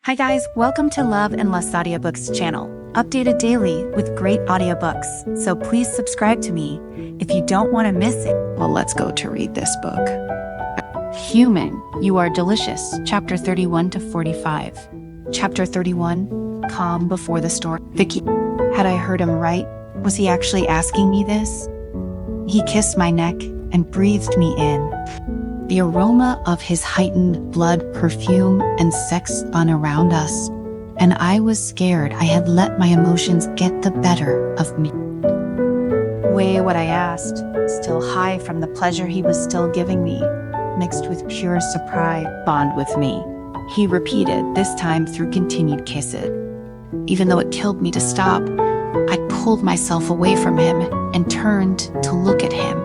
Hi guys, welcome to Love and Lust Audiobooks channel, updated daily with great audiobooks. So please subscribe to me if you don't want to miss it. Well, let's go to read this book. Human, You Are Delicious, chapter 31 to 45. Chapter 31, Calm Before the Storm. Vicky, had I heard him right? Was he actually asking me this? He kissed my neck and breathed me in. The aroma of his heightened blood, perfume, and sex spun around us, and I was scared I had let my emotions get the better of me. Weigh what I asked, still high from the pleasure he was still giving me, mixed with pure surprise. Bond with me, he repeated, this time through continued kisses. Even though it killed me to stop, I pulled myself away from him and turned to look at him.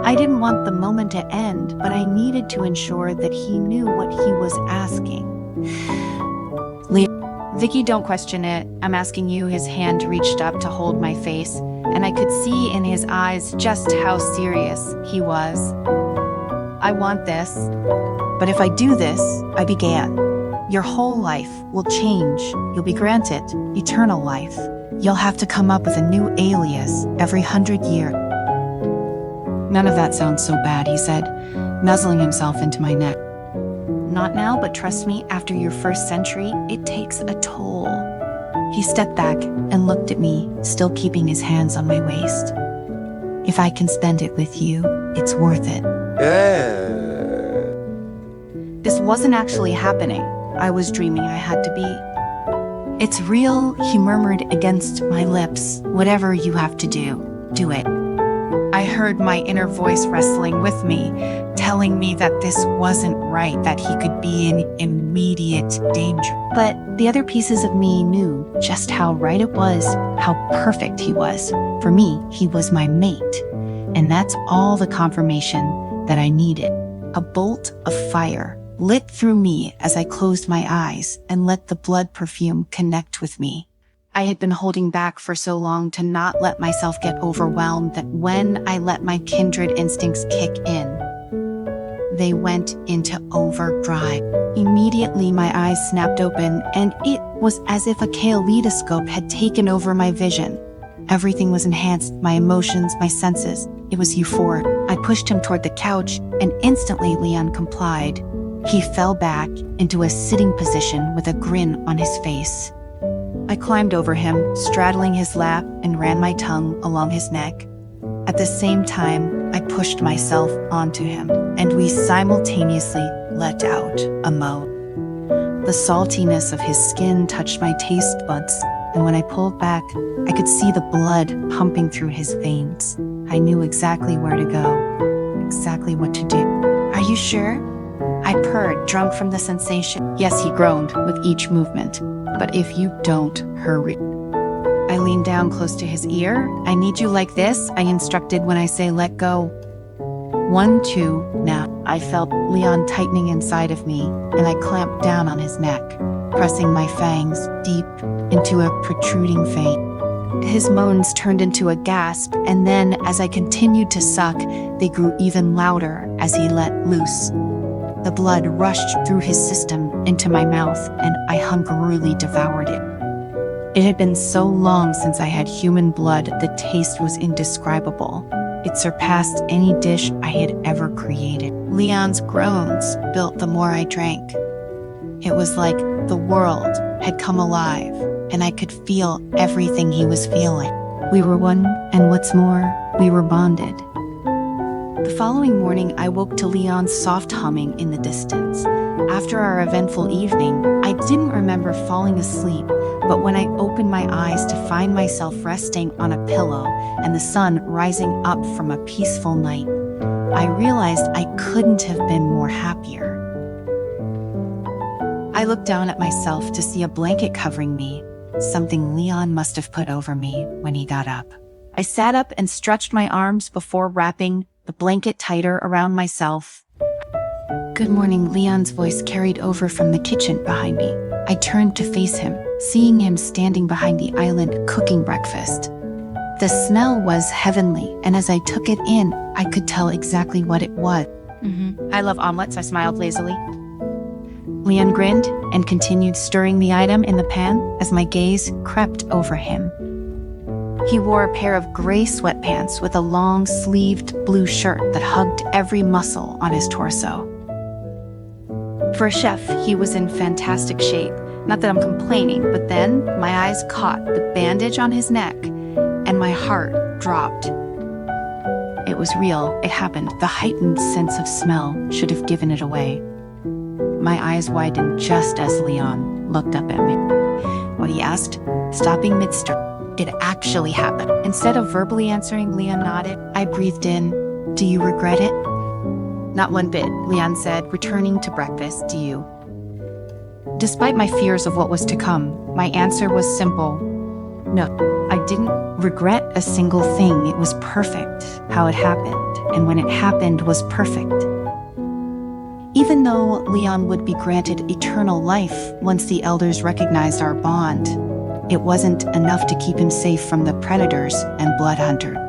I didn't want the moment to end, but I needed to ensure that he knew what he was asking. Vicky, don't question it. I'm asking you. His hand reached up to hold my face, and I could see in his eyes just how serious he was. I want this, but if I do this, I began. Your whole life will change. You'll be granted eternal life. You'll have to come up with a new alias every 100 years. None of that sounds so bad, he said, nuzzling himself into my neck. Not now, but trust me, after your first century, it takes a toll. He stepped back and looked at me, still keeping his hands on my waist. If I can spend it with you, it's worth it. This wasn't actually happening. I was dreaming I had to be. It's real, he murmured against my lips. Whatever you have to do, do it. I heard my inner voice wrestling with me, telling me that this wasn't right, that he could be in immediate danger. But the other pieces of me knew just how right it was, how perfect he was. For me, he was my mate. And that's all the confirmation that I needed. A bolt of fire lit through me as I closed my eyes and let the blood perfume connect with me. I had been holding back for so long to not let myself get overwhelmed that when I let my kindred instincts kick in, they went into overdrive. Immediately, my eyes snapped open, and it was as if a kaleidoscope had taken over my vision. Everything was enhanced, my emotions, my senses. It was euphoric. I pushed him toward the couch, and instantly Leon complied. He fell back into a sitting position with a grin on his face. I climbed over him, straddling his lap, and ran my tongue along his neck. At the same time, I pushed myself onto him, and we simultaneously let out a moan. The saltiness of his skin touched my taste buds, and when I pulled back, I could see the blood pumping through his veins. I knew exactly where to go, exactly what to do. Are you sure? I purred, drunk from the sensation. Yes, he groaned with each movement. But if you don't hurry. I leaned down close to his ear. I need you like this, I instructed when I say let go. 1, 2, now. I felt Leon tightening inside of me, and I clamped down on his neck, pressing my fangs deep into a protruding vein. His moans turned into a gasp, and then as I continued to suck, they grew even louder as he let loose. The blood rushed through his system into my mouth, and I hungrily devoured it. It had been so long since I had human blood, the taste was indescribable. It surpassed any dish I had ever created. Leon's groans built the more I drank. It was like the world had come alive, and I could feel everything he was feeling. We were one, and what's more, we were bonded. The following morning, I woke to Leon's soft humming in the distance. After our eventful evening, I didn't remember falling asleep, but when I opened my eyes to find myself resting on a pillow and the sun rising up from a peaceful night, I realized I couldn't have been more happier. I looked down at myself to see a blanket covering me, something Leon must have put over me when he got up. I sat up and stretched my arms before wrapping the blanket tighter around myself. Good morning, Leon's voice carried over from the kitchen behind me. I turned to face him, seeing him standing behind the island cooking breakfast. The smell was heavenly, and as I took it in, I could tell exactly what it was. I love omelets, I smiled lazily. Leon grinned and continued stirring the item in the pan as my gaze crept over him. He wore a pair of gray sweatpants with a long-sleeved blue shirt that hugged every muscle on his torso. For a chef, he was in fantastic shape. Not that I'm complaining, but then my eyes caught the bandage on his neck, and my heart dropped. It was real. It happened. The heightened sense of smell should have given it away. My eyes widened just as Leon looked up at me. What he asked, stopping mid-stir. It actually happened. Instead of verbally answering, Leon nodded. I breathed in. Do you regret it? Not one bit, Leon said, returning to breakfast. Do you? Despite my fears of what was to come, my answer was simple. No, I didn't regret a single thing. It was perfect how it happened, and when it happened was perfect. Even though Leon would be granted eternal life once the elders recognized our bond, it wasn't enough to keep him safe from the predators and blood hunter.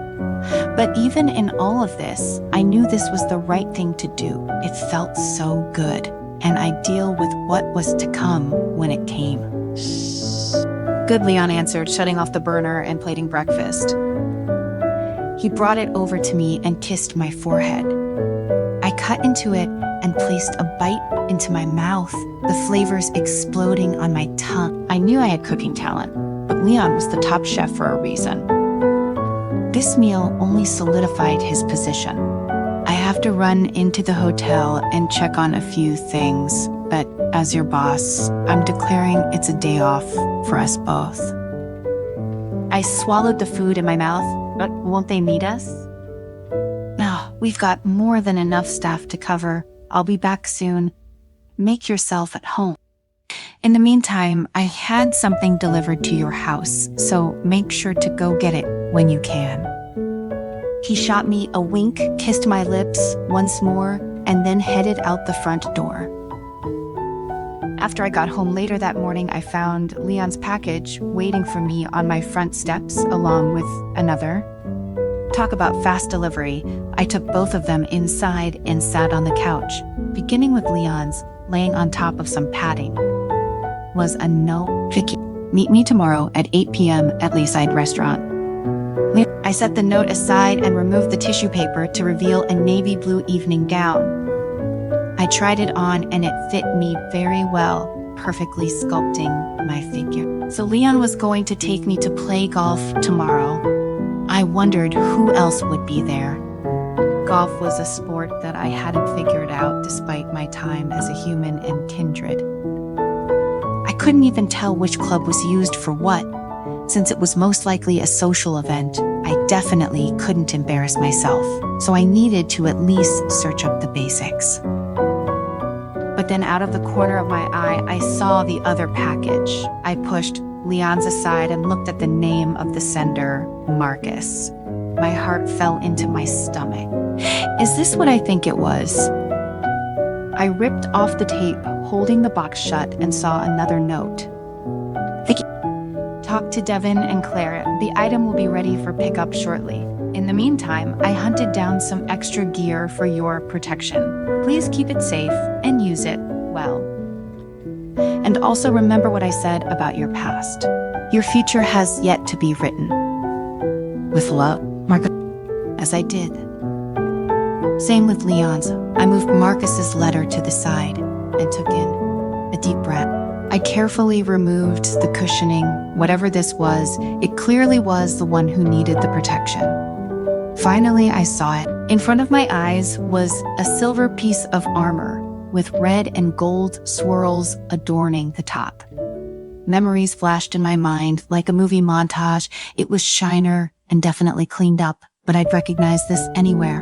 But even in all of this, I knew this was the right thing to do. It felt so good, and I'd deal with what was to come when it came. Good, Leon answered, shutting off the burner and plating breakfast. He brought it over to me and kissed my forehead. I cut into it and placed a bite into my mouth, the flavors exploding on my tongue. I knew I had cooking talent, but Leon was the top chef for a reason. This meal only solidified his position. I have to run into the hotel and check on a few things, but as your boss, I'm declaring it's a day off for us both. I swallowed the food in my mouth, but won't they need us? No, we've got more than enough staff to cover. I'll be back soon. Make yourself at home. In the meantime, I had something delivered to your house, so make sure to go get it when you can. He shot me a wink, kissed my lips once more, and then headed out the front door. After I got home later that morning, I found Leon's package waiting for me on my front steps, along with another. Talk about fast delivery. I took both of them inside and sat on the couch, beginning with Leon's, laying on top of some padding. Was a note. Vicky, meet me tomorrow at 8 p.m. at Leaside Restaurant. I set the note aside and removed the tissue paper to reveal a navy blue evening gown. I tried it on and it fit me very well, perfectly sculpting my figure. So Leon was going to take me to play golf tomorrow. I wondered who else would be there. Golf was a sport that I hadn't figured out despite my time as a human and kindred. I couldn't even tell which club was used for what. Since it was most likely a social event, I definitely couldn't embarrass myself, so I needed to at least search up the basics. But then out of the corner of my eye, I saw the other package. I pushed Leon's aside and looked at the name of the sender, Marcus. My heart fell into my stomach. Is this what I think it was? I ripped off the tape, holding the box shut, and saw another note. Vicky, talk to Devin and Claire. The item will be ready for pickup shortly. In the meantime, I hunted down some extra gear for your protection. Please keep it safe and use it well. And also remember what I said about your past. Your future has yet to be written. With love, Marcus. As I did. Same with Leon's. I moved Marcus's letter to the side and took in a deep breath. I carefully removed the cushioning. Whatever this was, it clearly was the one who needed the protection. Finally, I saw it. In front of my eyes was a silver piece of armor with red and gold swirls adorning the top. Memories flashed in my mind like a movie montage. It was shiner and definitely cleaned up, but I'd recognize this anywhere.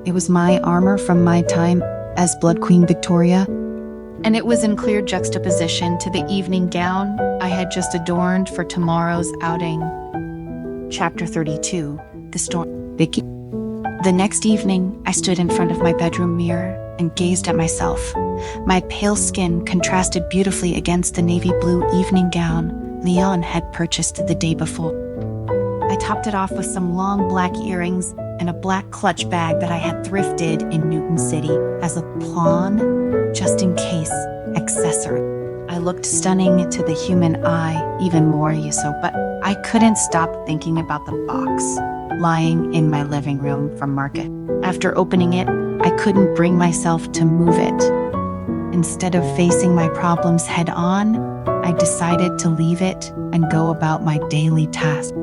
It was my armor from my time as Blood Queen Victoria, and it was in clear juxtaposition to the evening gown I had just adorned for tomorrow's outing. Chapter 32, The Storm. Vicky. The next evening, I stood in front of my bedroom mirror and gazed at myself. My pale skin contrasted beautifully against the navy blue evening gown Leon had purchased the day before. I topped it off with some long black earrings and a black clutch bag that I had thrifted in Newton City as a pawn, just in case accessory. I looked stunning to the human eye, even more so, but I couldn't stop thinking about the box lying in my living room from Market. After opening it, I couldn't bring myself to move it. Instead of facing my problems head on, I decided to leave it and go about my daily task.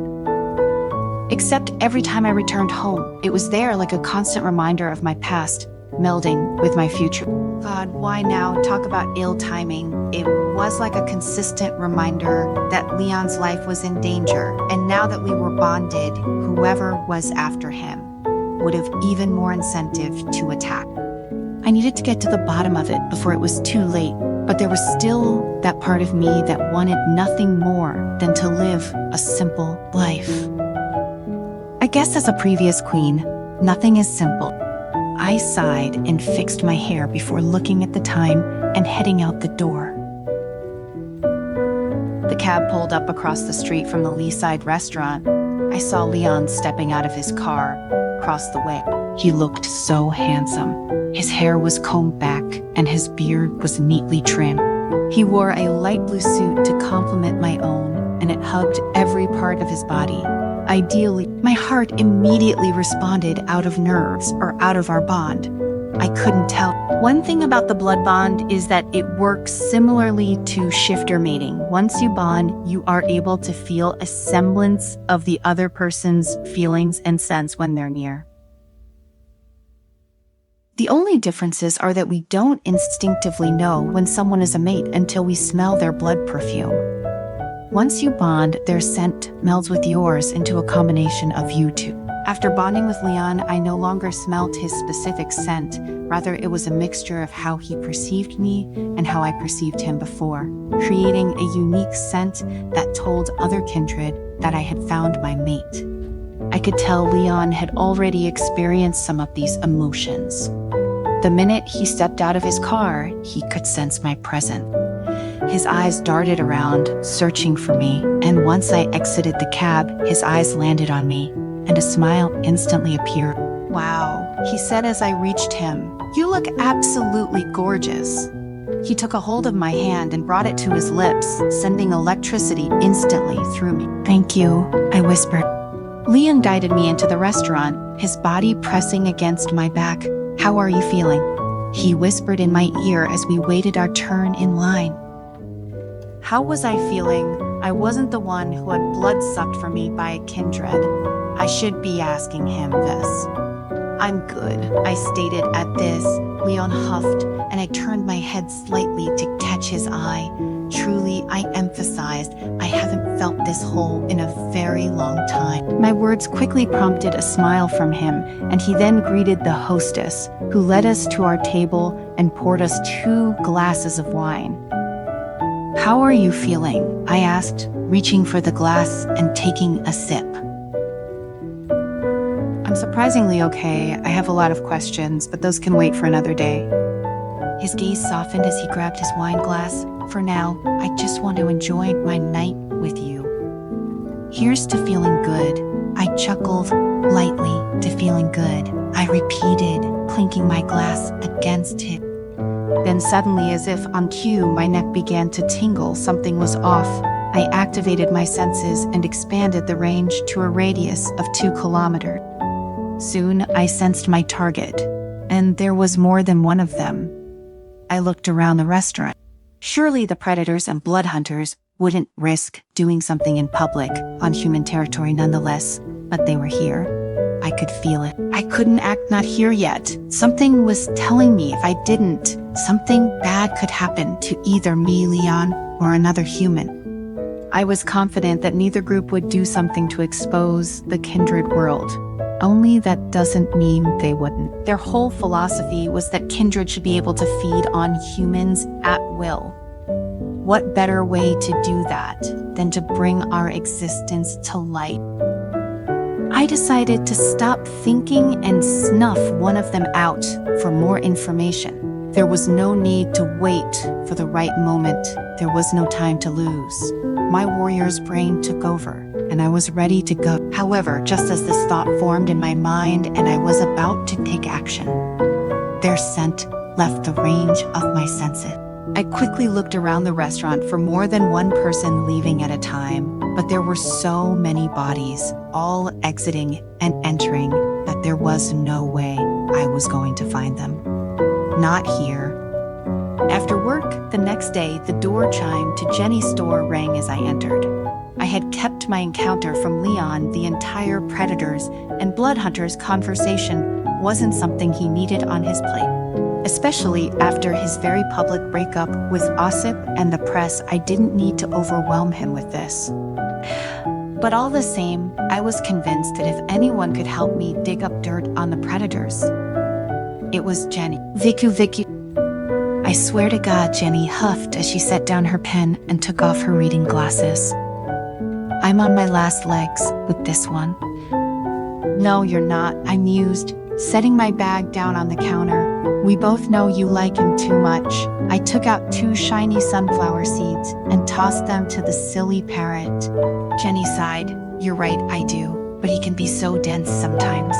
Except every time I returned home, it was there like a constant reminder of my past, melding with my future. God, why now talk about ill timing? It was like a consistent reminder that Leon's life was in danger, and now that we were bonded, whoever was after him would have even more incentive to attack. I needed to get to the bottom of it before it was too late, but there was still that part of me that wanted nothing more than to live a simple life. I guess as a previous queen, nothing is simple. I sighed and fixed my hair before looking at the time and heading out the door. The cab pulled up across the street from the Leaside restaurant. I saw Leon stepping out of his car across the way. He looked so handsome. His hair was combed back and his beard was neatly trimmed. He wore a light blue suit to complement my own, and it hugged every part of his body. Ideally, my heart immediately responded out of nerves or out of our bond. I couldn't tell. One thing about the blood bond is that it works similarly to shifter mating. Once you bond, you are able to feel a semblance of the other person's feelings and sense when they're near. The only differences are that we don't instinctively know when someone is a mate until we smell their blood perfume. Once you bond, their scent melds with yours into a combination of you two. After bonding with Leon, I no longer smelt his specific scent. Rather, it was a mixture of how he perceived me and how I perceived him before, creating a unique scent that told other kindred that I had found my mate. I could tell Leon had already experienced some of these emotions. The minute he stepped out of his car, he could sense my presence. His eyes darted around, searching for me, and once I exited the cab, his eyes landed on me, and a smile instantly appeared. "Wow," he said as I reached him. "You look absolutely gorgeous." He took a hold of my hand and brought it to his lips, sending electricity instantly through me. "Thank you," I whispered. Leon guided me into the restaurant, his body pressing against my back. "How are you feeling?" he whispered in my ear as we waited our turn in line. How was I feeling? I wasn't the one who had blood sucked from me by a kindred. I should be asking him this. "I'm good," I stated at this. Leon huffed, and I turned my head slightly to catch his eye. Truly, I emphasized, I haven't felt this whole in a very long time. My words quickly prompted a smile from him, and he then greeted the hostess, who led us to our table and poured us 2 glasses of wine. "How are you feeling?" I asked, reaching for the glass and taking a sip. "I'm surprisingly okay. I have a lot of questions, but those can wait for another day." His gaze softened as he grabbed his wine glass. "For now, I just want to enjoy my night with you." "Here's to feeling good." I chuckled lightly. "To feeling good," I repeated, clinking my glass against it. Then suddenly, as if on cue, my neck began to tingle. Something was off. I activated my senses and expanded the range to a radius of 2 kilometers. Soon, I sensed my target, and there was more than one of them. I looked around the restaurant. Surely the predators and blood hunters wouldn't risk doing something in public on human territory nonetheless, but they were here. I could feel it. I couldn't act not here yet. Something was telling me if I didn't, something bad could happen to either me, Leon, or another human. I was confident that neither group would do something to expose the kindred world. Only that doesn't mean they wouldn't. Their whole philosophy was that kindred should be able to feed on humans at will. What better way to do that than to bring our existence to light? I decided to stop thinking and snuff one of them out for more information. There was no need to wait for the right moment. There was no time to lose. My warrior's brain took over, and I was ready to go. However, just as this thought formed in my mind and I was about to take action, their scent left the range of my senses. I quickly looked around the restaurant for more than one person leaving at a time, but there were so many bodies, all exiting and entering, that there was no way I was going to find them. Not here. After work, the next day, the door chime to Jenny's store rang as I entered. I had kept my encounter from Leon. The entire Predators and Blood Hunters conversation wasn't something he needed on his plate. Especially after his very public breakup with Ossip and the press, I didn't need to overwhelm him with this. But all the same, I was convinced that if anyone could help me dig up dirt on the Predators, it was Jenny. Vicky. I swear to God, Jenny huffed as she set down her pen and took off her reading glasses. I'm on my last legs with this one. No, you're not, I mused, setting my bag down on the counter. We both know you like him too much. I took out 2 shiny sunflower seeds and tossed them to the silly parrot. Jenny sighed. You're right, I do, but he can be so dense sometimes.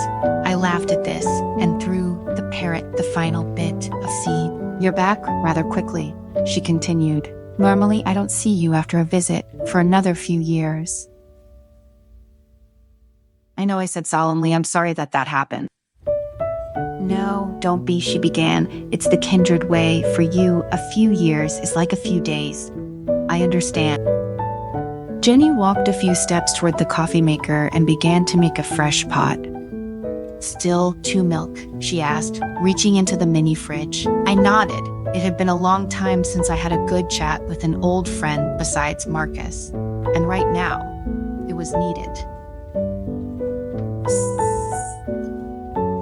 I laughed at this and threw the parrot the final bit of seed. You're back rather quickly, she continued. Normally, I don't see you after a visit for another few years. I know I said solemnly, I'm sorry that happened. No, don't be, she began. It's the kindred way. For you, a few years is like a few days. I understand. Jenny walked a few steps toward the coffee maker and began to make a fresh pot. Still 2 milk, she asked, reaching into the mini fridge. I nodded. It had been a long time since I had a good chat with an old friend besides Marcus, and right now, it was needed.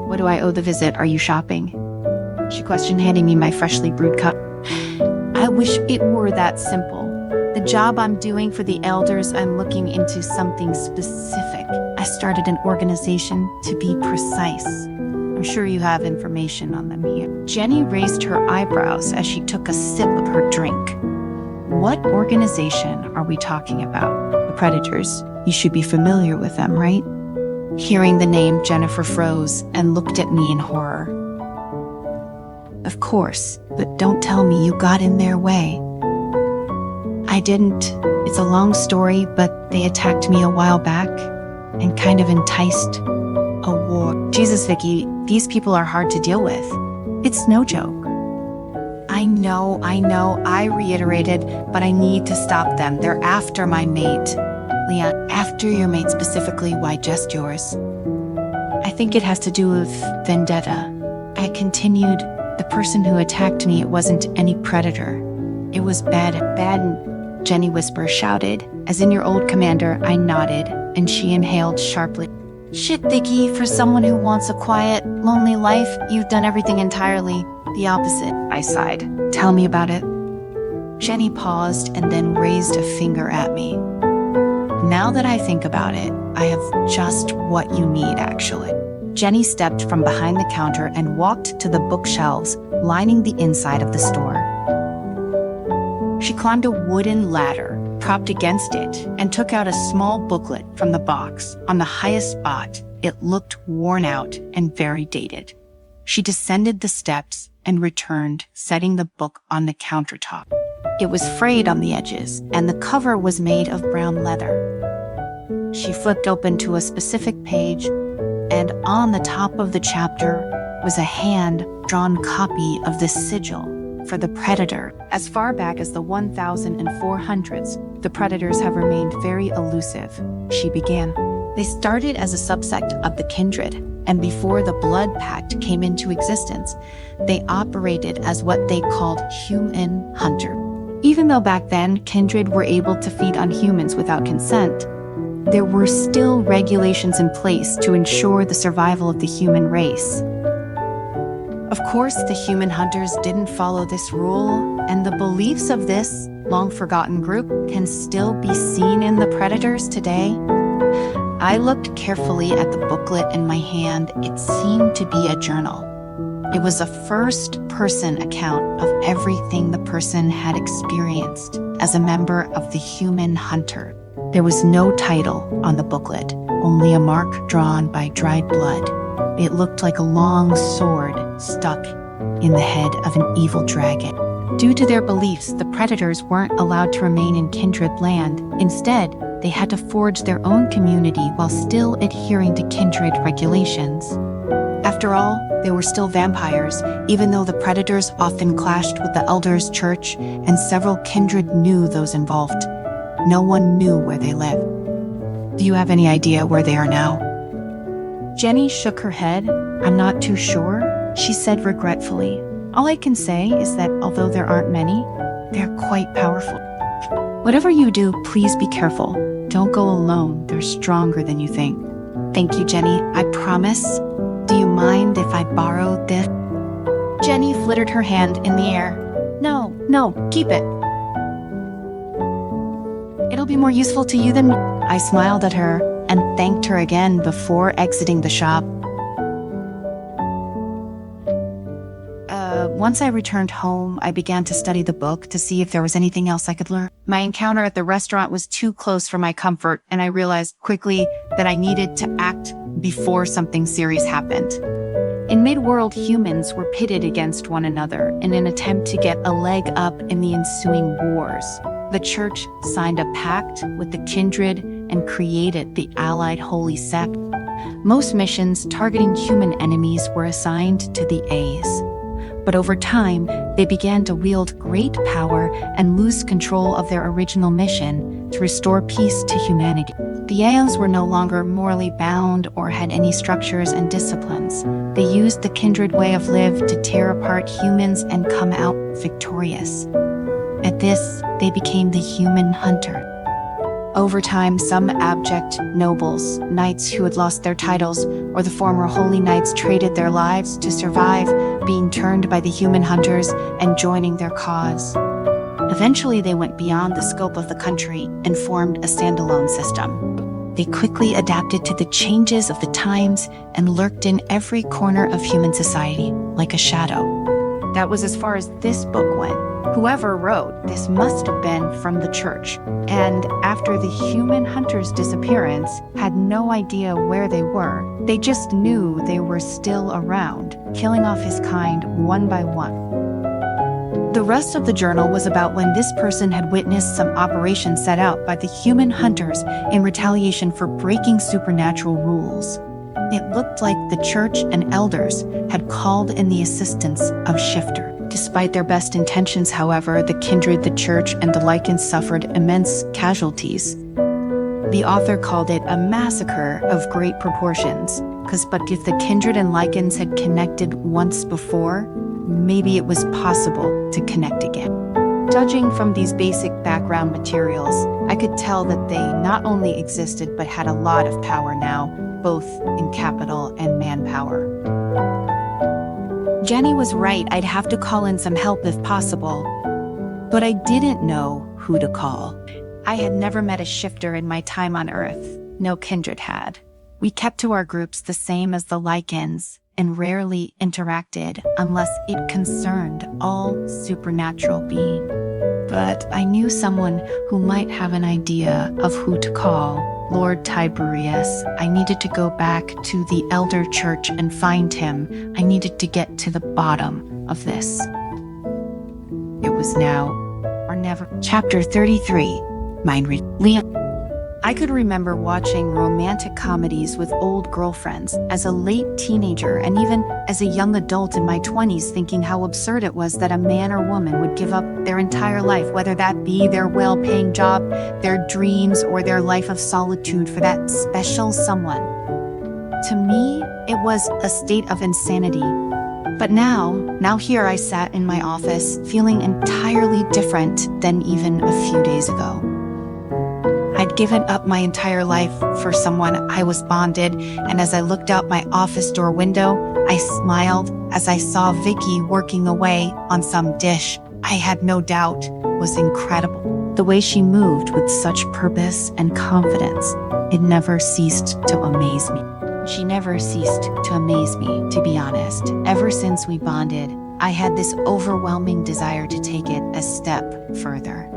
What do I owe the visit? Are you shopping? She questioned, handing me my freshly brewed cup. I wish it were that simple. The job I'm doing for the elders, I'm looking into something specific. I started an organization, to be precise. I'm sure you have information on them here. Jenny raised her eyebrows as she took a sip of her drink. What organization are we talking about? The Predators. You should be familiar with them, right? Hearing the name, Jennifer froze and looked at me in horror. Of course, but don't tell me you got in their way. I didn't. It's a long story, but they attacked me a while back and kind of enticed a war. Jesus, Vicky, these people are hard to deal with. It's no joke. I know, I reiterated, but I need to stop them. They're after my mate. Leon, after your mate specifically, why just yours? I think it has to do with vendetta. I continued, the person who attacked me, it wasn't any predator. It was bad, Jenny Whisper shouted. As in your old commander, I nodded, and she inhaled sharply. Shit, Vicky, for someone who wants a quiet, lonely life, you've done everything entirely the opposite, I sighed. Tell me about it. Jenny paused and then raised a finger at me. Now that I think about it, I have just what you need, actually. Jenny stepped from behind the counter and walked to the bookshelves lining the inside of the store. She climbed a wooden ladder, propped against it, and took out a small booklet from the box. On the highest spot, it looked worn out and very dated. She descended the steps and returned, setting the book on the countertop. It was frayed on the edges, and the cover was made of brown leather. She flipped open to a specific page, and on the top of the chapter was a hand-drawn copy of the sigil for the Predator. As far back as the 1400s, the Predators have remained very elusive, she began. They started as a subsect of the Kindred, and before the Blood Pact came into existence, they operated as what they called human hunter. Even though back then, Kindred were able to feed on humans without consent, there were still regulations in place to ensure the survival of the human race. Of course, the human hunters didn't follow this rule, and the beliefs of this long-forgotten group can still be seen in the Predators today. I looked carefully at the booklet in my hand. It seemed to be a journal. It was a first-person account of everything the person had experienced as a member of the human hunter. There was no title on the booklet, only a mark drawn by dried blood. It looked like a long sword stuck in the head of an evil dragon. Due to their beliefs, the predators weren't allowed to remain in kindred land. Instead, they had to forge their own community while still adhering to kindred regulations. After all, they were still vampires, even though the predators often clashed with the elders' church, and several kindred knew those involved. No one knew where they lived. Do you have any idea where they are now? Jenny shook her head. I'm not too sure, she said regretfully. All I can say is that although there aren't many, they're quite powerful. Whatever you do, please be careful. Don't go alone. They're stronger than you think. Thank you, Jenny. I promise. Do you mind if I borrow this? Jenny flittered her hand in the air. No, keep it. It'll be more useful to you than me. I smiled at her and thanked her again before exiting the shop. Once I returned home, I began to study the book to see if there was anything else I could learn. My encounter at the restaurant was too close for my comfort, and I realized quickly that I needed to act before something serious happened. In mid-world, humans were pitted against one another in an attempt to get a leg up in the ensuing wars. The church signed a pact with the kindred and created the allied holy sect. Most missions targeting human enemies were assigned to the A's. But over time, they began to wield great power and lose control of their original mission to restore peace to humanity. The A's were no longer morally bound or had any structures and disciplines. They used the kindred way of life to tear apart humans and come out victorious. At this, they became the human hunter. Over time, some abject nobles, knights who had lost their titles, or the former holy knights traded their lives to survive, being turned by the human hunters and joining their cause. Eventually, they went beyond the scope of the country and formed a standalone system. They quickly adapted to the changes of the times and lurked in every corner of human society, like a shadow. That was as far as this book went. Whoever wrote this must have been from the church, and after the human hunter's disappearance, had no idea where they were. They just knew they were still around, killing off his kind one by one. The rest of the journal was about when this person had witnessed some operation set out by the human hunters in retaliation for breaking supernatural rules. It looked like the church and elders had called in the assistance of Shifter. Despite their best intentions, however, the kindred, the church, and the lichens suffered immense casualties. The author called it a massacre of great proportions, but if the kindred and lichens had connected once before, maybe it was possible to connect again. Judging from these basic background materials, I could tell that they not only existed but had a lot of power now, both in capital and manpower. Jenny was right, I'd have to call in some help if possible. But I didn't know who to call. I had never met a shifter in my time on Earth. No kindred had. We kept to our groups the same as the lichens and rarely interacted unless it concerned all supernatural beings. But I knew someone who might have an idea of who to call. Lord Tiberius. I needed to go back to the elder church and find him. I needed to get to the bottom of this. It was now or never. Chapter 33. Mind read. Liam. I could remember watching romantic comedies with old girlfriends as a late teenager and even as a young adult in my 20s, thinking how absurd it was that a man or woman would give up their entire life, whether that be their well-paying job, their dreams, or their life of solitude for that special someone. To me, it was a state of insanity. But now here I sat in my office, feeling entirely different than even a few days ago. I'd given up my entire life for someone. I was bonded, and as I looked out my office door window, I smiled as I saw Vicky working away on some dish I had no doubt was incredible. The way she moved with such purpose and confidence, it never ceased to amaze me. She never ceased to amaze me, to be honest. Ever since we bonded, I had this overwhelming desire to take it a step further.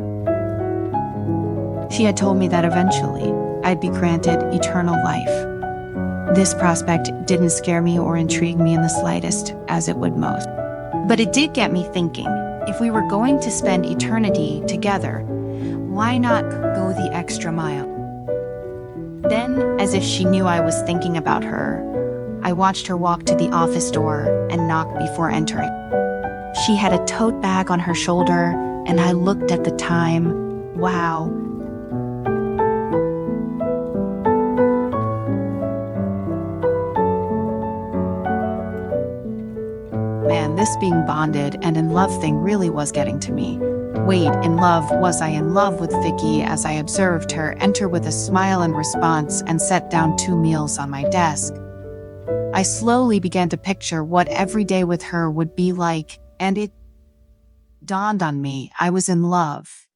She had told me that eventually I'd be granted eternal life. This prospect didn't scare me or intrigue me in the slightest, as it would most. But it did get me thinking. If we were going to spend eternity together, why not go the extra mile? Then, as if she knew I was thinking about her, I watched her walk to the office door and knock before entering. She had a tote bag on her shoulder, and I looked at the time. Wow. Man, this being bonded and in love thing really was getting to me. Wait, in love? Was I in love with Vicky as I observed her enter with a smile in response and set down 2 meals on my desk? I slowly began to picture what every day with her would be like, and it dawned on me I was in love.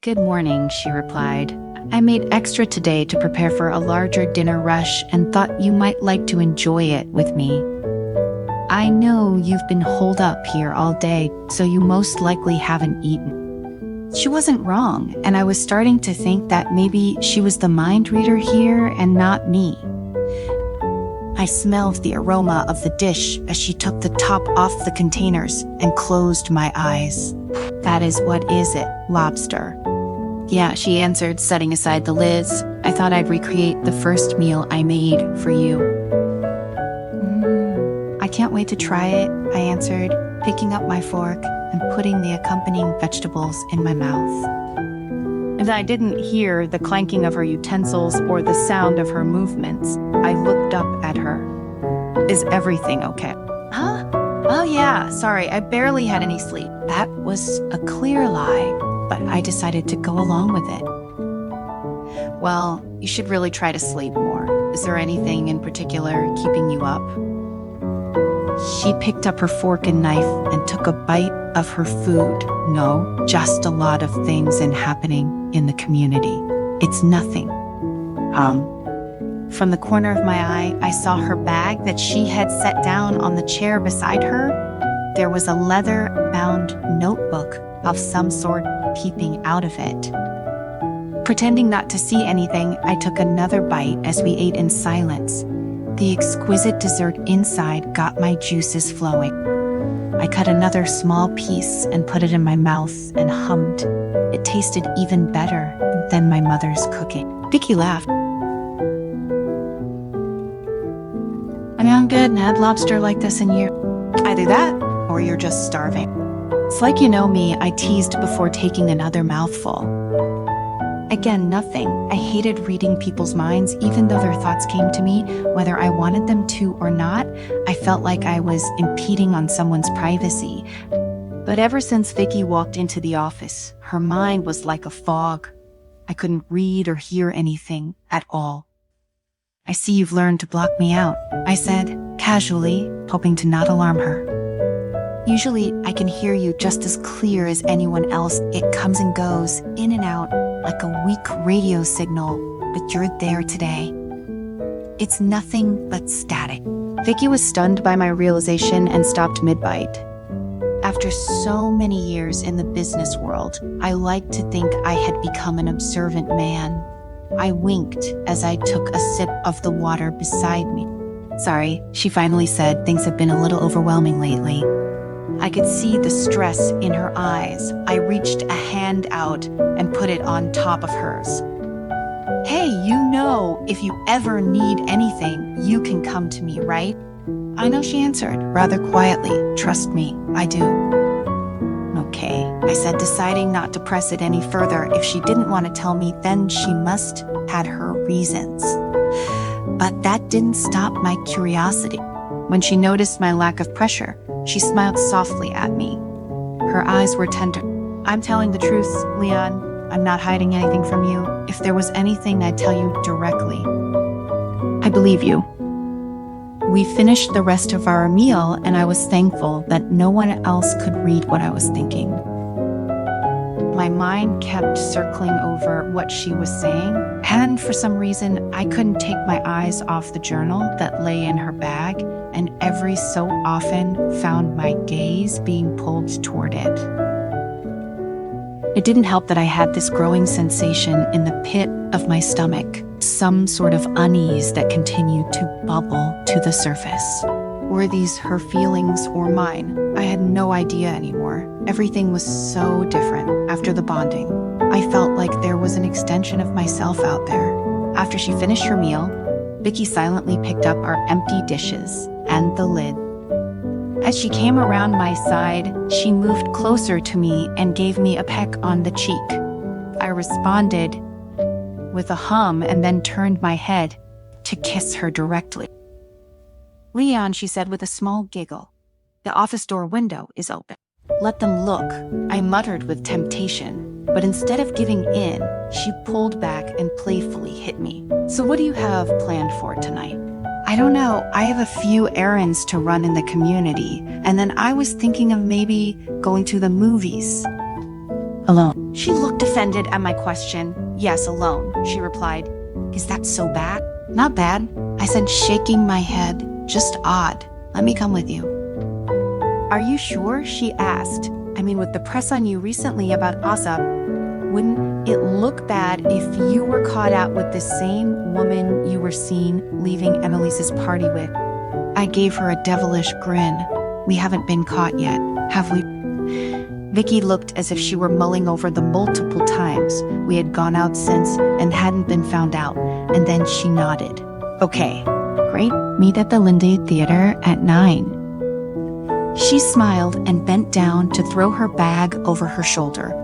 "Good morning," she replied. "I made extra today to prepare for a larger dinner rush and thought you might like to enjoy it with me. I know you've been holed up here all day, so you most likely haven't eaten." She wasn't wrong, and I was starting to think that maybe she was the mind reader here and not me. I smelled the aroma of the dish as she took the top off the containers and closed my eyes. "That is what is it, lobster?" "Yeah," she answered, setting aside the lids. "I thought I'd recreate the first meal I made for you." "I can't wait to try it," I answered, picking up my fork and putting the accompanying vegetables in my mouth. And I didn't hear the clanking of her utensils or the sound of her movements. I looked up at her. "Is everything okay?" "Huh? Oh yeah, sorry, I barely had any sleep." That was a clear lie, but I decided to go along with it. "Well, you should really try to sleep more. Is there anything in particular keeping you up?" She picked up her fork and knife and took a bite of her food. "No, just a lot of things happening in the community. It's nothing." From the corner of my eye, I saw her bag that she had set down on the chair beside her. There was a leather-bound notebook of some sort peeping out of it. Pretending not to see anything, I took another bite as we ate in silence. The exquisite dessert inside got my juices flowing. I cut another small piece and put it in my mouth and hummed. It tasted even better than my mother's cooking. Vicky laughed. "I mean, I'm good and had lobster like this in years." "Either that, or you're just starving. It's like you know me," I teased before taking another mouthful. Again, nothing. I hated reading people's minds, even though their thoughts came to me, whether I wanted them to or not. I felt like I was impeding on someone's privacy. But ever since Vicky walked into the office, her mind was like a fog. I couldn't read or hear anything at all. "I see you've learned to block me out," I said, casually, hoping to not alarm her. "Usually, I can hear you just as clear as anyone else. It comes and goes, in and out, like a weak radio signal, but you're there today. It's nothing but static." Vicky was stunned by my realization and stopped mid-bite. After so many years in the business world, I like to think I had become an observant man. I winked as I took a sip of the water beside me. "Sorry," she finally said, "things have been a little overwhelming lately." I could see the stress in her eyes. I reached a hand out and put it on top of hers. "Hey, you know, if you ever need anything, you can come to me, right?" "I know," she answered, rather quietly. "Trust me, I do." "Okay," I said, deciding not to press it any further. If she didn't want to tell me, then she must had her reasons. But that didn't stop my curiosity. When she noticed my lack of pressure, she smiled softly at me. Her eyes were tender. "I'm telling the truth, Leon. I'm not hiding anything from you. If there was anything, I'd tell you directly." "I believe you." We finished the rest of our meal, and I was thankful that no one else could read what I was thinking. My mind kept circling over what she was saying, and for some reason, I couldn't take my eyes off the journal that lay in her bag, and every so often found my gaze being pulled toward it. It didn't help that I had this growing sensation in the pit of my stomach, some sort of unease that continued to bubble to the surface. Were these her feelings or mine? I had no idea anymore. Everything was so different after the bonding. I felt like there was an extension of myself out there. After she finished her meal, Vicky silently picked up our empty dishes and the lid. As she came around my side, she moved closer to me and gave me a peck on the cheek. I responded with a hum and then turned my head to kiss her directly. "Leon," she said with a small giggle, "the office door window is open. Let them look," I muttered with temptation, but instead of giving in, she pulled back and playfully hit me. "So what do you have planned for tonight?" "I don't know. I have a few errands to run in the community, and then I was thinking of maybe going to the movies." "Alone?" She looked offended at my question. "Yes, alone," she replied. "Is that so bad?" "Not bad," I said, shaking my head. "Just odd. Let me come with you." "Are you sure?" she asked. "I mean, with the press on you recently about Asa, wouldn't it look bad if you were caught out with the same woman you were seen leaving Emily's party with?" I gave her a devilish grin. "We haven't been caught yet, have we?" Vicky looked as if she were mulling over the multiple times we had gone out since and hadn't been found out, and then she nodded. "Okay, great. Meet at the Lindy Theater at 9. She smiled and bent down to throw her bag over her shoulder.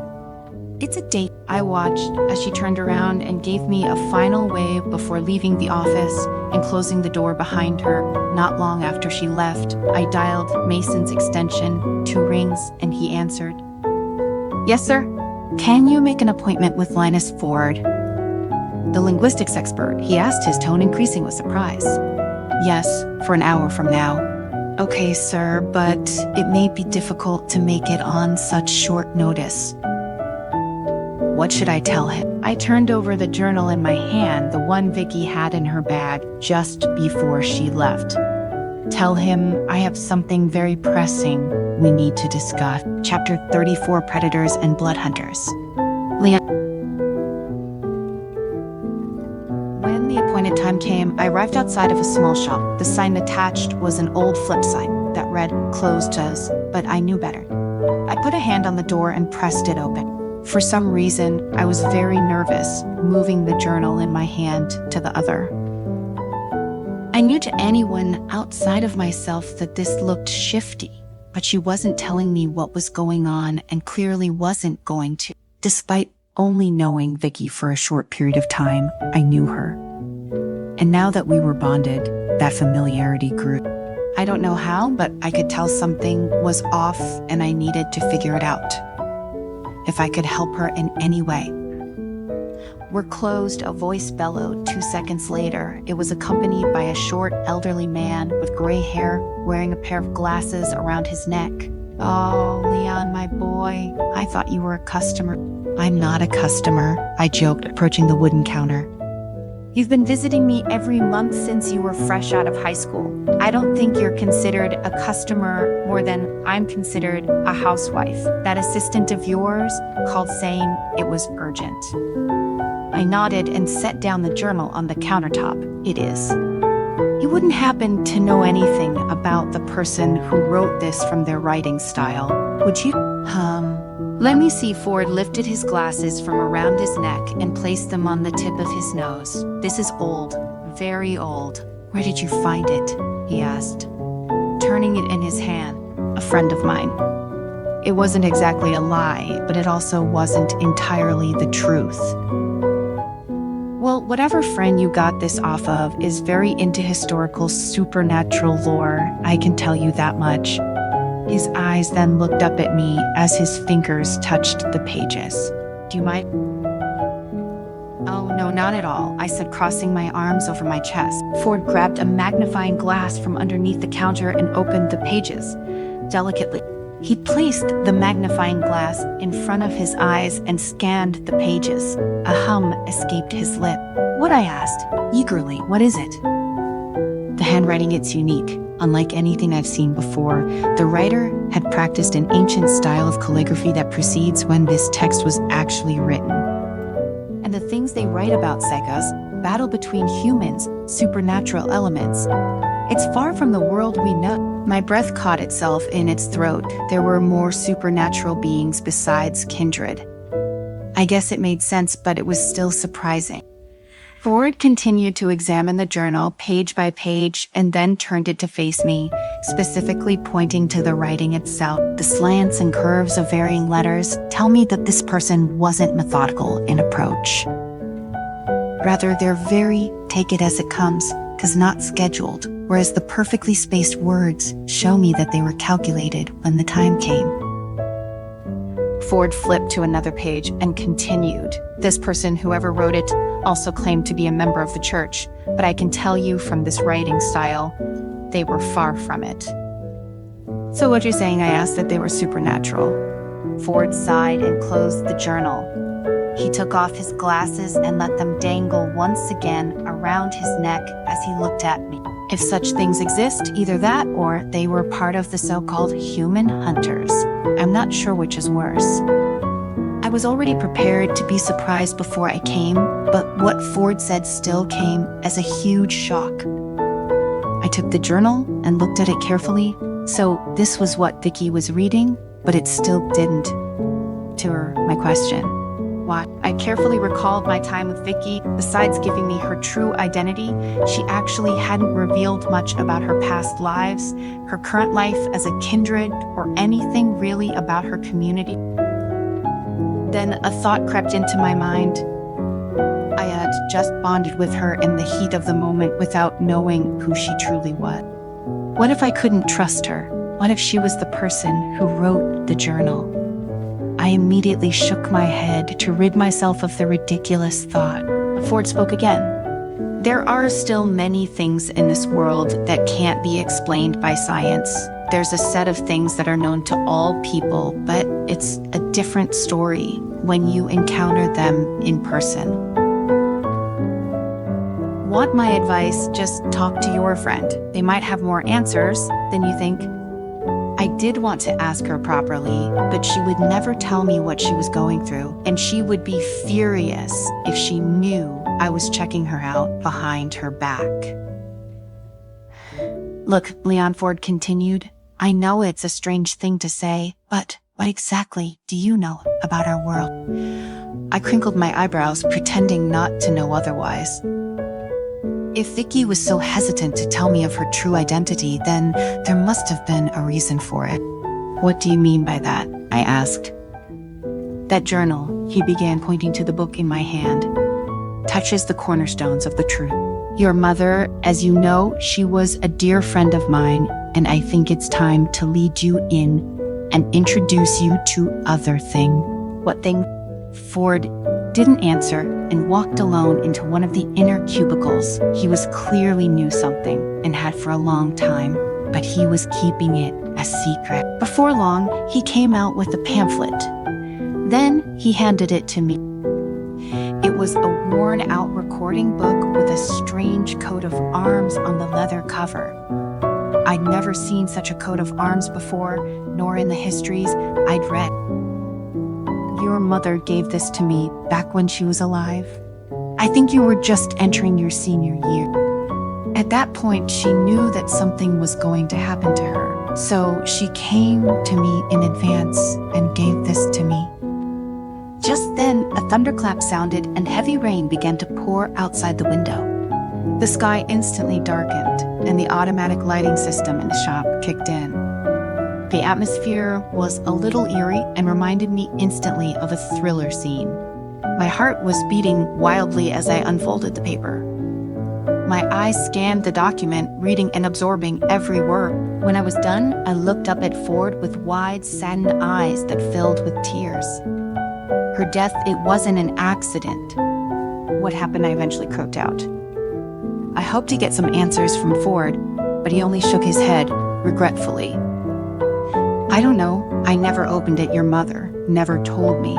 "It's a date." I watched as she turned around and gave me a final wave before leaving the office and closing the door behind her. Not long after she left, I dialed Mason's extension, 2 rings, and he answered. "Yes, sir. Can you make an appointment with Linus Ford, the linguistics expert?" he asked, his tone increasing with surprise. "Yes, for an hour from now." "Okay, sir, but it may be difficult to make it on such short notice." What should I tell him? I turned over the journal in my hand, the one Vicky had in her bag just before she left. "Tell him I have something very pressing we need to discuss." Chapter 34, Predators and Blood Hunters. Leon. When the appointed time came, I arrived outside of a small shop. The sign attached was an old flip sign that read, "Closed us," but I knew better. I put a hand on the door and pressed it open. For some reason, I was very nervous, moving the journal in my hand to the other. I knew to anyone outside of myself that this looked shifty, but she wasn't telling me what was going on and clearly wasn't going to. Despite only knowing Vicky for a short period of time, I knew her. And now that we were bonded, that familiarity grew. I don't know how, but I could tell something was off and I needed to figure it out. If I could help her in any way. "We're closed," a voice bellowed. 2 seconds later, it was accompanied by a short, elderly man with gray hair, wearing a pair of glasses around his neck. "Oh, Leon, my boy, I thought you were a customer." "I'm not a customer," I joked, approaching the wooden counter. "You've been visiting me every month since you were fresh out of high school. I don't think you're considered a customer more than I'm considered a housewife. That assistant of yours called saying it was urgent." I nodded and set down the journal on the countertop. "It is." "You wouldn't happen to know anything about the person who wrote this from their writing style, would you?" Let me see." Ford lifted his glasses from around his neck and placed them on the tip of his nose. "This is old, very old." "Where did you find it?" he asked, turning it in his hand. "A friend of mine." It wasn't exactly a lie, but it also wasn't entirely the truth. "Well, whatever friend you got this off of is very into historical supernatural lore, I can tell you that much." His eyes then looked up at me as his fingers touched the pages. "Do you mind?" "Oh, no, not at all," I said, crossing my arms over my chest. Ford grabbed a magnifying glass from underneath the counter and opened the pages. Delicately, he placed the magnifying glass in front of his eyes and scanned the pages. A hum escaped his lip. "What?" I asked, eagerly. "What is it?" "The handwriting, it's unique. Unlike anything I've seen before, the writer had practiced an ancient style of calligraphy that precedes when this text was actually written. And the things they write about, Segas, battle between humans, supernatural elements. It's far from the world we know." My breath caught itself in its throat. There were more supernatural beings besides kindred. I guess it made sense, but it was still surprising. Ford continued to examine the journal page by page and then turned it to face me, specifically pointing to the writing itself. The slants and curves of varying letters tell me that this person wasn't methodical in approach. Rather, they're very take it as it comes, 'cause not scheduled, whereas the perfectly spaced words show me that they were calculated when the time came. Ford flipped to another page and continued. This person, whoever wrote it, also claimed to be a member of the church, but I can tell you from this writing style, they were far from it. So what you're saying, I asked, that they were supernatural? Ford sighed and closed the journal. He took off his glasses and let them dangle once again around his neck as he looked at me. If such things exist, either that or they were part of the so-called human hunters. I'm not sure which is worse. I was already prepared to be surprised before I came, but what Ford said still came as a huge shock. I took the journal and looked at it carefully. So this was what Vicky was reading, but it still didn't. To her, my question. Why? I carefully recalled my time with Vicky. Besides giving me her true identity, she actually hadn't revealed much about her past lives, her current life as a kindred, or anything really about her community. Then a thought crept into my mind. I had just bonded with her in the heat of the moment without knowing who she truly was. What if I couldn't trust her? What if she was the person who wrote the journal? I immediately shook my head to rid myself of the ridiculous thought. Ford spoke again. There are still many things in this world that can't be explained by science. There's a set of things that are known to all people, but it's a different story when you encounter them in person. Want my advice? Just talk to your friend. They might have more answers than you think. I did want to ask her properly, but she would never tell me what she was going through, and she would be furious if she knew I was checking her out behind her back. Look, Leon, Ford continued, I know it's a strange thing to say, but what exactly do you know about our world? I crinkled my eyebrows, pretending not to know otherwise. If Vicky was so hesitant to tell me of her true identity, then there must have been a reason for it. What do you mean by that? I asked. That journal, he began, pointing to the book in my hand, touches the cornerstones of the truth. Your mother, as you know, she was a dear friend of mine, and I think it's time to lead you in and introduce you to other thing. What thing? Ford didn't answer and walked alone into one of the inner cubicles. He was clearly knew something and had for a long time, but he was keeping it a secret. Before long, he came out with a pamphlet. Then he handed it to me. It was a worn-out recording book with a strange coat of arms on the leather cover. I'd never seen such a coat of arms before, nor in the histories I'd read. Your mother gave this to me back when she was alive. I think you were just entering your senior year. At that point, she knew that something was going to happen to her. So she came to me in advance and gave this to me. Just then, a thunderclap sounded and heavy rain began to pour outside the window. The sky instantly darkened, and the automatic lighting system in the shop kicked in. The atmosphere was a little eerie and reminded me instantly of a thriller scene. My heart was beating wildly as I unfolded the paper. My eyes scanned the document, reading and absorbing every word. When I was done, I looked up at Ford with wide, saddened eyes that filled with tears. Her death, it wasn't an accident. What happened, I eventually croaked out. I hoped to get some answers from Ford, but he only shook his head, regretfully. I don't know. I never opened it. Your mother never told me.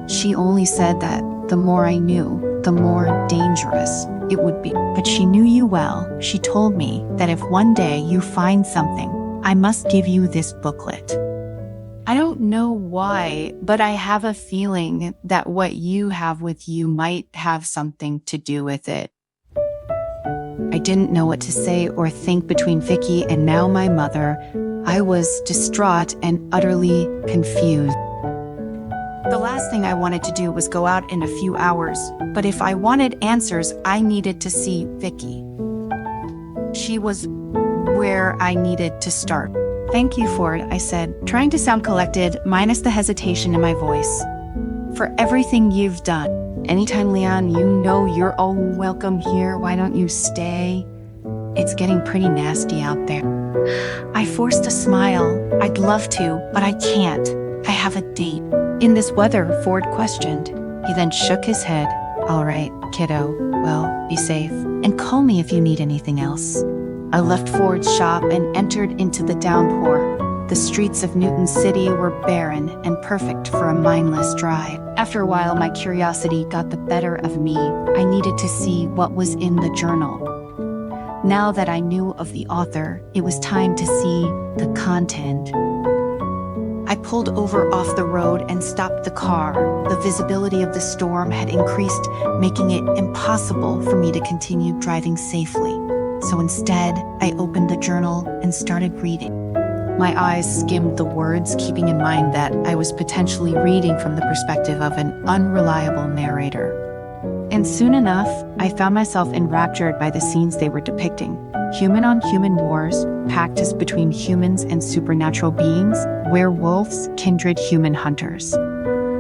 She only said that the more I knew, the more dangerous it would be. But she knew you well. She told me that if one day you find something, I must give you this booklet. I don't know why, but I have a feeling that what you have with you might have something to do with it. I didn't know what to say or think between Vicky and now my mother. I was distraught and utterly confused. The last thing I wanted to do was go out in a few hours, but if I wanted answers, I needed to see Vicky. She was where I needed to start. "Thank you for it," I said, trying to sound collected, minus the hesitation in my voice. "For everything you've done. Anytime, Leon, you know you're all welcome here. Why don't you stay? It's getting pretty nasty out there." I forced a smile. "I'd love to, but I can't. I have a date." "In this weather?" Ford questioned. He then shook his head. "All right, kiddo. Well, be safe. And call me if you need anything else." I left Ford's shop and entered into the downpour. The streets of Newton City were barren and perfect for a mindless drive. After a while, my curiosity got the better of me. I needed to see what was in the journal. Now that I knew of the author, it was time to see the content. I pulled over off the road and stopped the car. The visibility of the storm had increased, making it impossible for me to continue driving safely. So instead, I opened the journal and started reading. My eyes skimmed the words, keeping in mind that I was potentially reading from the perspective of an unreliable narrator. And soon enough, I found myself enraptured by the scenes they were depicting. Human-on-human wars, pacts between humans and supernatural beings, werewolves, kindred human hunters.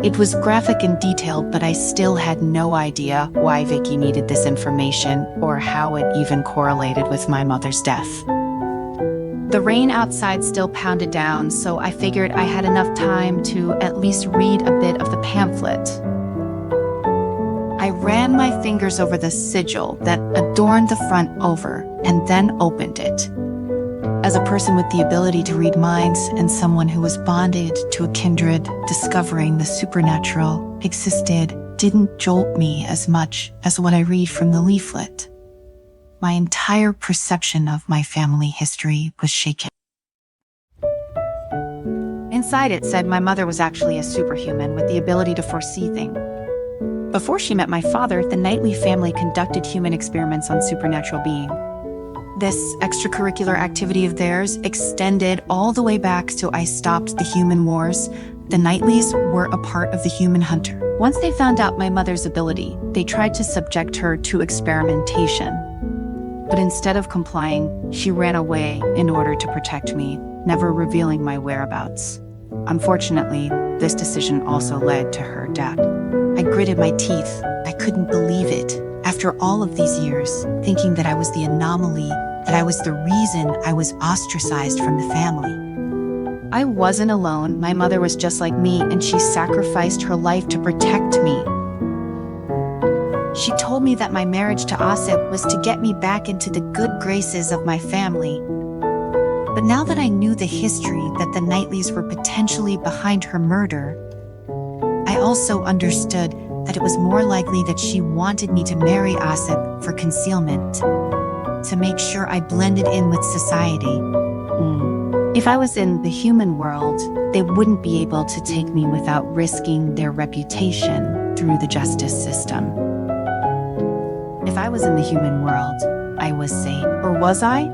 It was graphic and detailed, but I still had no idea why Vicky needed this information or how it even correlated with my mother's death. The rain outside still pounded down, so I figured I had enough time to at least read a bit of the pamphlet. I ran my fingers over the sigil that adorned the front over and then opened it. As a person with the ability to read minds and someone who was bonded to a kindred, discovering the supernatural existed didn't jolt me as much as what I read from the leaflet. My entire perception of my family history was shaken. Inside it said my mother was actually a superhuman with the ability to foresee things. Before she met my father, the Knightley family conducted human experiments on supernatural beings. This extracurricular activity of theirs extended all the way back to I stopped the human wars. The Knightleys were a part of the human hunter. Once they found out my mother's ability, they tried to subject her to experimentation. But instead of complying, she ran away in order to protect me, never revealing my whereabouts. Unfortunately, this decision also led to her death. I gritted my teeth. I couldn't believe it. After all of these years, thinking that I was the anomaly, that I was the reason I was ostracized from the family. I wasn't alone. My mother was just like me, and she sacrificed her life to protect me. She told me that my marriage to Asip was to get me back into the good graces of my family. But now that I knew the history that the Knightleys were potentially behind her murder, I also understood that it was more likely that she wanted me to marry Asip for concealment, to make sure I blended in with society. If I was in the human world, they wouldn't be able to take me without risking their reputation through the justice system. If I was in the human world, I was safe. Or was I?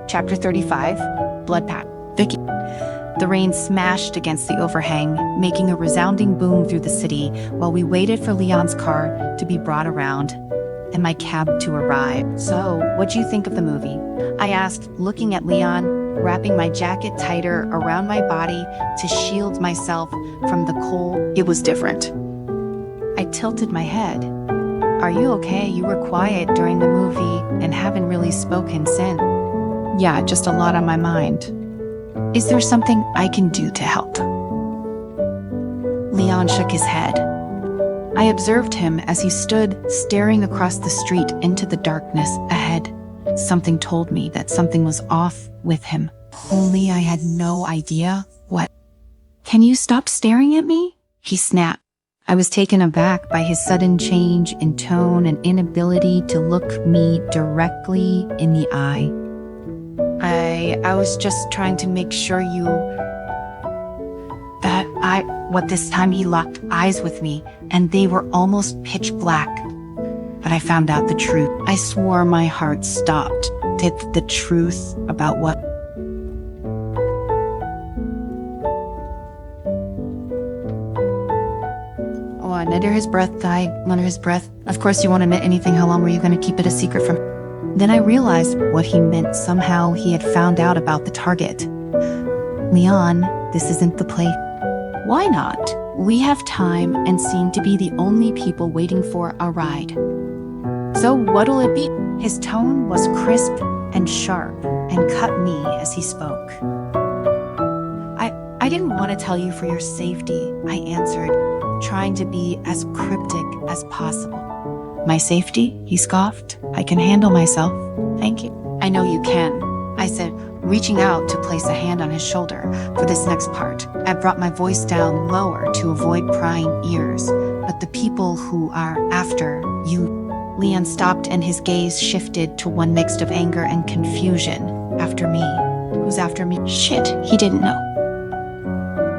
Chapter 35, Blood Pact. Vicky. The rain smashed against the overhang, making a resounding boom through the city while we waited for Leon's car to be brought around and my cab to arrive. "So, what'd you think of the movie?" I asked, looking at Leon, wrapping my jacket tighter around my body to shield myself from the cold. "It was different." I tilted my head. "Are you okay? You were quiet during the movie and haven't really spoken since." "Yeah, just a lot on my mind." "Is there something I can do to help?" Leon shook his head. I observed him as he stood staring across the street into the darkness ahead. Something told me that something was off with him. Only I had no idea what. "Can you stop staring at me?" he snapped. I was taken aback by his sudden change in tone and inability to look me directly in the eye. I was just trying to make sure you... What this time he locked eyes with me, and they were almost pitch black. but I found out the truth. I swore my heart stopped. Did the truth about what? Oh, and under his breath, under his breath. Of course you won't admit anything. How long were you going to keep it a secret from? Then I realized what he meant. Somehow he had found out about the target. Leon, this isn't the place. Why not? We have time and seem to be the only people waiting for a ride. So what'll it be? His tone was crisp and sharp and cut me as he spoke. I didn't want to tell you for your safety, I answered, trying to be as cryptic as possible. My safety? He scoffed. I can handle myself. Thank you. I know you can, I said, reaching out to place a hand on his shoulder. For this next part, I brought my voice down lower to avoid prying ears. But the people who are after you. Leon stopped and his gaze shifted to one mixed of anger and confusion. After me? Who's after me? Shit, he didn't know.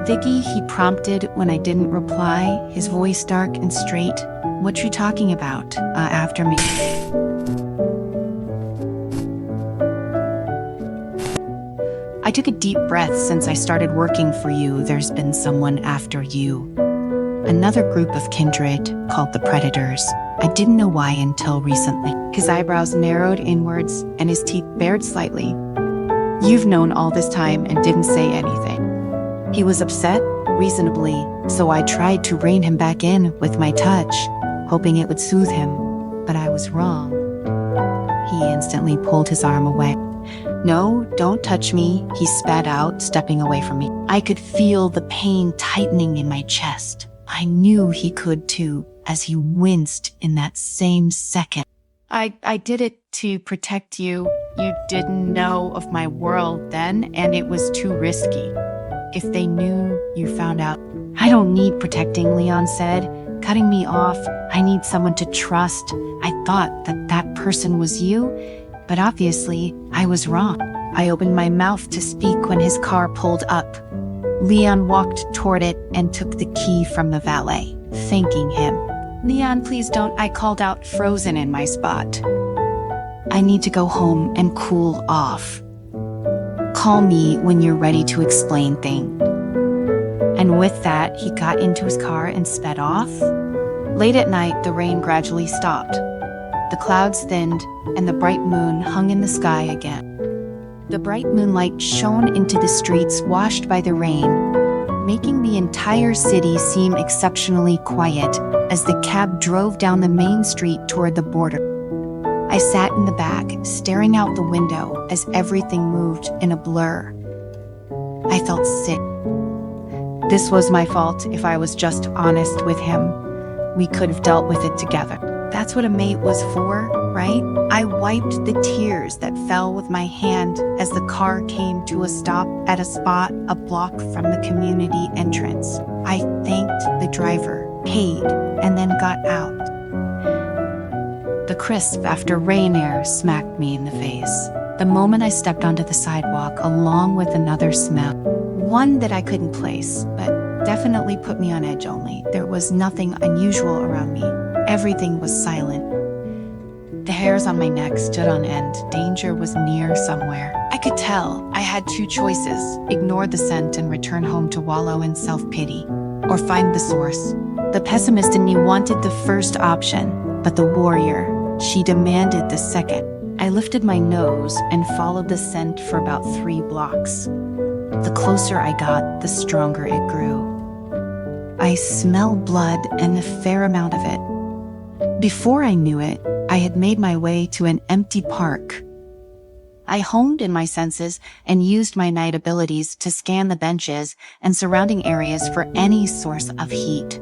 Vicky, he prompted when I didn't reply, his voice dark and straight. What you talking about? After me. I took a deep breath. Since I started working for you, there's been someone after you. Another group of kindred called the Predators. I didn't know why until recently. His eyebrows narrowed inwards and his teeth bared slightly. You've known all this time and didn't say anything. He was upset, reasonably, so I tried to rein him back in with my touch, hoping it would soothe him, but I was wrong. He instantly pulled his arm away. No, don't touch me, he spat out, stepping away from me. I could feel the pain tightening in my chest. I knew he could too, as he winced in that same second. I did it to protect you. You didn't know of my world then, and it was too risky. If they knew, you found out. I don't need protecting, Leon said, cutting me off. I need someone to trust. I thought that person was you, but obviously I was wrong. I opened my mouth to speak when his car pulled up. Leon walked toward it and took the key from the valet, thanking him. Leon, please don't, I called out, frozen in my spot. I need to go home and cool off. Call me when you're ready to explain things. And with that, he got into his car and sped off. Late at night, the rain gradually stopped. The clouds thinned, and the bright moon hung in the sky again. The bright moonlight shone into the streets washed by the rain, making the entire city seem exceptionally quiet as the cab drove down the main street toward the border. I sat in the back, staring out the window as everything moved in a blur. I felt sick. This was my fault. If I was just honest with him, we could have dealt with it together. That's what a mate was for, right? I wiped the tears that fell with my hand as the car came to a stop at a spot a block from the community entrance. I thanked the driver, paid, and then got out. The crisp after rain air smacked me in the face. The moment I stepped onto the sidewalk, along with another smell, one that I couldn't place, but definitely put me on edge only. There was nothing unusual around me. Everything was silent. The hairs on my neck stood on end. Danger was near somewhere. I could tell I had two choices: ignore the scent and return home to wallow in self-pity, or find the source. The pessimist in me wanted the first option, but the warrior, she demanded the second. I lifted my nose and followed the scent for about 3 blocks. The closer I got, the stronger it grew. I smelled blood and a fair amount of it. Before I knew it, I had made my way to an empty park. I honed in my senses and used my night abilities to scan the benches and surrounding areas for any source of heat.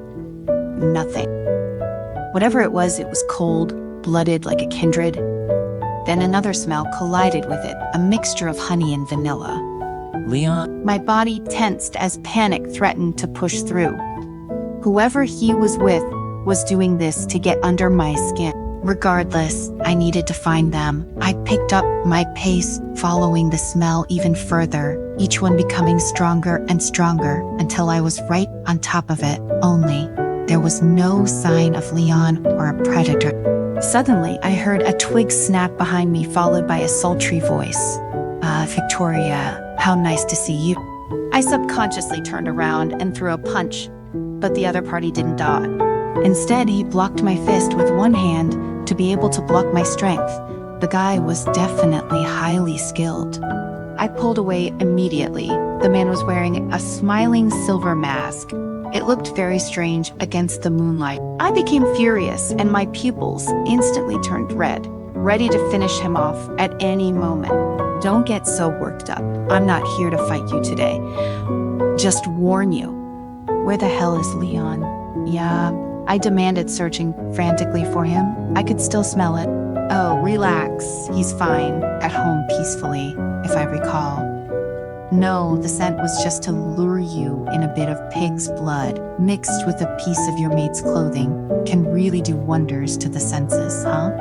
Nothing. Whatever it was cold, blooded like a kindred. Then another smell collided with it, a mixture of honey and vanilla. Leon? My body tensed as panic threatened to push through. Whoever he was with was doing this to get under my skin. Regardless, I needed to find them. I picked up my pace, following the smell even further, each one becoming stronger and stronger until I was right on top of it. Only, there was no sign of Leon or a predator. Suddenly, I heard a twig snap behind me, followed by a sultry voice. Victoria, how nice to see you. I subconsciously turned around and threw a punch, but the other party didn't dodge. Instead, he blocked my fist with one hand to be able to block my strength. The guy was definitely highly skilled. I pulled away immediately. The man was wearing a smiling silver mask. It looked very strange against the moonlight. I became furious, and my pupils instantly turned red, ready to finish him off at any moment. Don't get so worked up. I'm not here to fight you today. Just warn you. Where the hell is Leon? Yeah, I demanded, searching frantically for him. I could still smell it. Oh, relax. He's fine, at home peacefully, if I recall. No, the scent was just to lure you in a bit of pig's blood, mixed with a piece of your mate's clothing. Can really do wonders to the senses, huh?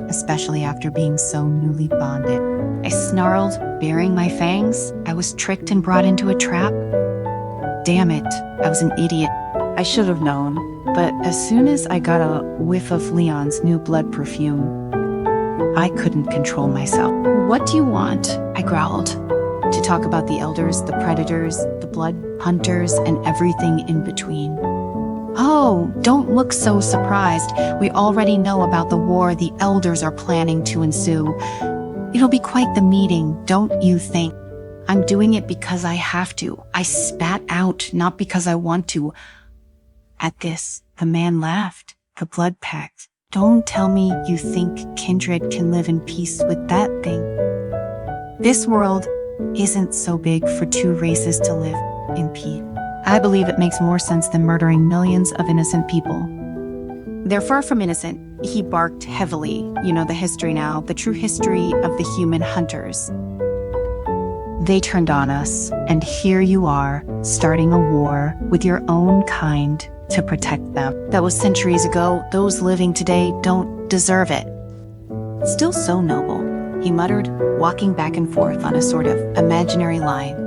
Especially after being so newly bonded. I snarled, baring my fangs. I was tricked and brought into a trap. Damn it, I was an idiot. I should have known, but as soon as I got a whiff of Leon's new blood perfume, I couldn't control myself. What do you want? I growled. To talk about the elders, the predators, the blood hunters, and everything in between. Oh, don't look so surprised. We already know about the war the elders are planning to ensue. It'll be quite the meeting, don't you think? I'm doing it because I have to. I spat out, not because I want to. At this, the man laughed. The blood pact. Don't tell me you think kindred can live in peace with that thing. This world isn't so big for two races to live in peace. I believe it makes more sense than murdering millions of innocent people. They're far from innocent. He barked heavily. You know the history now, the true history of the human hunters. They turned on us, and here you are, starting a war with your own kind to protect them. That was centuries ago. Those living today don't deserve it. Still so noble, he muttered, walking back and forth on a sort of imaginary line.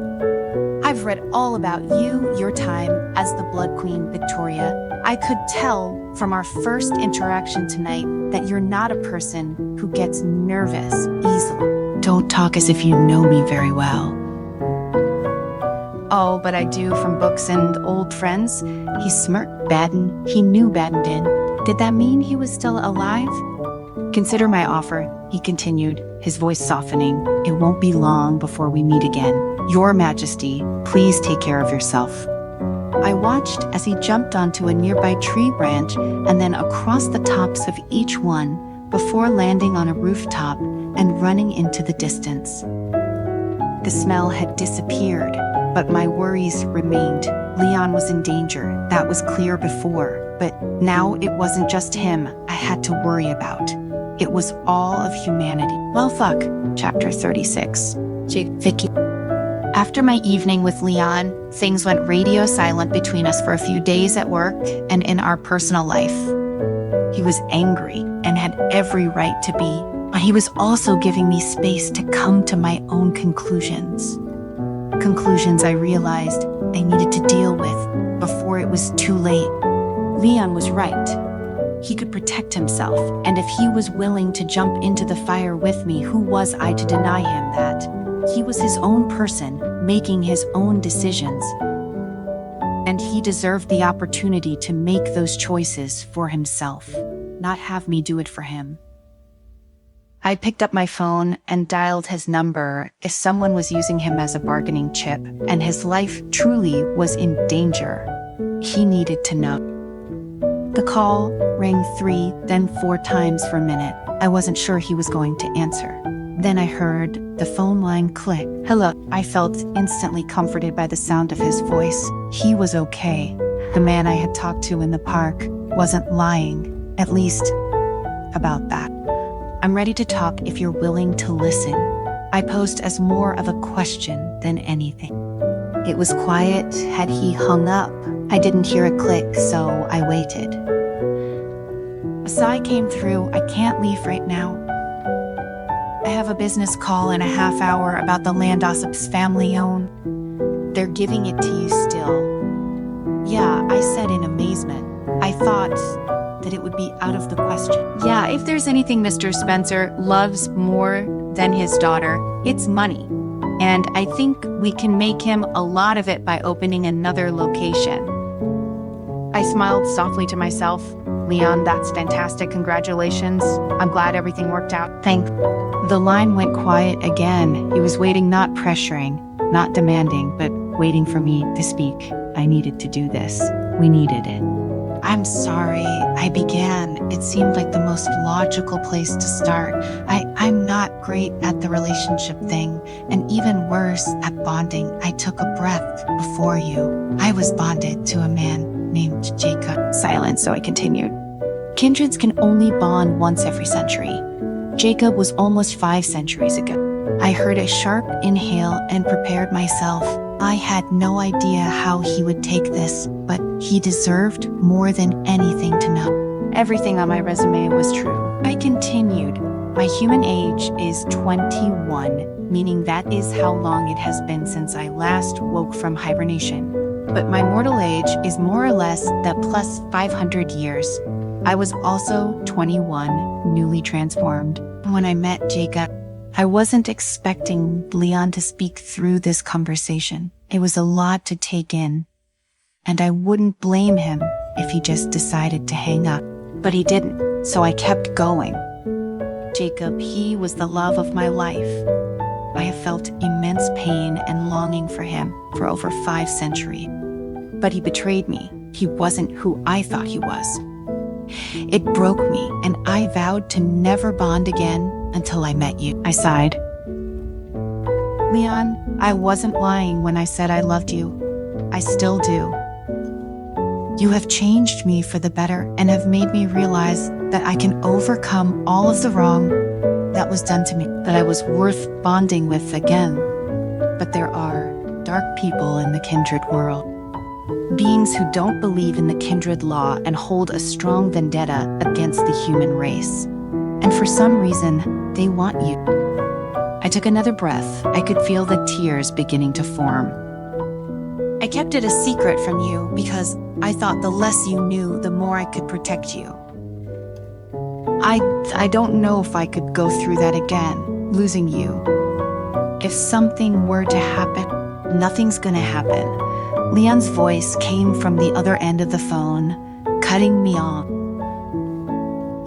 I've read all about you, your time as the Blood Queen, Victoria. I could tell from our first interaction tonight that you're not a person who gets nervous easily. Don't talk as if you know me very well. Oh, but I do from books and old friends. He smirked. Baden. He knew Baden did that mean he was still alive? Consider my offer, he continued, his voice softening. It won't be long before we meet again. Your Majesty, please take care of yourself. I watched as he jumped onto a nearby tree branch and then across the tops of each one before landing on a rooftop and running into the distance. The smell had disappeared, but my worries remained. Leon was in danger, that was clear before, but now it wasn't just him I had to worry about. It was all of humanity. Well, fuck. Chapter 36. Vicky. After my evening with Leon, things went radio silent between us for a few days at work and in our personal life. He was angry and had every right to be, but he was also giving me space to come to my own conclusions. Conclusions I realized I needed to deal with before it was too late. Leon was right. He could protect himself, and if he was willing to jump into the fire with me, who was I to deny him that? He was his own person, making his own decisions, and he deserved the opportunity to make those choices for himself, not have me do it for him. I picked up my phone and dialed his number if someone was using him as a bargaining chip, and his life truly was in danger. He needed to know. The call rang 3, then 4 times for a minute. I wasn't sure he was going to answer. Then I heard the phone line click. Hello. I felt instantly comforted by the sound of his voice. He was okay. The man I had talked to in the park wasn't lying, at least about that. I'm ready to talk if you're willing to listen. I posed as more of a question than anything. It was quiet. Had he hung up? I didn't hear a click, so I waited. A sigh came through. I can't leave right now. I have a business call in a half hour about the land Ossip's family own. They're giving it to you still. Yeah, I said in amazement. I thought that it would be out of the question. Yeah, if there's anything Mr. Spencer loves more than his daughter, it's money. And I think we can make him a lot of it by opening another location. I smiled softly to myself. Leon, that's fantastic. Congratulations. I'm glad everything worked out. Thanks. The line went quiet again. He was waiting, not pressuring, not demanding, but waiting for me to speak. I needed to do this. We needed it. I'm sorry, I began. It seemed like the most logical place to start. I'm not great at the relationship thing, and even worse at bonding. I took a breath before you. I was bonded to a man named Jacob. Silence, so I continued. Kindreds can only bond once every century. Jacob was almost 5 centuries ago. I heard a sharp inhale and prepared myself. I had no idea how he would take this, but he deserved more than anything to know. Everything on my resume was true. I continued. My human age is 21, meaning that is how long it has been since I last woke from hibernation. But my mortal age is more or less that plus 500 years. I was also 21, newly transformed. When I met Jacob, I wasn't expecting Leon to speak through this conversation. It was a lot to take in, and I wouldn't blame him if he just decided to hang up. But he didn't, so I kept going. Jacob, he was the love of my life. I have felt immense pain and longing for him for over 5 centuries. But he betrayed me. He wasn't who I thought he was. It broke me, and I vowed to never bond again until I met you. I sighed. Leon, I wasn't lying when I said I loved you. I still do. You have changed me for the better and have made me realize that I can overcome all of the wrong that was done to me, that I was worth bonding with again. But there are dark people in the kindred world. Beings who don't believe in the kindred law and hold a strong vendetta against the human race. And for some reason, they want you. I took another breath. I could feel the tears beginning to form. I kept it a secret from you because I thought the less you knew, the more I could protect you. I don't know if I could go through that again, losing you. If something were to happen, nothing's gonna happen. Leon's voice came from the other end of the phone, cutting me off.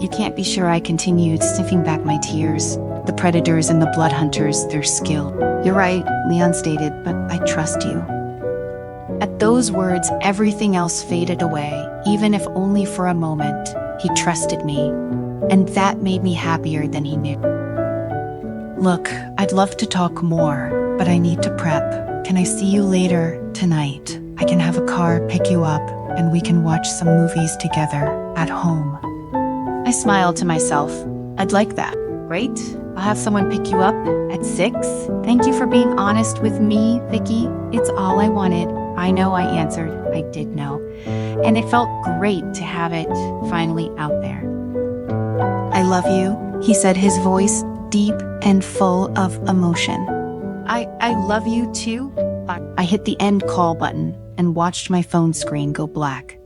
You can't be sure, I continued, sniffing back my tears. The predators and the blood hunters, their skill. You're right, Leon stated, but I trust you. At those words, everything else faded away, even if only for a moment. He trusted me, and that made me happier than he knew. Look, I'd love to talk more, but I need to prep. Can I see you later tonight? I can have a car pick you up, and we can watch some movies together at home. I smiled to myself. I'd like that. Great. I'll have someone pick you up at 6. Thank you for being honest with me, Vicky. It's all I wanted. I know, I answered. I did know. And it felt great to have it finally out there. I love you, he said, his voice deep and full of emotion. I love you too. I hit the end call button and watched my phone screen go black.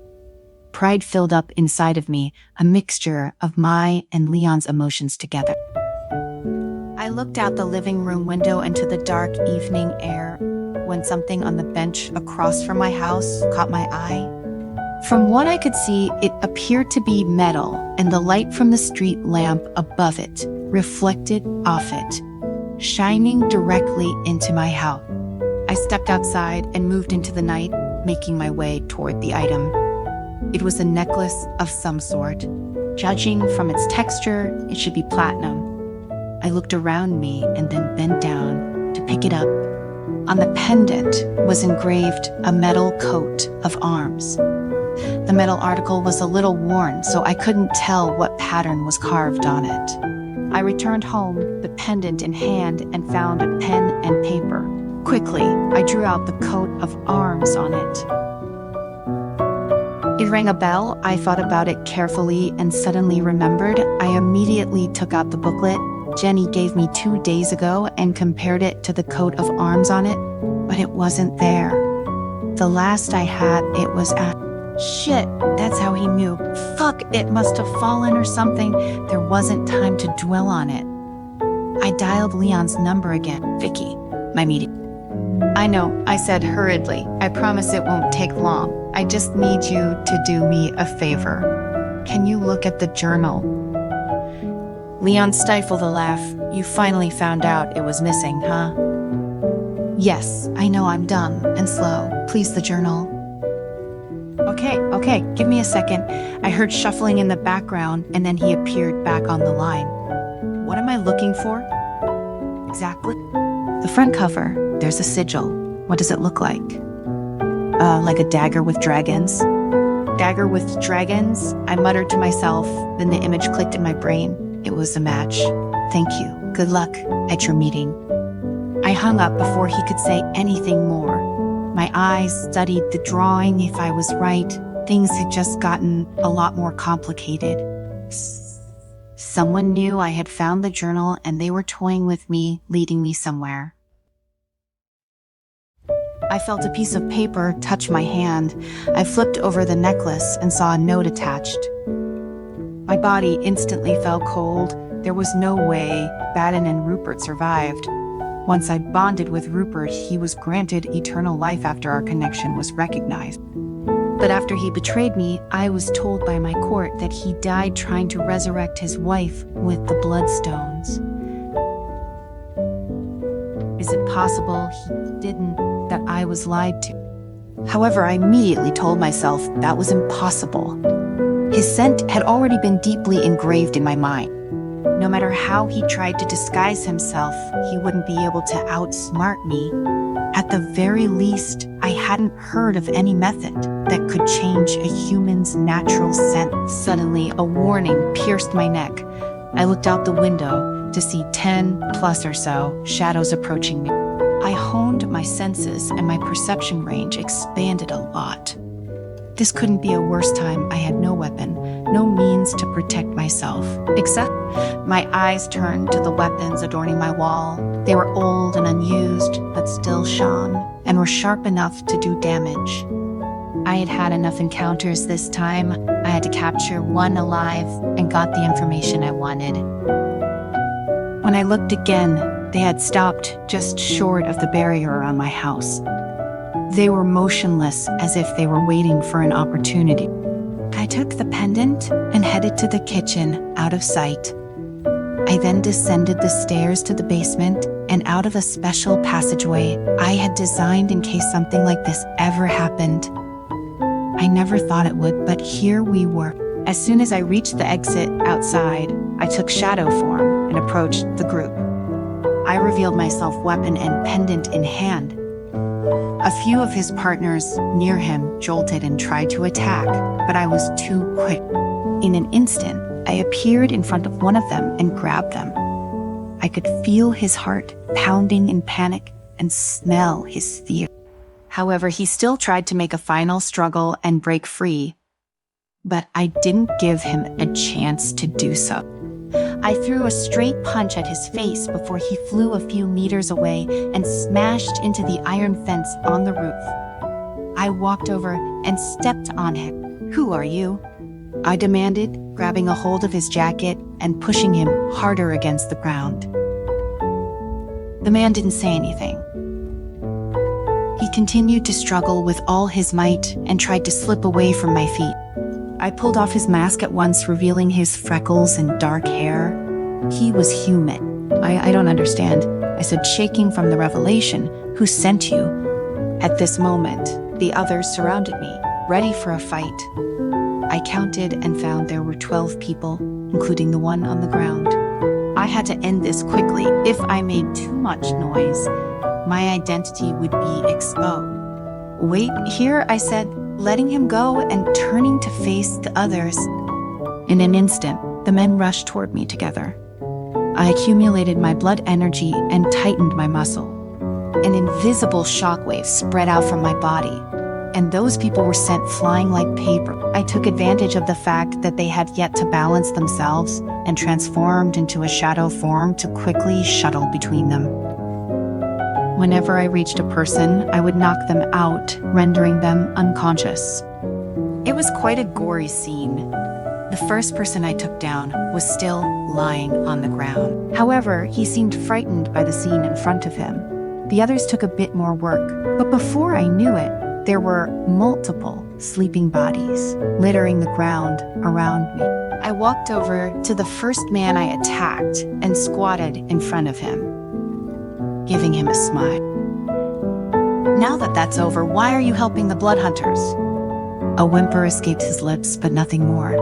Pride filled up inside of me, a mixture of my and Leon's emotions together. I looked out the living room window into the dark evening air when something on the bench across from my house caught my eye. From what I could see, it appeared to be metal, and the light from the street lamp above it reflected off it, shining directly into my house. I stepped outside and moved into the night, making my way toward the item. It was a necklace of some sort. Judging from its texture, it should be platinum. I looked around me and then bent down to pick it up. On the pendant was engraved a metal coat of arms. The metal article was a little worn, so I couldn't tell what pattern was carved on it. I returned home, the pendant in hand, and found a pen and paper. Quickly, I drew out the coat of arms on it. It rang a bell. I thought about it carefully and suddenly remembered. I immediately took out the booklet Jenny gave me 2 days ago and compared it to the coat of arms on it, but it wasn't there. The last I had, it was at Shit, that's how he knew. Fuck, it must have fallen or something. There wasn't time to dwell on it. I dialed Leon's number again. Vicky, my meeting. I know, I said hurriedly. I promise it won't take long. I just need you to do me a favor. Can you look at the journal? Leon stifled a laugh. You finally found out it was missing, huh? Yes, I know I'm dumb and slow. Please, the journal. Okay, give me a second. I heard shuffling in the background, and then he appeared back on the line. What am I looking for? Exactly. The front cover, there's a sigil. What does it look like? Like a dagger with dragons. Dagger with dragons? I muttered to myself, then the image clicked in my brain. It was a match. Thank you. Good luck at your meeting. I hung up before he could say anything more. My eyes studied the drawing. If I was right, things had just gotten a lot more complicated. Someone knew I had found the journal and they were toying with me, leading me somewhere. I felt a piece of paper touch my hand. I flipped over the necklace and saw a note attached. My body instantly felt cold. There was no way Baden and Rupert survived. Once I bonded with Rupert, he was granted eternal life after our connection was recognized. But after he betrayed me, I was told by my court that he died trying to resurrect his wife with the bloodstones. Is it possible he didn't, that I was lied to? However, I immediately told myself that was impossible. His scent had already been deeply engraved in my mind. No matter how he tried to disguise himself, he wouldn't be able to outsmart me. At the very least, I hadn't heard of any method that could change a human's natural scent. Suddenly, a warning pierced my neck. I looked out the window to see 10 plus or so shadows approaching me. I honed my senses and my perception range expanded a lot. This couldn't be a worse time. I had no weapon, no means to protect myself, except my eyes turned to the weapons adorning my wall. They were old and unused, but still shone, and were sharp enough to do damage. I had had enough encounters this time. I had to capture one alive and got the information I wanted. When I looked again, they had stopped just short of the barrier around my house. They were motionless, as if they were waiting for an opportunity. I took the pendant and headed to the kitchen, out of sight. I then descended the stairs to the basement and out of a special passageway I had designed in case something like this ever happened. I never thought it would, but here we were. As soon as I reached the exit outside, I took shadow form and approached the group. I revealed myself, weapon and pendant in hand. A few of his partners near him jolted and tried to attack, but I was too quick. In an instant, I appeared in front of one of them and grabbed them. I could feel his heart pounding in panic and smell his fear. However, he still tried to make a final struggle and break free, but I didn't give him a chance to do so. I threw a straight punch at his face before he flew a few meters away and smashed into the iron fence on the roof. I walked over and stepped on him. "Who are you?" I demanded, grabbing a hold of his jacket and pushing him harder against the ground. The man didn't say anything. He continued to struggle with all his might and tried to slip away from my feet. I pulled off his mask at once, revealing his freckles and dark hair. He was human. I don't understand, I said, shaking from the revelation. Who sent you? At this moment, the others surrounded me, ready for a fight. I counted and found there were 12 people, including the one on the ground. I had to end this quickly. If I made too much noise, my identity would be exposed. "Wait here," I said, letting him go and turning to face the others. In an instant, the men rushed toward me together. I accumulated my blood energy and tightened my muscle. An invisible shockwave spread out from my body, and those people were sent flying like paper. I took advantage of the fact that they had yet to balance themselves and transformed into a shadow form to quickly shuttle between them. Whenever I reached a person, I would knock them out, rendering them unconscious. It was quite a gory scene. The first person I took down was still lying on the ground. However, he seemed frightened by the scene in front of him. The others took a bit more work, but before I knew it, there were multiple sleeping bodies littering the ground around me. I walked over to the first man I attacked and squatted in front of him, giving him a smile. Now that that's over, why are you helping the blood hunters? A whimper escaped his lips, but nothing more.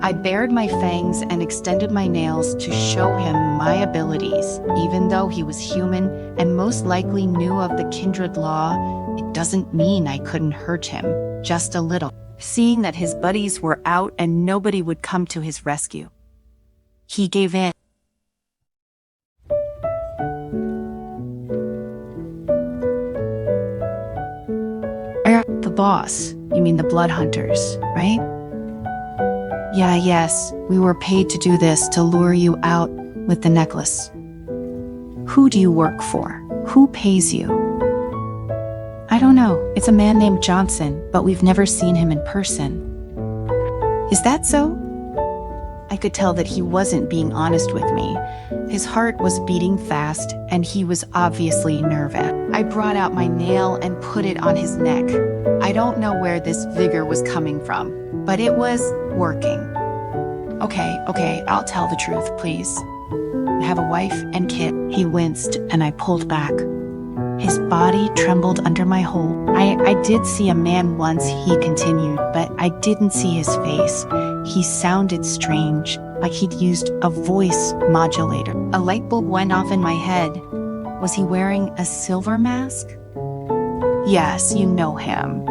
I bared my fangs and extended my nails to show him my abilities. Even though he was human and most likely knew of the kindred law, it doesn't mean I couldn't hurt him, just a little. Seeing that his buddies were out and nobody would come to his rescue, he gave in. The boss, you mean the blood hunters, right? Yes, we were paid to do this to lure you out with the necklace. Who do you work for? Who pays you? I don't know. It's a man named Johnson, but we've never seen him in person. Is that so? I could tell that he wasn't being honest with me. His heart was beating fast, and he was obviously nervous. I brought out my nail and put it on his neck. I don't know where this vigor was coming from, but it was working. Okay, I'll tell the truth, please. I have a wife and kid. He winced, and I pulled back. His body trembled under my hold. I did see a man once, he continued, but I didn't see his face. He sounded strange, like he'd used a voice modulator. A light bulb went off in my head. Was he wearing a silver mask? Yes, you know him.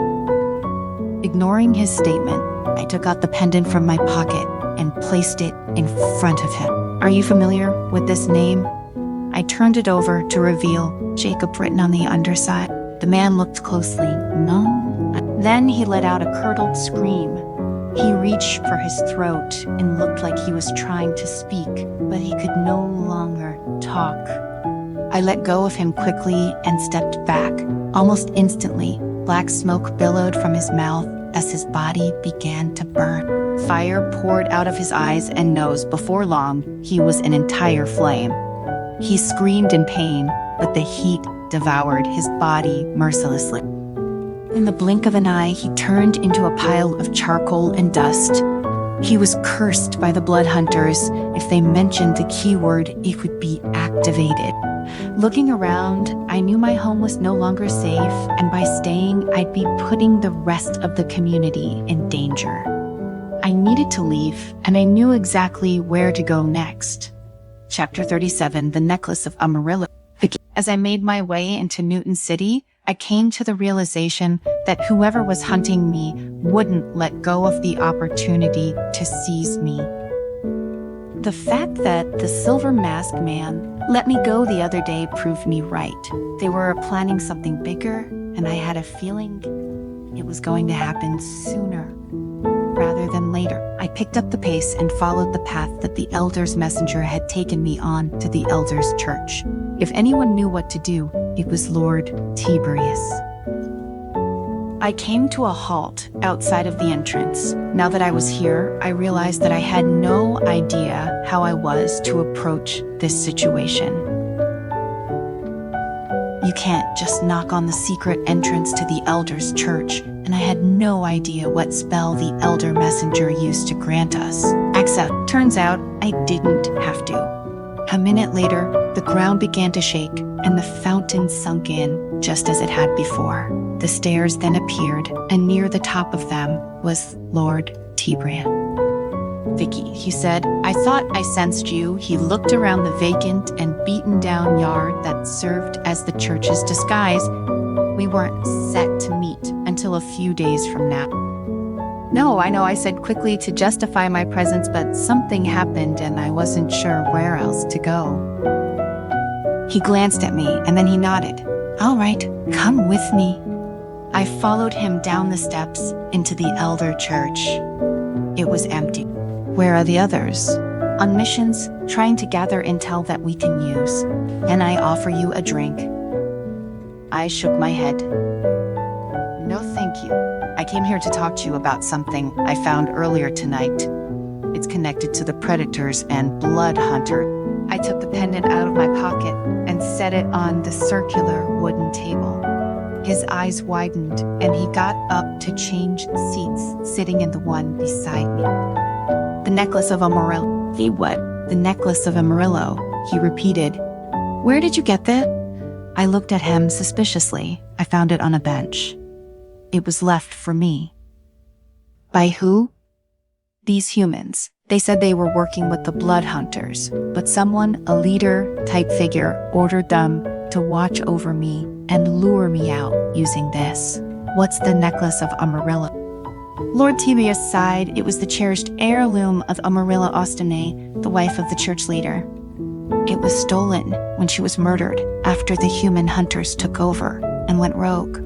Ignoring his statement, I took out the pendant from my pocket and placed it in front of him. Are you familiar with this name? I turned it over to reveal Jacob written on the underside. The man looked closely. No. Then he let out a curdled scream. He reached for his throat and looked like he was trying to speak, but he could no longer talk. I let go of him quickly and stepped back. Almost instantly, black smoke billowed from his mouth as his body began to burn. Fire poured out of his eyes and nose. Before long, he was an entire flame. He screamed in pain, but the heat devoured his body mercilessly. In the blink of an eye, he turned into a pile of charcoal and dust. He was cursed by the blood hunters. If they mentioned the keyword, it would be activated. Looking around, I knew my home was no longer safe, and by staying, I'd be putting the rest of the community in danger. I needed to leave, and I knew exactly where to go next. Chapter 37, The Necklace of Amarillo. As I made my way into Newton City, I came to the realization that whoever was hunting me wouldn't let go of the opportunity to seize me. The fact that the Silver Mask Man let me go the other day proved me right. They were planning something bigger, and I had a feeling it was going to happen sooner rather than later. I picked up the pace and followed the path that the Elder's messenger had taken me on to the Elder's church. If anyone knew what to do, it was Lord Tiberius. I came to a halt outside of the entrance. Now that I was here, I realized that I had no idea how I was to approach this situation. You can't just knock on the secret entrance to the Elder's church, and I had no idea what spell the Elder Messenger used to grant us. Except, turns out, I didn't have to. A minute later, the ground began to shake, and the fountain sunk in just as it had before. The stairs then appeared, and near the top of them was Lord Tiberius. Vicky, he said, I thought I sensed you. He looked around the vacant and beaten down yard that served as the church's disguise. We weren't set to meet until a few days from now. No, I know, I said quickly to justify my presence, but something happened and I wasn't sure where else to go. He glanced at me and then he nodded. All right, come with me. I followed him down the steps into the Elder Church. It was empty. Where are the others? On missions, trying to gather intel that we can use. Can I offer you a drink? I shook my head. No, thank you. I came here to talk to you about something I found earlier tonight. It's connected to the predators and blood hunter. I took the pendant out of my pocket and set it on the circular wooden table. His eyes widened and he got up to change seats, sitting in the one beside me. The necklace of Amarillo. The what? The necklace of Amarillo, he repeated. Where did you get that? I looked at him suspiciously. I found it on a bench. It was left for me. By who? These humans. They said they were working with the blood hunters, but someone, a leader type figure, ordered them to watch over me and lure me out using this. What's the necklace of Amarillo? Lord Tiberius sighed. It was the cherished heirloom of Amarillo Ostine, the wife of the church leader. It was stolen when she was murdered after the human hunters took over and went rogue.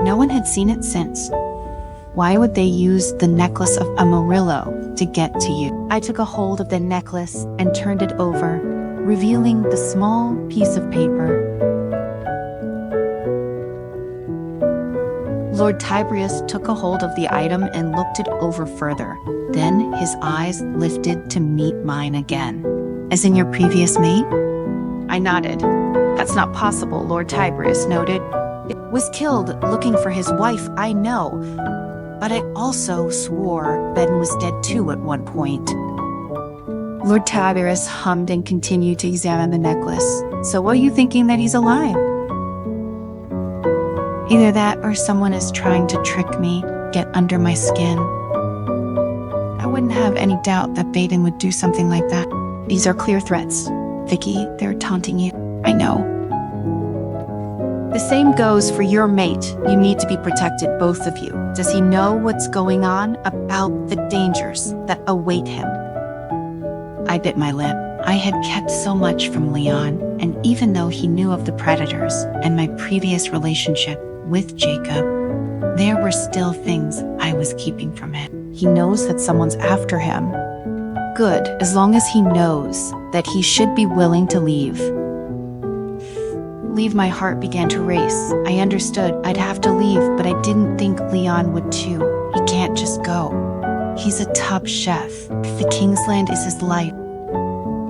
No one had seen it since. Why would they use the necklace of Amarillo to get to you? I took a hold of the necklace and turned it over, revealing the small piece of paper. Lord Tiberius took a hold of the item and looked it over further. Then his eyes lifted to meet mine again. As in your previous mate? I nodded. That's not possible, Lord Tiberius noted. It was killed looking for his wife, I know. But I also swore Ben was dead too at one point. Lord Tiberius hummed and continued to examine the necklace. So what are you thinking, that he's alive? Either that or someone is trying to trick me, get under my skin. I wouldn't have any doubt that Baden would do something like that. These are clear threats. Vicky, they're taunting you. I know. The same goes for your mate. You need to be protected, both of you. Does he know what's going on about the dangers that await him? I bit my lip. I had kept so much from Leon, and even though he knew of the predators and my previous relationship with Jacob, there were still things I was keeping from him. He knows that someone's after him. Good, as long as he knows that he should be willing to leave. My heart began to race. I understood I'd have to leave, but I didn't think Leon would too. He can't just go. He's a top chef. The Kingsland is his life.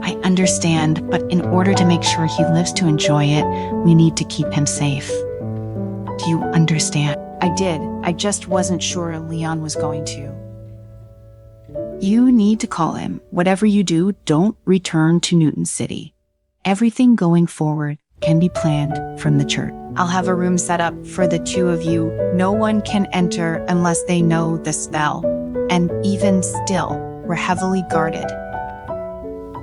I understand, but in order to make sure he lives to enjoy it, we need to keep him safe. Do you understand? I did. I just wasn't sure Leon was going to. You need to call him. Whatever you do, don't return to Newton City. Everything going forward can be planned from the church. I'll have a room set up for the two of you. No one can enter unless they know the spell. And even still, we're heavily guarded.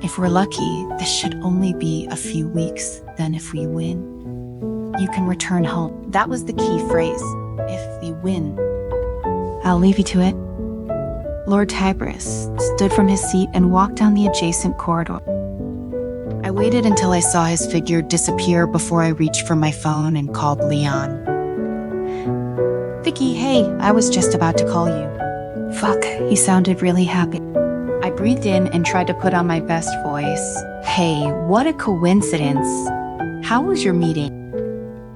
If we're lucky, this should only be a few weeks. Then if we win, you can return home. That was the key phrase. If we win. I'll leave you to it. Lord Tiberius stood from his seat and walked down the adjacent corridor. I waited until I saw his figure disappear before I reached for my phone and called Leon. Vicky, hey, I was just about to call you. Fuck, he sounded really happy. I breathed in and tried to put on my best voice. Hey, what a coincidence. How was your meeting?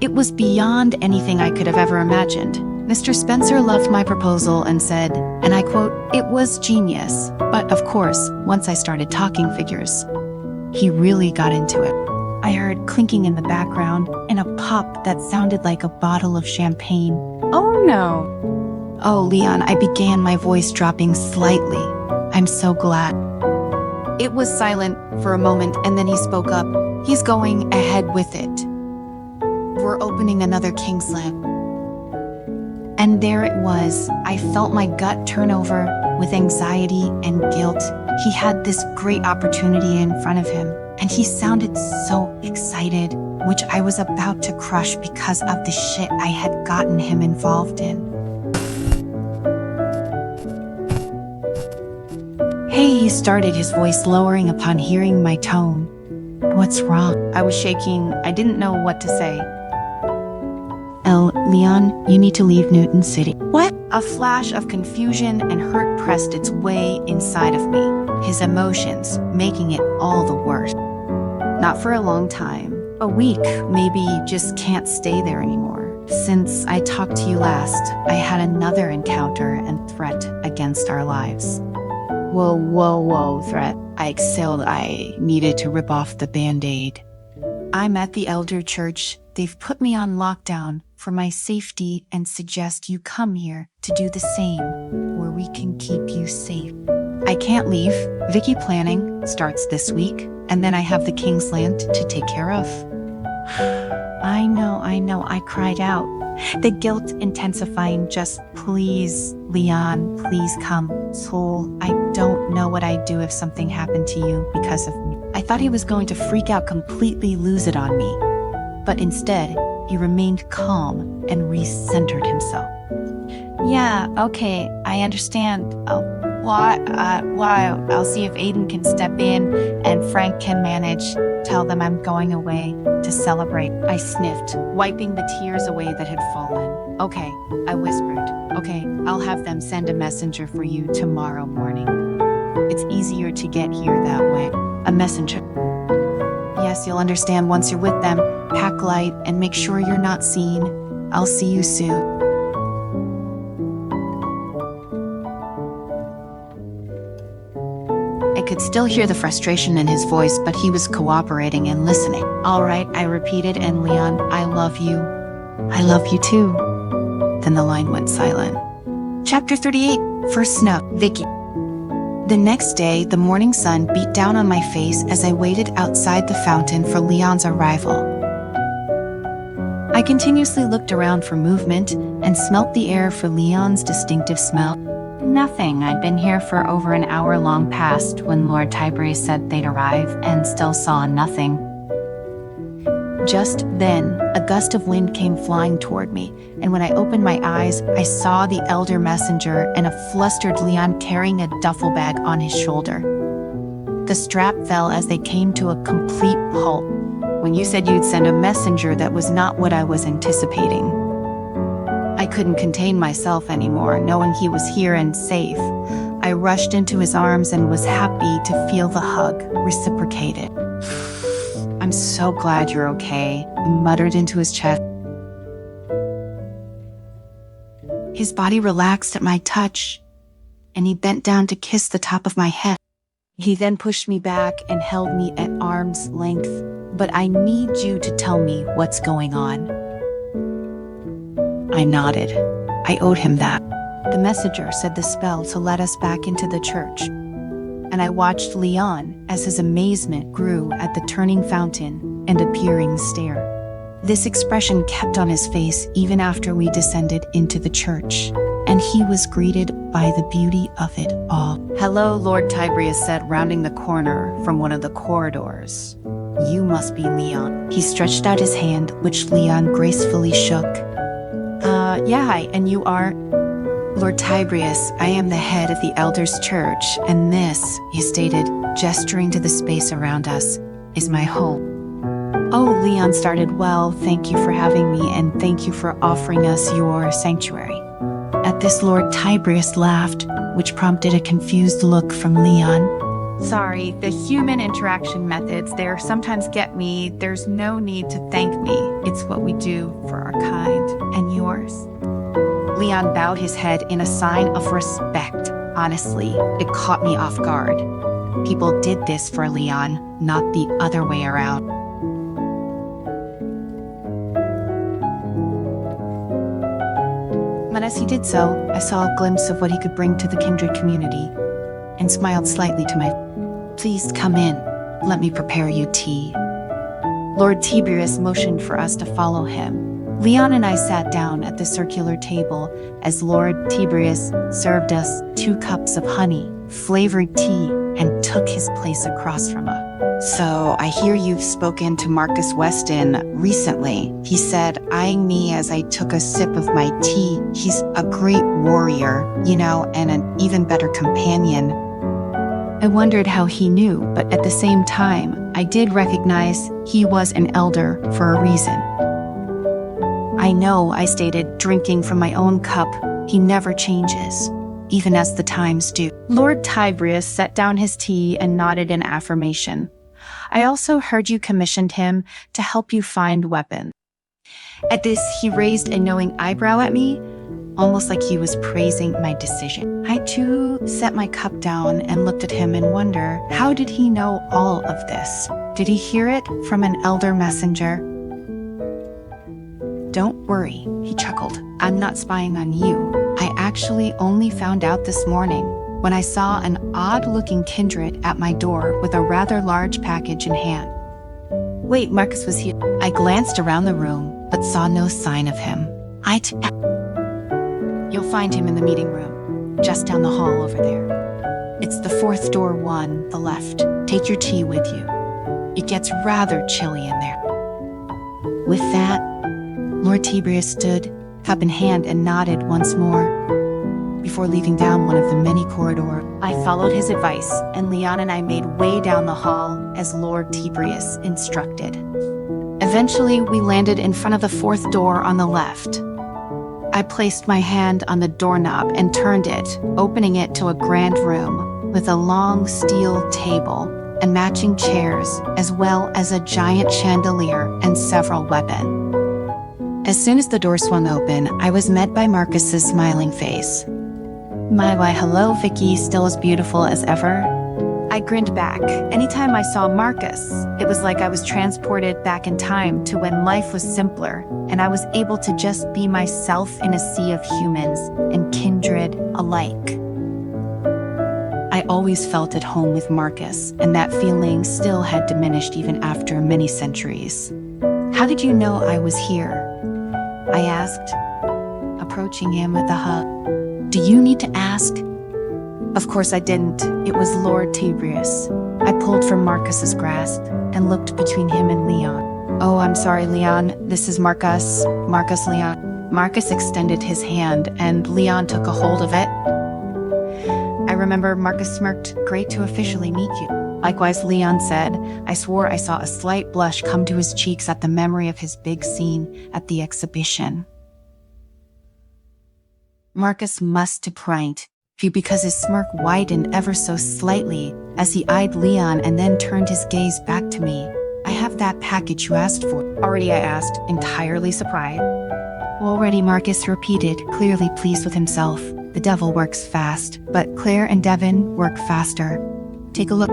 It was beyond anything I could have ever imagined. Mr. Spencer loved my proposal and said, and I quote, "It was genius." But of course, once I started talking figures, he really got into it. I heard clinking in the background and a pop that sounded like a bottle of champagne. Oh no. Oh, Leon, I began, my voice dropping slightly. I'm so glad. It was silent for a moment and then he spoke up. He's going ahead with it. We're opening another Kingsland. And there it was. I felt my gut turn over with anxiety and guilt. He had this great opportunity in front of him, and he sounded so excited, which I was about to crush because of the shit I had gotten him involved in. Hey, he started, his voice lowering upon hearing my tone. What's wrong? I was shaking. I didn't know what to say. Leon, you need to leave Newton City. What? A flash of confusion and hurt pressed its way inside of me, his emotions making it all the worse. Not for a long time. A week, maybe. Just can't stay there anymore. Since I talked to you last, I had another encounter and threat against our lives. Whoa, threat. I exhaled. I needed to rip off the Band-Aid. I'm at the elder church. They've put me on lockdown for my safety and suggest you come here to do the same, where we can keep you safe. I can't leave. Vicky planning starts this week, and then I have the Kingsland to take care of. I know, I cried out. The guilt intensifying. Just please, Leon, please come. Soul, I don't know what I'd do if something happened to you because of me. I thought he was going to freak out, completely lose it on me. But instead, he remained calm and recentered himself. Yeah, okay, I understand. I'll see if Aiden can step in and Frank can manage. Tell them I'm going away to celebrate. I sniffed, wiping the tears away that had fallen. Okay, I whispered. Okay, I'll have them send a messenger for you tomorrow morning. It's easier to get here that way. A messenger. Yes, you'll understand once you're with them. Pack light and make sure you're not seen. I'll see you soon. I could still hear the frustration in his voice, but he was cooperating and listening. All right, I repeated, and Leon, I love you. I love you too. Then the line went silent. Chapter 38, First Snow, Vicky. The next day, the morning sun beat down on my face as I waited outside the fountain for Leon's arrival. I continuously looked around for movement and smelt the air for Leon's distinctive smell. Nothing. I'd been here for over an hour long past when Lord Tiberius said they'd arrive and still saw nothing. Just then, a gust of wind came flying toward me, and when I opened my eyes, I saw the elder messenger and a flustered Leon carrying a duffel bag on his shoulder. The strap fell as they came to a complete halt. When you said you'd send a messenger, that was not what I was anticipating. I couldn't contain myself anymore, knowing he was here and safe. I rushed into his arms and was happy to feel the hug reciprocated. I'm so glad you're okay, he muttered into his chest. His body relaxed at my touch, and he bent down to kiss the top of my head. He then pushed me back and held me at arm's length. But I need you to tell me what's going on. I nodded. I owed him that. The messenger said the spell to let us back into the church. And I watched Leon as his amazement grew at the turning fountain and appearing stair. This expression kept on his face even after we descended into the church, and he was greeted by the beauty of it all. Hello, Lord Tiberius said, rounding the corner from one of the corridors. You must be Leon. He stretched out his hand, which Leon gracefully shook. Yeah, hi, and you are? Lord Tiberius, I am the head of the Elders' Church, and this, he stated, gesturing to the space around us, is my home. Oh, Leon started. Well, thank you for having me, and thank you for offering us your sanctuary. At this, Lord Tiberius laughed, which prompted a confused look from Leon. Sorry, the human interaction methods there sometimes get me. There's no need to thank me. It's what we do for our kind and yours. Leon bowed his head in a sign of respect. Honestly, it caught me off guard. People did this for Leon, not the other way around. But as he did so, I saw a glimpse of what he could bring to the kindred community, and smiled slightly to my Please come in. Let me prepare you tea. Lord Tiberius motioned for us to follow him. Leon and I sat down at the circular table as Lord Tiberius served us 2 cups of honey, flavored tea, and took his place across from us. So I hear you've spoken to Marcus Weston recently. He said, eyeing me as I took a sip of my tea, he's a great warrior, and an even better companion. I wondered how he knew, but at the same time, I did recognize he was an elder for a reason. I know, I stated, drinking from my own cup. He never changes, even as the times do. Lord Tiberius set down his tea and nodded in affirmation. I also heard you commissioned him to help you find weapons. At this, he raised a knowing eyebrow at me, almost like he was praising my decision. I too set my cup down and looked at him in wonder. How did he know all of this? Did he hear it from an elder messenger? Don't worry, he chuckled. I'm not spying on you. I actually only found out this morning when I saw an odd-looking kindred at my door with a rather large package in hand. Wait, Marcus was here. I glanced around the room, but saw no sign of him. You'll find him in the meeting room, just down the hall over there. It's the fourth door one, the left. Take your tea with you. It gets rather chilly in there. With that, Lord Tiberius stood, cup in hand, and nodded once more before leading down one of the many corridors. I followed his advice, and Leon and I made way down the hall as Lord Tiberius instructed. Eventually, we landed in front of the fourth door on the left. I placed my hand on the doorknob and turned it, opening it to a grand room with a long steel table and matching chairs, as well as a giant chandelier and several weapons. As soon as the door swung open, I was met by Marcus's smiling face. Why, hello, Vicky, still as beautiful as ever? I grinned back. Anytime I saw Marcus, it was like I was transported back in time to when life was simpler, and I was able to just be myself in a sea of humans and kindred alike. I always felt at home with Marcus, and that feeling still had diminished even after many centuries. How did you know I was here? I asked, approaching him with a hug. Do you need to ask? Of course I didn't. It was Lord Tiberius. I pulled from Marcus's grasp and looked between him and Leon. Oh, I'm sorry, Leon. This is Marcus. Marcus, Leon. Marcus extended his hand, and Leon took a hold of it. I remember Marcus smirked. Great to officially meet you. Likewise, Leon said. I swore I saw a slight blush come to his cheeks at the memory of his big scene at the exhibition. Marcus must have pranked you because his smirk widened ever so slightly as he eyed Leon and then turned his gaze back to me. I have that package you asked for. Already, I asked, entirely surprised. Already, Marcus repeated, clearly pleased with himself. The devil works fast, but Claire and Devin work faster. Take a look.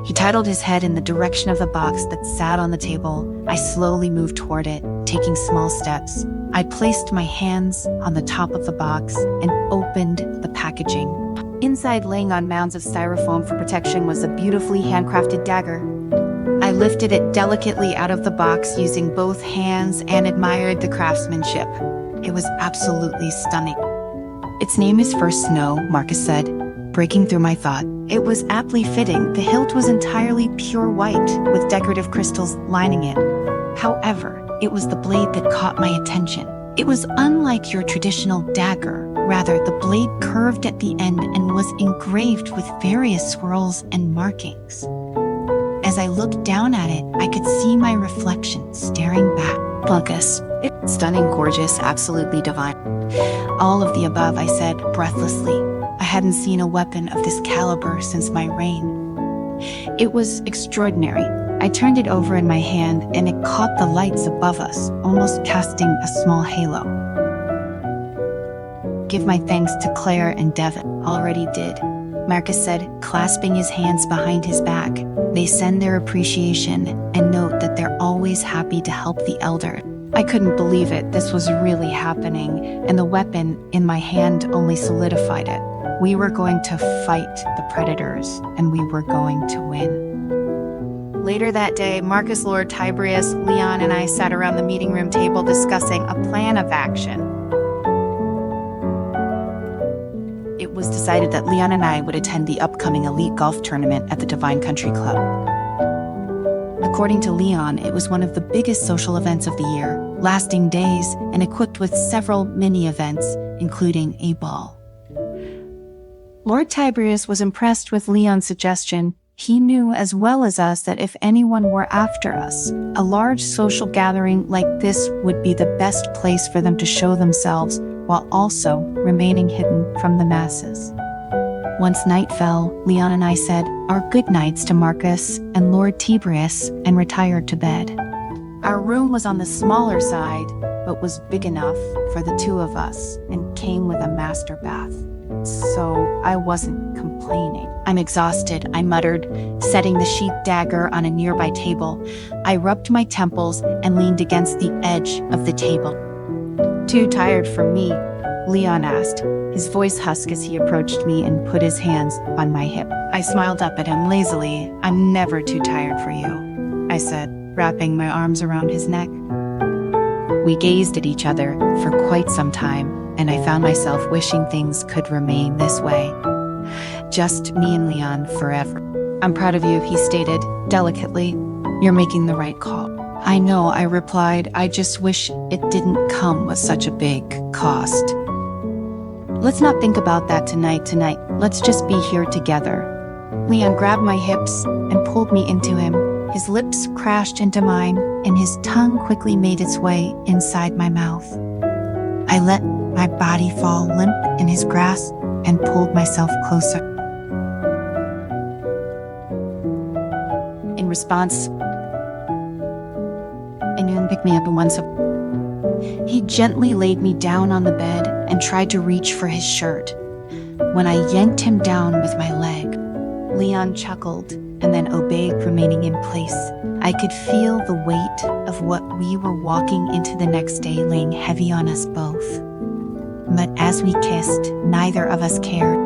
He titled his head in the direction of the box that sat on the table. I slowly moved toward it, taking small steps. I placed my hands on the top of the box and opened the packaging. Inside, laying on mounds of styrofoam for protection, was a beautifully handcrafted dagger. I lifted it delicately out of the box using both hands and admired the craftsmanship. It was absolutely stunning. Its name is First Snow, Marcus said, breaking through my thought. It was aptly fitting. The hilt was entirely pure white, with decorative crystals lining it. However, it was the blade that caught my attention. It was unlike your traditional dagger. Rather, the blade curved at the end and was engraved with various swirls and markings. As I looked down at it, I could see my reflection staring back. Marcus, it's stunning, gorgeous, absolutely divine. All of the above, I said breathlessly. I hadn't seen a weapon of this caliber since my reign. It was extraordinary. I turned it over in my hand, and it caught the lights above us, almost casting a small halo. Give my thanks to Claire and Devin. Already did, Marcus said, clasping his hands behind his back. They send their appreciation and note that they're always happy to help the elder. I couldn't believe it. This was really happening, and the weapon in my hand only solidified it. We were going to fight the predators, and we were going to win. Later that day, Marcus, Lord Tiberius, Leon, and I sat around the meeting room table discussing a plan of action. It was decided that Leon and I would attend the upcoming elite golf tournament at the Divine Country Club. According to Leon, it was one of the biggest social events of the year, lasting days and equipped with several mini-events, including a ball. Lord Tiberius was impressed with Leon's suggestion. He knew as well as us that if anyone were after us, a large social gathering like this would be the best place for them to show themselves while also remaining hidden from the masses. Once night fell, Leon and I said our good nights to Marcus and Lord Tiberius and retired to bed. Our room was on the smaller side, but was big enough for the two of us and came with a master bath. So I wasn't complaining. "I'm exhausted," I muttered, setting the sheath dagger on a nearby table. I rubbed my temples and leaned against the edge of the table. "Too tired for me?" Leon asked, his voice husky as he approached me and put his hands on my hip. I smiled up at him lazily. "I'm never too tired for you," I said, wrapping my arms around his neck. We gazed at each other for quite some time, and I found myself wishing things could remain this way. Just me and Leon forever. "I'm proud of you," he stated, delicately. "You're making the right call." "I know," I replied. "I just wish it didn't come with such a big cost." "Let's not think about that tonight. Let's just be here together." Leon grabbed my hips and pulled me into him. His lips crashed into mine, and his tongue quickly made its way inside my mouth. I let my body fall limp in his grasp and pulled myself closer. In response, Leon picked me up and once he gently laid me down on the bed and tried to reach for his shirt. When I yanked him down with my leg, Leon chuckled and then obeyed, remaining in place. I could feel the weight of what we were walking into the next day laying heavy on us both. But as we kissed, neither of us cared.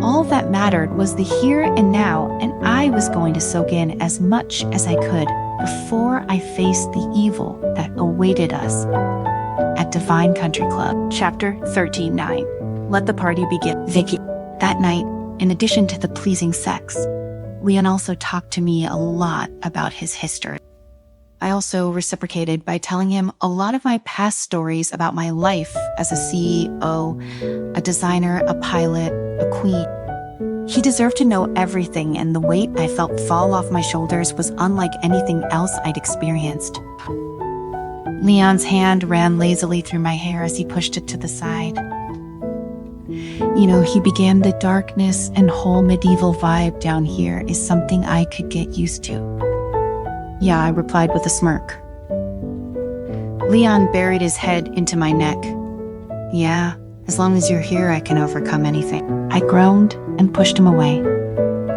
All that mattered was the here and now, and I was going to soak in as much as I could before I faced the evil that awaited us at Divine Country Club. Chapter 13:9. Let the party begin. Vicky. That night, in addition to the pleasing sex, Leon also talked to me a lot about his history. I also reciprocated by telling him a lot of my past stories about my life as a CEO, a designer, a pilot, a queen. He deserved to know everything, and the weight I felt fall off my shoulders was unlike anything else I'd experienced. Leon's hand ran lazily through my hair as he pushed it to the side. He began, "The darkness and whole medieval vibe down here is something I could get used to." "Yeah," I replied with a smirk. Leon buried his head into my neck. "Yeah, as long as you're here, I can overcome anything." I groaned and pushed him away.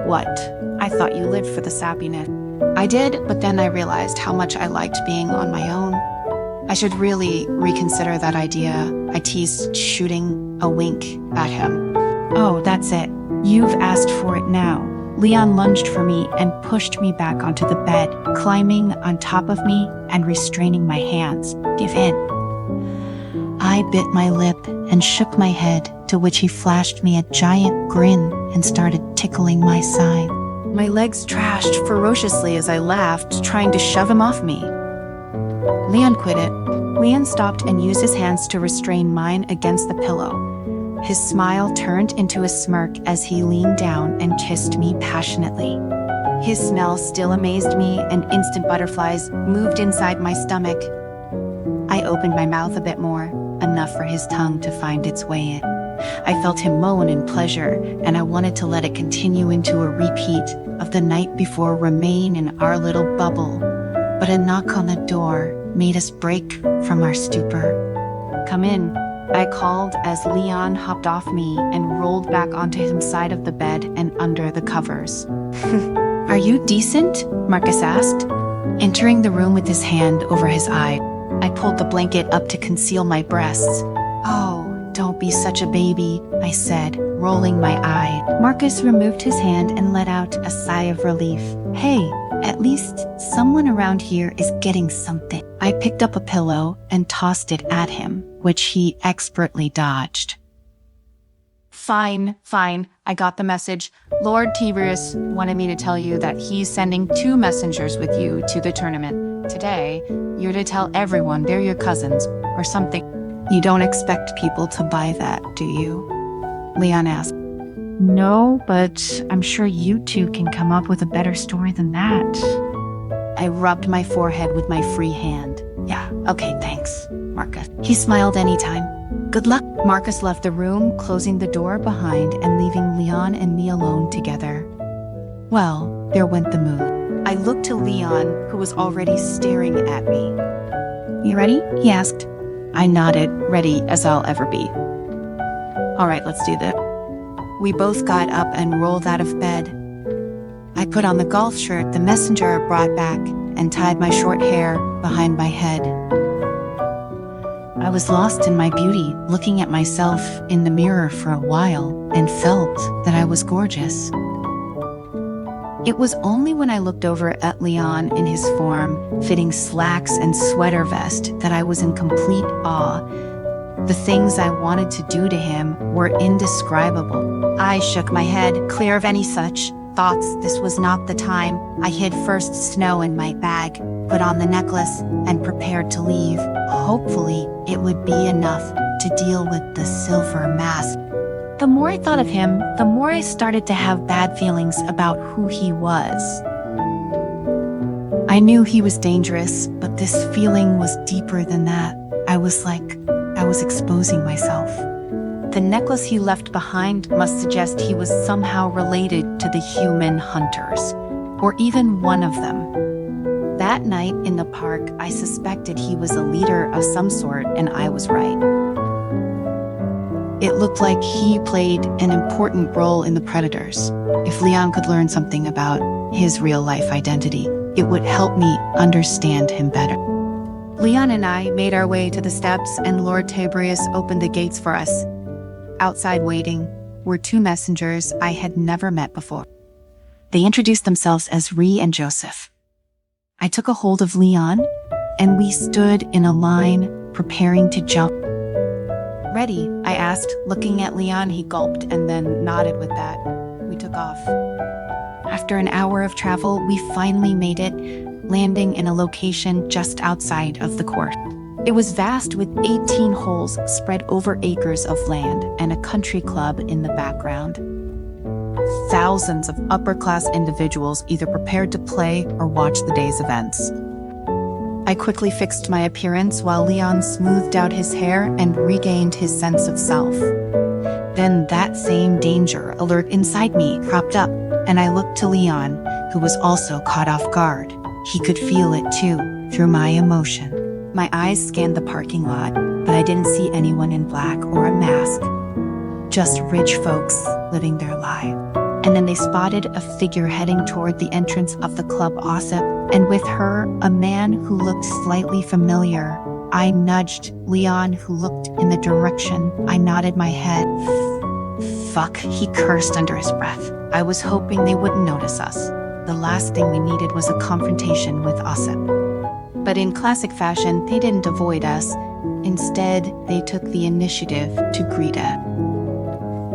"What? I thought you lived for the sappiness." I did, but then I realized how much I liked being on my own. I should really reconsider that idea. I teased, shooting a wink at him. "Oh, that's it. You've asked for it now." Leon lunged for me and pushed me back onto the bed, climbing on top of me and restraining my hands. "Give in." I bit my lip and shook my head, to which he flashed me a giant grin and started tickling my side. My legs trashed ferociously as I laughed, trying to shove him off me. Leon quit it. Leon stopped and used his hands to restrain mine against the pillow. His smile turned into a smirk as he leaned down and kissed me passionately. His smell still amazed me, and instant butterflies moved inside my stomach. I opened my mouth a bit more, enough for his tongue to find its way in. I felt him moan in pleasure, and I wanted to let it continue into a repeat of the night before, remain in our little bubble. But a knock on the door made us break from our stupor. "Come in," I called as Leon hopped off me and rolled back onto his side of the bed and under the covers. "Are you decent?" Marcus asked, entering the room with his hand over his eye. I pulled the blanket up to conceal my breasts. "Oh, don't be such a baby," I said, rolling my eye. Marcus removed his hand and let out a sigh of relief. "Hey, at least someone around here is getting something." I picked up a pillow and tossed it at him, which he expertly dodged. Fine, I got the message. Lord Tiberius wanted me to tell you that he's sending 2 messengers with you to the tournament. Today, you're to tell everyone they're your cousins, or something. You don't expect people to buy that, do you?" Leon asked. "No, but I'm sure you two can come up with a better story than that." I rubbed my forehead with my free hand. "Yeah, okay, thanks, Marcus." He smiled. "Anytime. Good luck." Marcus left the room, closing the door behind and leaving Leon and me alone together. Well, there went the mood. I looked to Leon, who was already staring at me. "You ready?" he asked. I nodded, ready as I'll ever be. "All right, let's do this." We both got up and rolled out of bed. I put on the golf shirt the messenger brought back and tied my short hair behind my head. I was lost in my beauty, looking at myself in the mirror for a while, and felt that I was gorgeous. It was only when I looked over at Leon in his form-fitting slacks and sweater vest that I was in complete awe. The things I wanted to do to him were indescribable. I shook my head, clear of any such thoughts. This was not the time. I hid first snow in my bag, put on the necklace, and prepared to leave. Hopefully, it would be enough to deal with the silver mask. The more I thought of him, the more I started to have bad feelings about who he was. I knew he was dangerous, but this feeling was deeper than that. I was exposing myself. The necklace he left behind must suggest he was somehow related to the human hunters, or even one of them. That night in the park, I suspected he was a leader of some sort, and I was right. It looked like he played an important role in the predators. If Leon could learn something about his real-life identity, it would help me understand him better. Leon and I made our way to the steps, and Lord Tiberius opened the gates for us. Outside waiting were two messengers I had never met before. They introduced themselves as Ree and Joseph. I took a hold of Leon, and we stood in a line, preparing to jump. "Ready?" I asked. Looking at Leon, he gulped and then nodded with that. We took off. After an hour of travel, we finally made it, landing in a location just outside of the court. It was vast, with 18 holes spread over acres of land and a country club in the background. Thousands of upper-class individuals either prepared to play or watch the day's events. I quickly fixed my appearance while Leon smoothed out his hair and regained his sense of self. Then that same danger alert inside me cropped up, and I looked to Leon, who was also caught off guard. He could feel it too, through my emotion. My eyes scanned the parking lot, but I didn't see anyone in black or a mask. Just rich folks living their life. And then they spotted a figure heading toward the entrance of the club Ossip, and with her, a man who looked slightly familiar. I nudged Leon, who looked in the direction. I nodded my head. "Fuck," he cursed under his breath. I was hoping they wouldn't notice us. The last thing we needed was a confrontation with Ossip. But in classic fashion, they didn't avoid us. Instead, they took the initiative to greet us.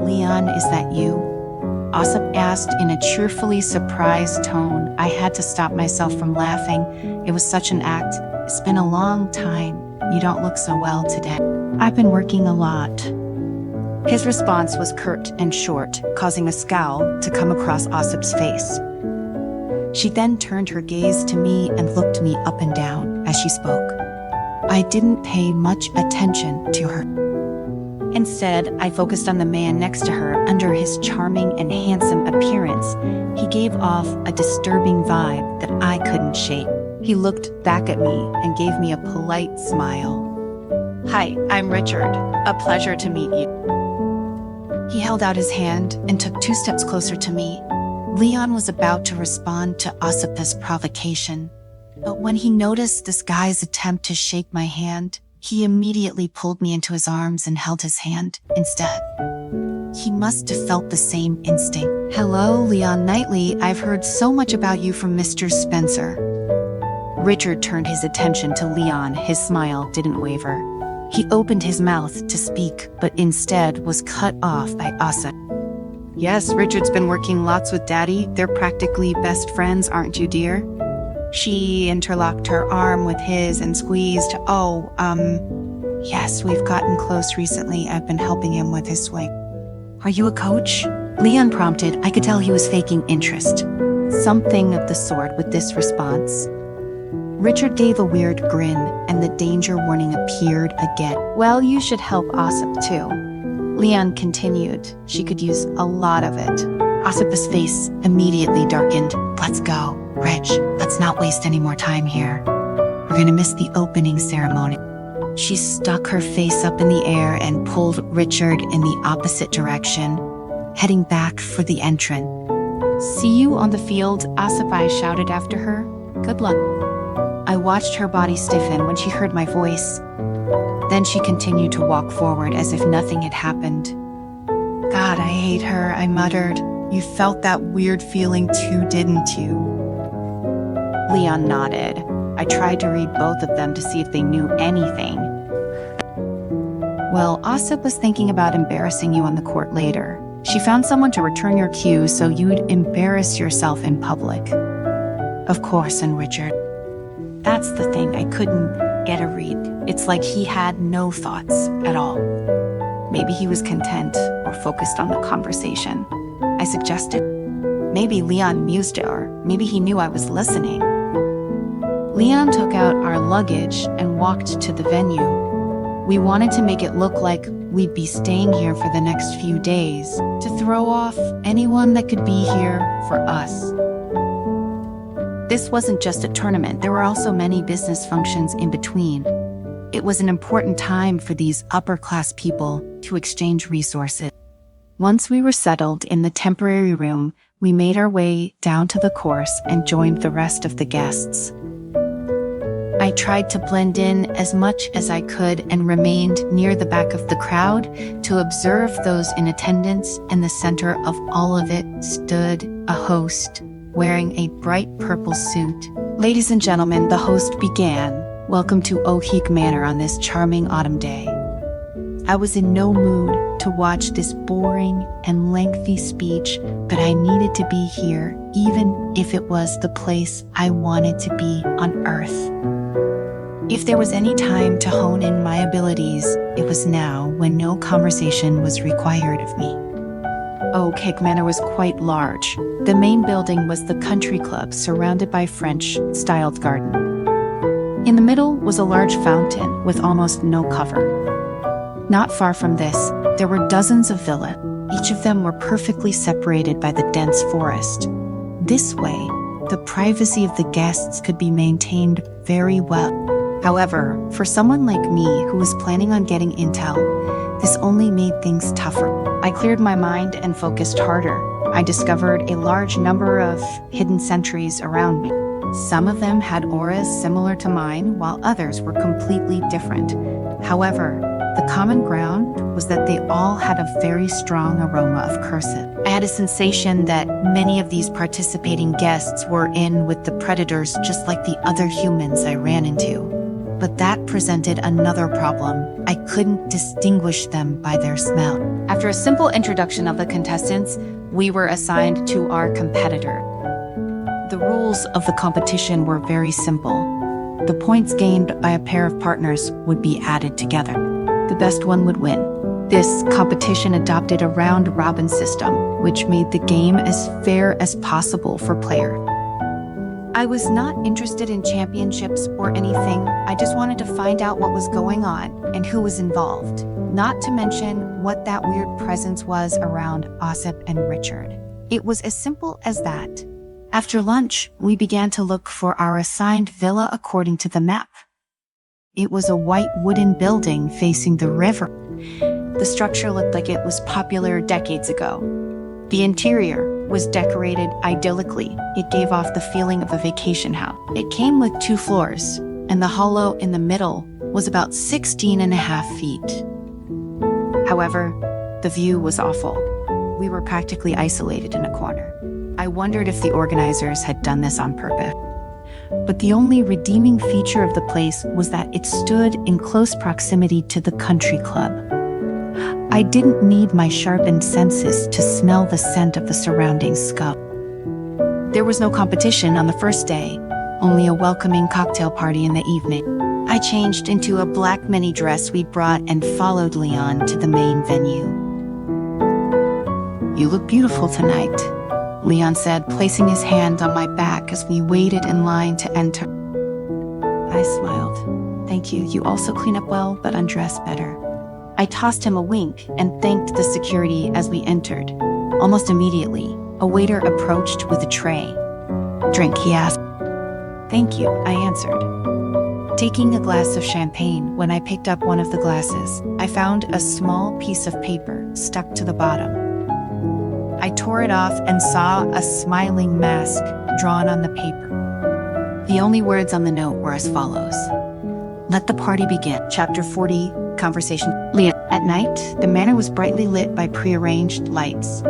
"Leon, is that you?" Ossip asked in a cheerfully surprised tone. I had to stop myself from laughing. It was such an act. "It's been a long time. You don't look so well today." "I've been working a lot." His response was curt and short, causing a scowl to come across Ossip's face. She then turned her gaze to me and looked me up and down as she spoke. I didn't pay much attention to her. Instead, I focused on the man next to her. Under his charming and handsome appearance, he gave off a disturbing vibe that I couldn't shake. He looked back at me and gave me a polite smile. "Hi, I'm Richard. A pleasure to meet you." He held out his hand and took 2 steps closer to me. Leon was about to respond to Ossip's provocation, but when he noticed this guy's attempt to shake my hand, he immediately pulled me into his arms and held his hand instead. He must have felt the same instinct. "Hello, Leon Knightley. I've heard so much about you from Mr. Spencer." Richard turned his attention to Leon. His smile didn't waver. He opened his mouth to speak, but instead was cut off by Ossip. "Yes, Richard's been working lots with Daddy. They're practically best friends, aren't you, dear?" She interlocked her arm with his and squeezed. Yes, we've gotten close recently. I've been helping him with his swing." "Are you a coach?" Leon prompted. I could tell he was faking interest. Something of the sort with this response. Richard gave a weird grin, and the danger warning appeared again. "Well, you should help Ossip too." Leon continued. "She could use a lot of it." Osipa's face immediately darkened. Let's go, Rich. Let's not waste any more time here. We're gonna miss the opening ceremony. She stuck her face up in the air and pulled Richard in the opposite direction, heading back for the entrance. See you on the field, Osipa shouted after her. Good luck. I watched her body stiffen when she heard my voice. Then she continued to walk forward as if nothing had happened. God, I hate her, I muttered. You felt that weird feeling too, didn't you? Leon nodded. I tried to read both of them to see if they knew anything. Well, Osip was thinking about embarrassing you on the court later. She found someone to return your cues so you'd embarrass yourself in public. Of course, and Richard. That's the thing, I couldn't get a read. It's like he had no thoughts at all. Maybe he was content or focused on the conversation. I suggested. Maybe Leon mused it, or maybe he knew I was listening. Leon took out our luggage and walked to the venue. We wanted to make it look like we'd be staying here for the next few days to throw off anyone that could be here for us. This wasn't just a tournament, there were also many business functions in between. It was an important time for these upper-class people to exchange resources. Once we were settled in the temporary room, we made our way down to the course and joined the rest of the guests. I tried to blend in as much as I could and remained near the back of the crowd to observe those in attendance. In the center of all of it stood a host wearing a bright purple suit. Ladies and gentlemen, the host began. Welcome to Ohik Manor on this charming autumn day. I was in no mood to watch this boring and lengthy speech, but I needed to be here, even if it was the place I wanted to be on Earth. If there was any time to hone in my abilities, it was now, when no conversation was required of me. Ohik Manor was quite large. The main building was the country club, surrounded by French-styled garden. In the middle was a large fountain with almost no cover. Not far from this, there were dozens of villas. Each of them were perfectly separated by the dense forest. This way, the privacy of the guests could be maintained very well. However, for someone like me who was planning on getting intel, this only made things tougher. I cleared my mind and focused harder. I discovered a large number of hidden sentries around me. Some of them had auras similar to mine, while others were completely different. However, the common ground was that they all had a very strong aroma of cursive. I had a sensation that many of these participating guests were in with the predators just like the other humans I ran into. But that presented another problem. I couldn't distinguish them by their smell. After a simple introduction of the contestants, we were assigned to our competitor. The rules of the competition were very simple. The points gained by a pair of partners would be added together. The best one would win. This competition adopted a round-robin system, which made the game as fair as possible for players. I was not interested in championships or anything. I just wanted to find out what was going on and who was involved. Not to mention what that weird presence was around Osip and Richard. It was as simple as that. After lunch, we began to look for our assigned villa according to the map. It was a white wooden building facing the river. The structure looked like it was popular decades ago. The interior was decorated idyllically. It gave off the feeling of a vacation house. It came with 2 floors, and the hollow in the middle was about 16.5 feet. However, the view was awful. We were practically isolated in a corner. I wondered if the organizers had done this on purpose. But the only redeeming feature of the place was that it stood in close proximity to the country club. I didn't need my sharpened senses to smell the scent of the surrounding scum. There was no competition on the first day, only a welcoming cocktail party in the evening. I changed into a black mini dress we brought and followed Leon to the main venue. "You look beautiful tonight," Leon said, placing his hand on my back as we waited in line to enter. I smiled. "Thank you. You also clean up well, but undress better." I tossed him a wink and thanked the security as we entered. Almost immediately, A waiter approached with a tray. "Drink," he asked. "Thank you," I answered. Taking a glass of champagne, when I picked up one of the glasses, I found a small piece of paper stuck to the bottom. I tore it off and saw a smiling mask drawn on the paper. The only words on the note were as follows: "Let the party begin." Chapter 40, Conversation. Leah. At night, the manor was brightly lit by prearranged lights.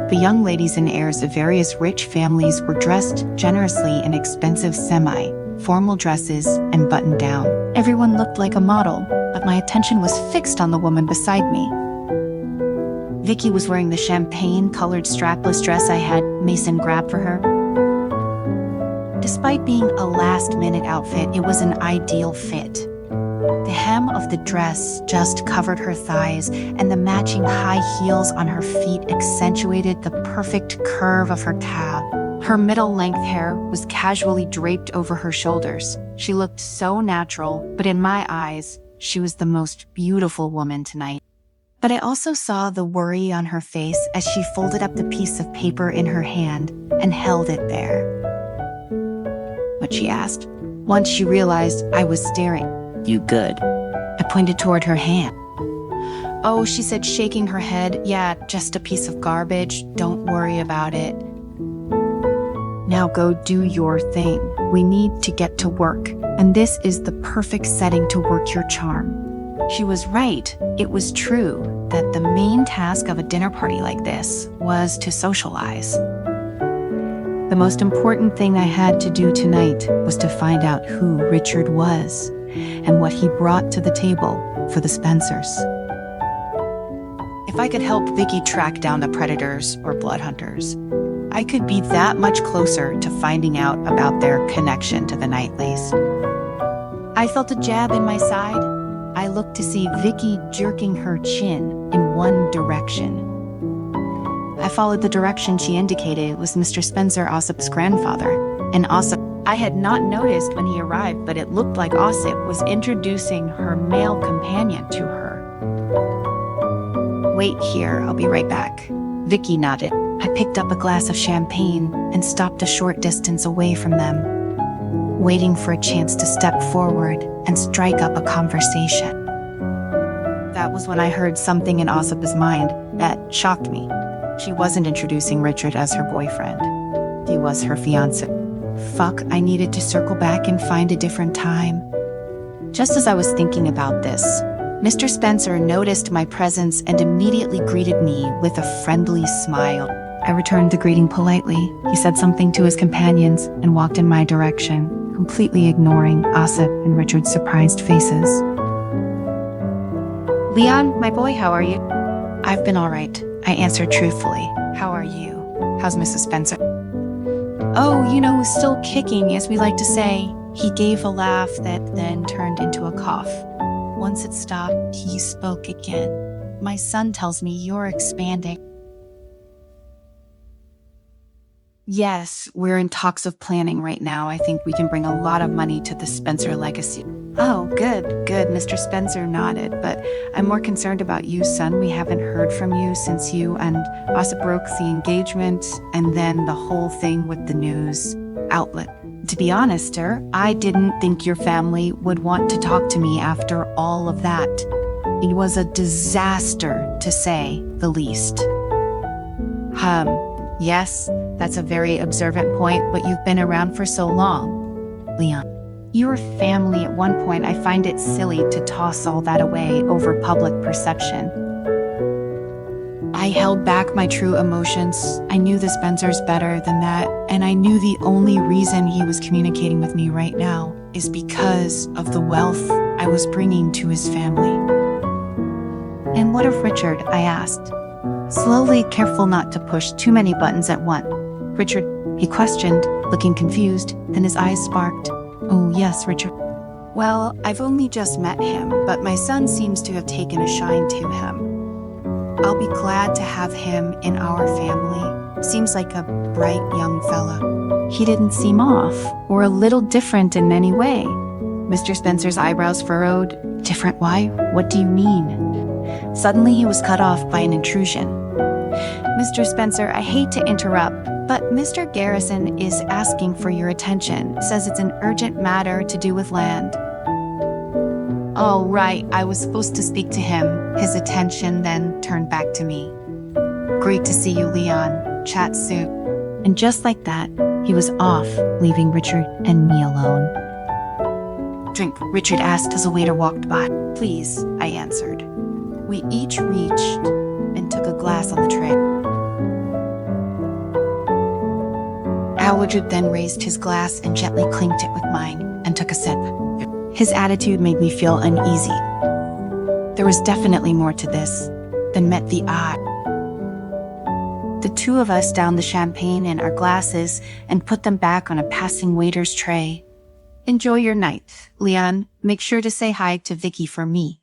The young ladies and heirs of various rich families were dressed generously in expensive semi-formal dresses and buttoned down. Everyone looked like a model, but my attention was fixed on the woman beside me. Vicky was wearing the champagne-colored strapless dress I had Mason grab for her. Despite being a last-minute outfit, it was an ideal fit. The hem of the dress just covered her thighs, and the matching high heels on her feet accentuated the perfect curve of her calf. Her middle-length hair was casually draped over her shoulders. She looked so natural, but in my eyes, she was the most beautiful woman tonight. But I also saw the worry on her face as she folded up the piece of paper in her hand and held it there. "What?" she asked, once she realized I was staring. "You good?" I pointed toward her hand. "Oh," she said, shaking her head. "Yeah, just a piece of garbage. Don't worry about it. Now go do your thing. We need to get to work, and this is the perfect setting to work your charm." She was right. It was true that the main task of a dinner party like this was to socialize. The most important thing I had to do tonight was to find out who Richard was and what he brought to the table for the Spencers. If I could help Vicky track down the predators or blood hunters, I could be that much closer to finding out about their connection to the Knightleys. I felt a jab in my side. I looked to see Vicky jerking her chin in one direction. I followed the direction she indicated. It was Mr. Spencer Ossip's grandfather, and Ossip. I had not noticed when he arrived, but it looked like Ossip was introducing her male companion to her. "Wait here, I'll be right back." Vicky nodded. I picked up a glass of champagne and stopped a short distance away from them, waiting for a chance to step forward and strike up a conversation. That was when I heard something in Ossip's mind that shocked me. She wasn't introducing Richard as her boyfriend. He was her fiancé. Fuck, I needed to circle back and find a different time. Just as I was thinking about this, Mr. Spencer noticed my presence and immediately greeted me with a friendly smile. I returned the greeting politely. He said something to his companions and walked in my direction, completely ignoring Ossip and Richard's surprised faces. "Leon, my boy, how are you?" "I've been all right," I answered truthfully. "How are you? How's Mrs. Spencer?" "Oh, still kicking, as we like to say." He gave a laugh that then turned into a cough. Once it stopped, he spoke again. "My son tells me you're expanding." "Yes, we're in talks of planning right now. I think we can bring a lot of money to the Spencer legacy." "Oh, good, Mr. Spencer nodded. "But I'm more concerned about you, son. We haven't heard from you since you and Asa broke the engagement, and then the whole thing with the news outlet. To be honest, sir, I didn't think your family would want to talk to me after all of that. It was a disaster, to say the least." Yes, that's a very observant point, but you've been around for so long. Leon, your family at one point. I find it silly to toss all that away over public perception. I held back my true emotions. I knew the Spencers better than that, and I knew the only reason he was communicating with me right now is because of the wealth I was bringing to his family. "And what of Richard?" I asked, slowly, careful not to push too many buttons at once. "Richard?" he questioned, looking confused, then his eyes sparked. "Oh, yes, Richard. Well, I've only just met him, but my son seems to have taken a shine to him. I'll be glad to have him in our family. Seems like a bright young fella." He didn't seem off, or a little different in any way. Mr. Spencer's eyebrows furrowed. "Different? Why? What do you mean?" Suddenly he was cut off by an intrusion. Mr. Spencer, I hate to interrupt, but Mr. Garrison is asking for your attention. Says it's an urgent matter to do with land. Oh, right, I was supposed to speak to him. His attention then turned back to me. Great to see you, Leon. Chat soon. And just like that, he was off, leaving Richard and me alone. Drink, Richard asked as a waiter walked by. Please, I answered. We each reached and took a glass on the tray. Richard then raised his glass and gently clinked it with mine and took a sip. His attitude made me feel uneasy. There was definitely more to this than met the eye. The two of us downed the champagne in our glasses and put them back on a passing waiter's tray. Enjoy your night, Leon. Make sure to say hi to Vicky for me.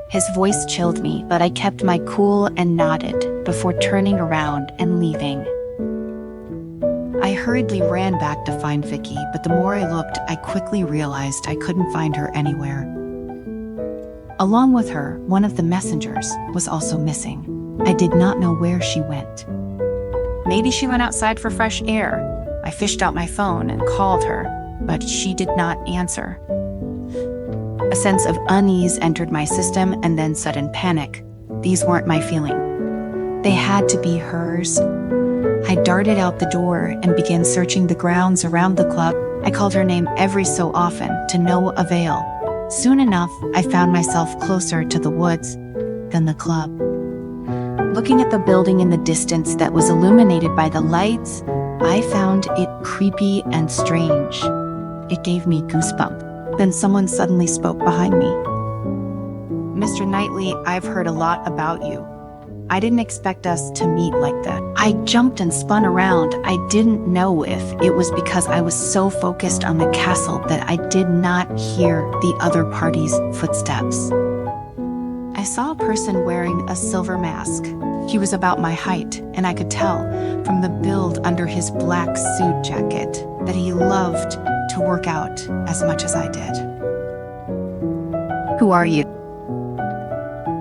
His voice chilled me, but I kept my cool and nodded before turning around and leaving. I hurriedly ran back to find Vicky, but the more I looked, I quickly realized I couldn't find her anywhere. Along with her, one of the messengers was also missing. I did not know where she went. Maybe she went outside for fresh air. I fished out my phone and called her, but she did not answer. A sense of unease entered my system and then sudden panic. These weren't my feeling. They had to be hers. I darted out the door and began searching the grounds around the club. I called her name every so often, to no avail. Soon enough, I found myself closer to the woods than the club. Looking at the building in the distance that was illuminated by the lights, I found it creepy and strange. It gave me goosebumps. Then someone suddenly spoke behind me. Mr. Knightley, I've heard a lot about you. I didn't expect us to meet like that. I jumped and spun around. I didn't know if it was because I was so focused on the castle that I did not hear the other party's footsteps. I saw a person wearing a silver mask. He was about my height, and I could tell from the build under his black suit jacket that he loved to work out as much as I did. Who are you?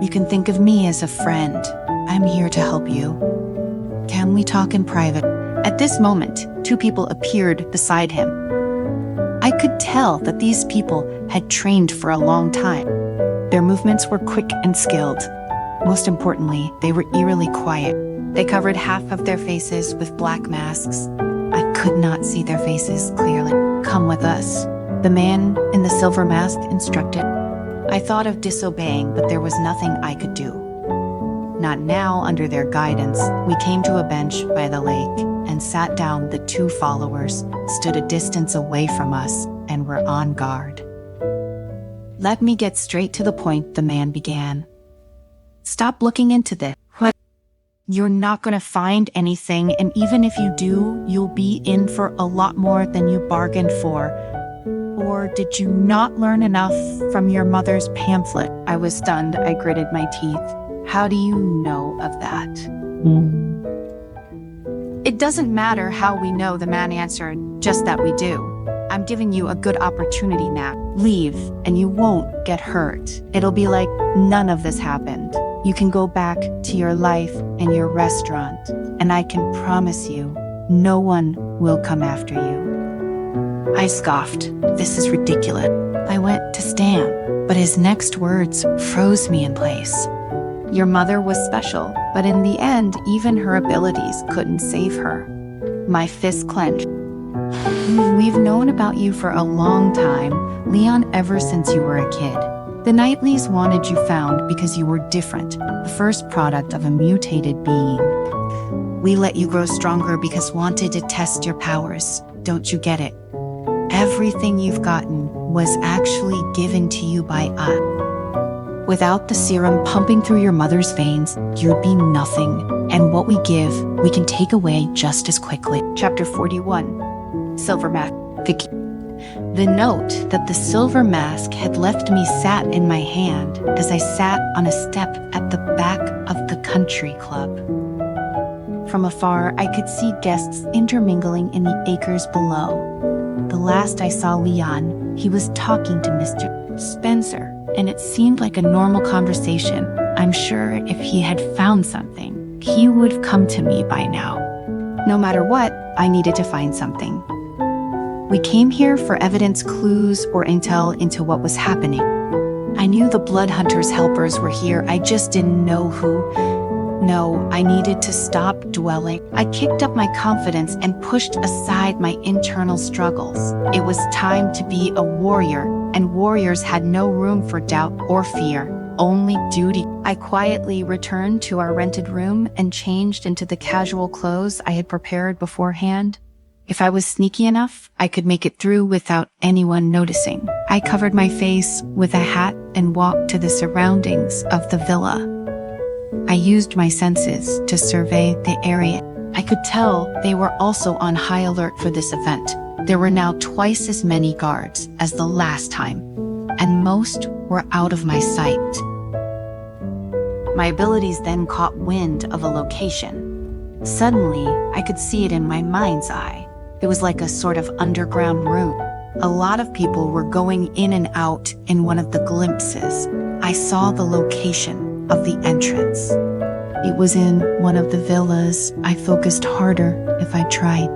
You can think of me as a friend. I'm here to help you. Can we talk in private? At this moment, two people appeared beside him. I could tell that these people had trained for a long time. Their movements were quick and skilled. Most importantly, they were eerily quiet. They covered half of their faces with black masks. I could not see their faces clearly. Come with us, the man in the silver mask instructed. I thought of disobeying, but there was nothing I could do. Not now, under their guidance, we came to a bench by the lake and sat down. The two followers stood a distance away from us and were on guard. Let me get straight to the point, the man began. Stop looking into this. What? You're not going to find anything, and even if you do, you'll be in for a lot more than you bargained for. Or did you not learn enough from your mother's pamphlet? I was stunned. I gritted my teeth. How do you know of that? It doesn't matter how we know, the man answered, just that we do. I'm giving you a good opportunity now. Leave, and you won't get hurt. It'll be like none of this happened. You can go back to your life and your restaurant, and I can promise you, no one will come after you. I scoffed. This is ridiculous. I went to Stan, but his next words froze me in place. Your mother was special, but in the end, even her abilities couldn't save her. My fist clenched. We've known about you for a long time, Leon, ever since you were a kid. The Knightleys wanted you found because you were different, the first product of a mutated being. We let you grow stronger because wanted to test your powers. Don't you get it? Everything you've gotten was actually given to you by us. Without the serum pumping through your mother's veins, you'd be nothing. And what we give, we can take away just as quickly. Chapter 41. Silver Mask. Vicky. The note that the silver mask had left me sat in my hand as I sat on a step at the back of the country club. From afar, I could see guests intermingling in the acres below. The last I saw Leon, he was talking to Mr. Spencer, and it seemed like a normal conversation. I'm sure if he had found something, he would come to me by now. No matter what, I needed to find something. We came here for evidence, clues, or intel into what was happening. I knew the blood hunters' helpers were here, I just didn't know who. No, I needed to stop dwelling. I kicked up my confidence and pushed aside my internal struggles. It was time to be a warrior, and warriors had no room for doubt or fear, only duty. I quietly returned to our rented room and changed into the casual clothes I had prepared beforehand. If I was sneaky enough, I could make it through without anyone noticing. I covered my face with a hat and walked to the surroundings of the villa. I used my senses to survey the area. I could tell they were also on high alert for this event. There were now twice as many guards as the last time, and most were out of my sight. My abilities then caught wind of a location. Suddenly, I could see it in my mind's eye. It was like a sort of underground room. A lot of people were going in and out in one of the glimpses. I saw the location of the entrance. It was in one of the villas. I focused harder if I tried.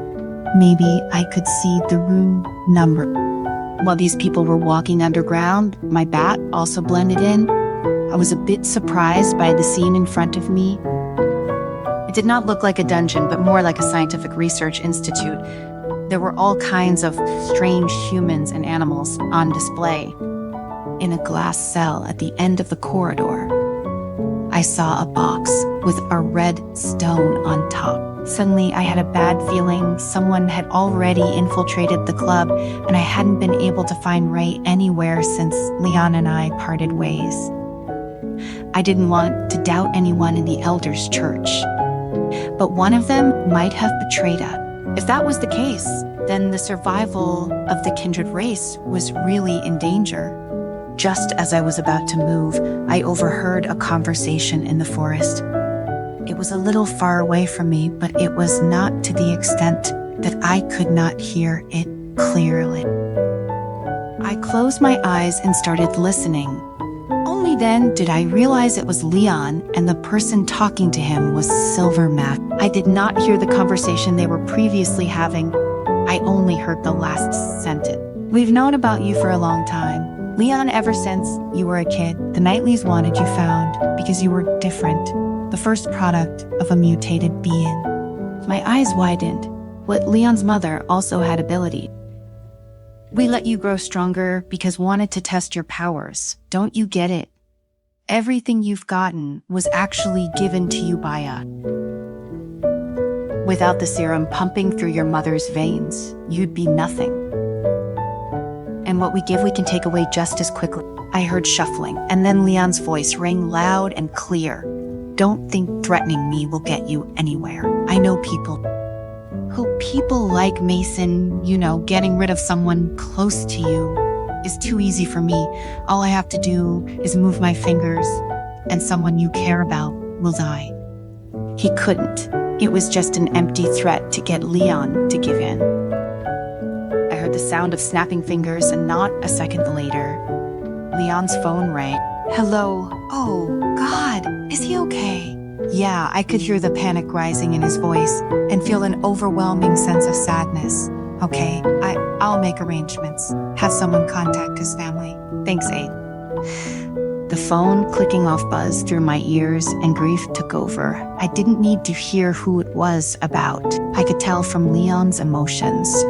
Maybe I could see the room number. While these people were walking underground, my bat also blended in. I was a bit surprised by the scene in front of me. It did not look like a dungeon, but more like a scientific research institute. There were all kinds of strange humans and animals on display. In a glass cell at the end of the corridor, I saw a box with a red stone on top. Suddenly, I had a bad feeling someone had already infiltrated the club, and I hadn't been able to find Ray anywhere since Leon and I parted ways. I didn't want to doubt anyone in the elders' church, but one of them might have betrayed us. If that was the case, then the survival of the kindred race was really in danger. Just as I was about to move, I overheard a conversation in the forest. It was a little far away from me, but it was not to the extent that I could not hear it clearly. I closed my eyes and started listening. Only then did I realize it was Leon, and the person talking to him was Silver Mask. I did not hear the conversation they were previously having. I only heard the last sentence. "We've known about you for a long time. Leon, ever since you were a kid, the Knightleys wanted you found because you were different, the first product of a mutated being." My eyes widened. What Leon's mother also had ability. "We let you grow stronger because wanted to test your powers. Don't you get it? Everything you've gotten was actually given to you by us. Without the serum pumping through your mother's veins, you'd be nothing. And what we give, we can take away just as quickly." I heard shuffling, and then Leon's voice rang loud and clear. "Don't think threatening me will get you anywhere. I know people like Mason, getting rid of someone close to you is too easy for me. All I have to do is move my fingers, and someone you care about will die." He couldn't. It was just an empty threat to get Leon to give in. I heard the sound of snapping fingers, and not a second later, Leon's phone rang. "Hello? Oh, God, is he okay?" Yeah, I could hear the panic rising in his voice and feel an overwhelming sense of sadness. "Okay, I'll make arrangements. Have someone contact his family. Thanks, Aid." The phone clicking off buzzed through my ears, and grief took over. I didn't need to hear who it was about. I could tell from Leon's emotions.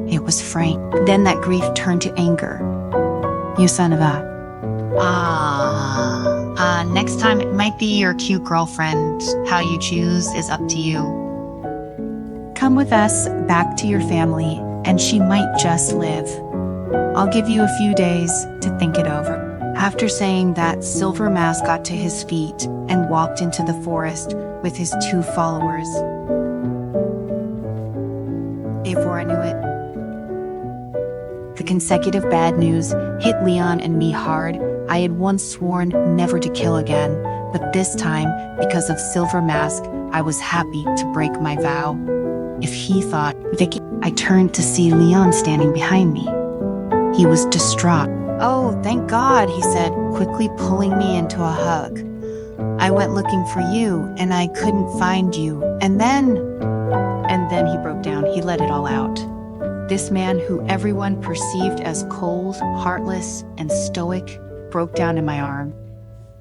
It was Frank. Then that grief turned to anger. "You son of a..." Next time it might be your cute girlfriend. How you choose is up to you. Come with us back to your family, and she might just live. I'll give you a few days to think it over." After saying that, Silver Mask got to his feet and walked into the forest with his 2 followers. Before I knew it, the consecutive bad news hit Leon and me hard. I had once sworn never to kill again, but this time, because of Silver Mask, I was happy to break my vow. If he thought, "Vicky," I turned to see Leon standing behind me. He was distraught. "Oh, thank God," he said, quickly pulling me into a hug. I went looking for you and I couldn't find you. And then he broke down. He let it all out. This man who everyone perceived as cold, heartless, and stoic broke down in my arm.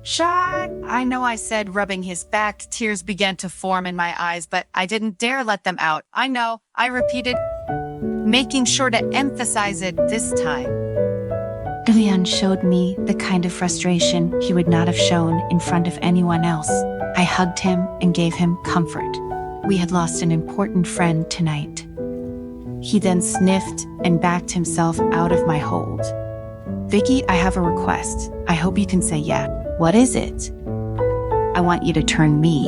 Sean, I know I said, rubbing his back. Tears began to form in my eyes, but I didn't dare let them out. I know, I repeated, making sure to emphasize it this time. Leon showed me the kind of frustration he would not have shown in front of anyone else. I hugged him and gave him comfort. We had lost an important friend tonight. He then sniffed and backed himself out of my hold. Vicky, I have a request. I hope you can say yeah. What is it? I want you to turn me.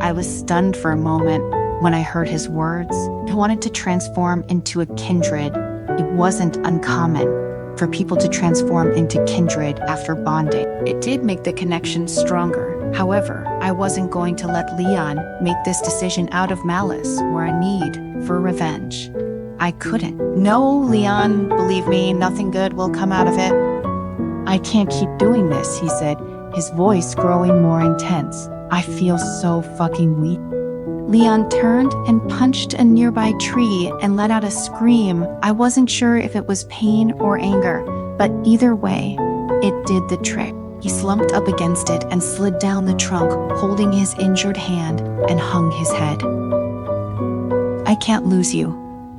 I was stunned for a moment when I heard his words. I wanted to transform into a kindred. It wasn't uncommon for people to transform into kindred after bonding. It did make the connection stronger. However, I wasn't going to let Leon make this decision out of malice or a need for revenge. I couldn't. No, Leon, believe me, nothing good will come out of it. I can't keep doing this, he said, his voice growing more intense. I feel so fucking weak. Leon turned and punched a nearby tree and let out a scream. I wasn't sure if it was pain or anger, but either way, it did the trick. He slumped up against it and slid down the trunk, holding his injured hand, and hung his head. I can't lose you,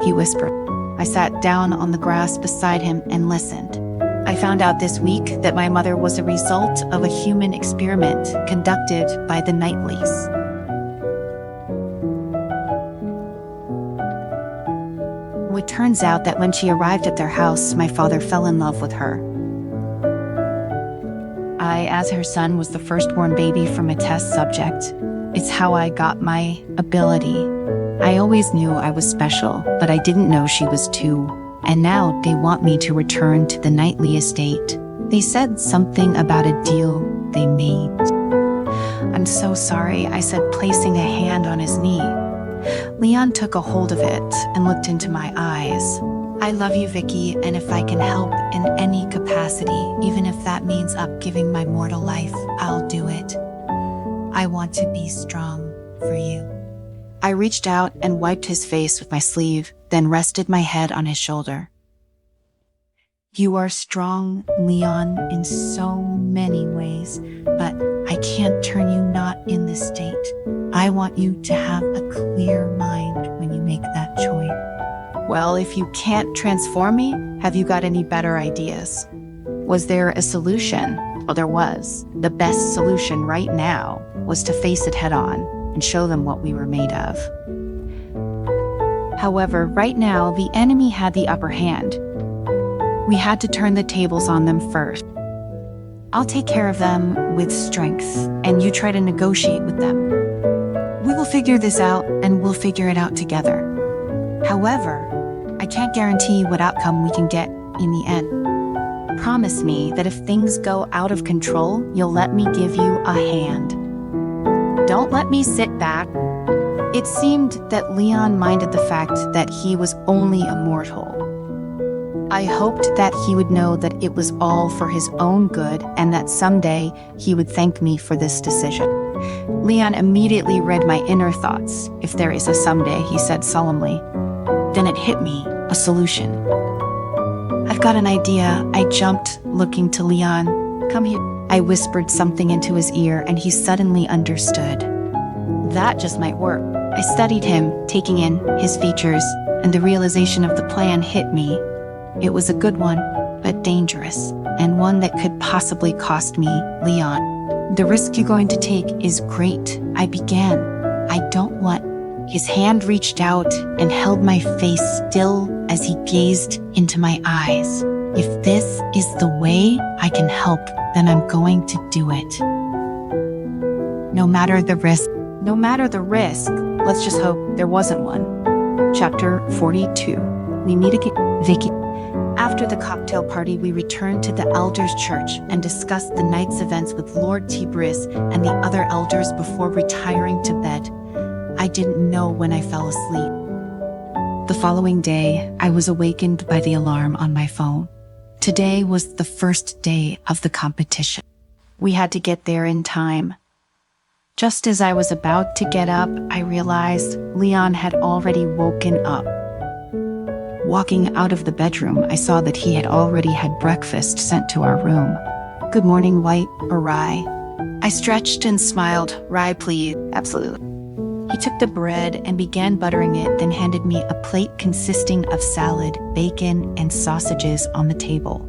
he whispered. I sat down on the grass beside him and listened. I found out this week that my mother was a result of a human experiment conducted by the Knightleys. It turns out that when she arrived at their house, my father fell in love with her. I, as her son, was the firstborn baby from a test subject. It's how I got my ability. I always knew I was special, but I didn't know she was too. And now they want me to return to the Knightley estate. They said something about a deal they made. I'm so sorry, I said, placing a hand on his knee. Leon took a hold of it and looked into my eyes. I love you, Vicky, and if I can help in any capacity, even if that means upgiving my mortal life, I'll do it. I want to be strong for you. I reached out and wiped his face with my sleeve, then rested my head on his shoulder. You are strong, Leon, in so many ways, but I can't turn you not in this state. I want you to have a clear mind when you make that choice. Well, if you can't transform me, have you got any better ideas? Was there a solution? Well, there was. The best solution right now was to face it head on and show them what we were made of. However, right now, the enemy had the upper hand. We had to turn the tables on them first. I'll take care of them with strength, and you try to negotiate with them. We will figure this out, and we'll figure it out together. However, I can't guarantee what outcome we can get in the end. Promise me that if things go out of control, you'll let me give you a hand. Don't let me sit back. It seemed that Leon minded the fact that he was only a mortal. I hoped that he would know that it was all for his own good and that someday he would thank me for this decision. Leon immediately read my inner thoughts. If there is a someday, he said solemnly. Then it hit me, a solution. I've got an idea. I jumped, looking to Leon. Come here. I whispered something into his ear and he suddenly understood. That just might work. I studied him, taking in his features, and the realization of the plan hit me. It was a good one, but dangerous, and one that could possibly cost me, Leon. The risk you're going to take is great, I began. I don't want. His hand reached out and held my face still as he gazed into my eyes. If this is the way I can help, then I'm going to do it. No matter the risk. No matter the risk. Let's just hope there wasn't one. Chapter 42. We meet again. Vicky. After the cocktail party, we returned to the elders' church and discussed the night's events with Lord Tiberius and the other elders before retiring to bed. I didn't know when I fell asleep. The following day, I was awakened by the alarm on my phone. Today was the first day of the competition. We had to get there in time. Just as I was about to get up, I realized Leon had already woken up. Walking out of the bedroom, I saw that he had already had breakfast sent to our room. "Good morning, White or Rye?" I stretched and smiled. "Rye, please." "Absolutely." He took the bread and began buttering it, then handed me a plate consisting of salad, bacon, and sausages on the table.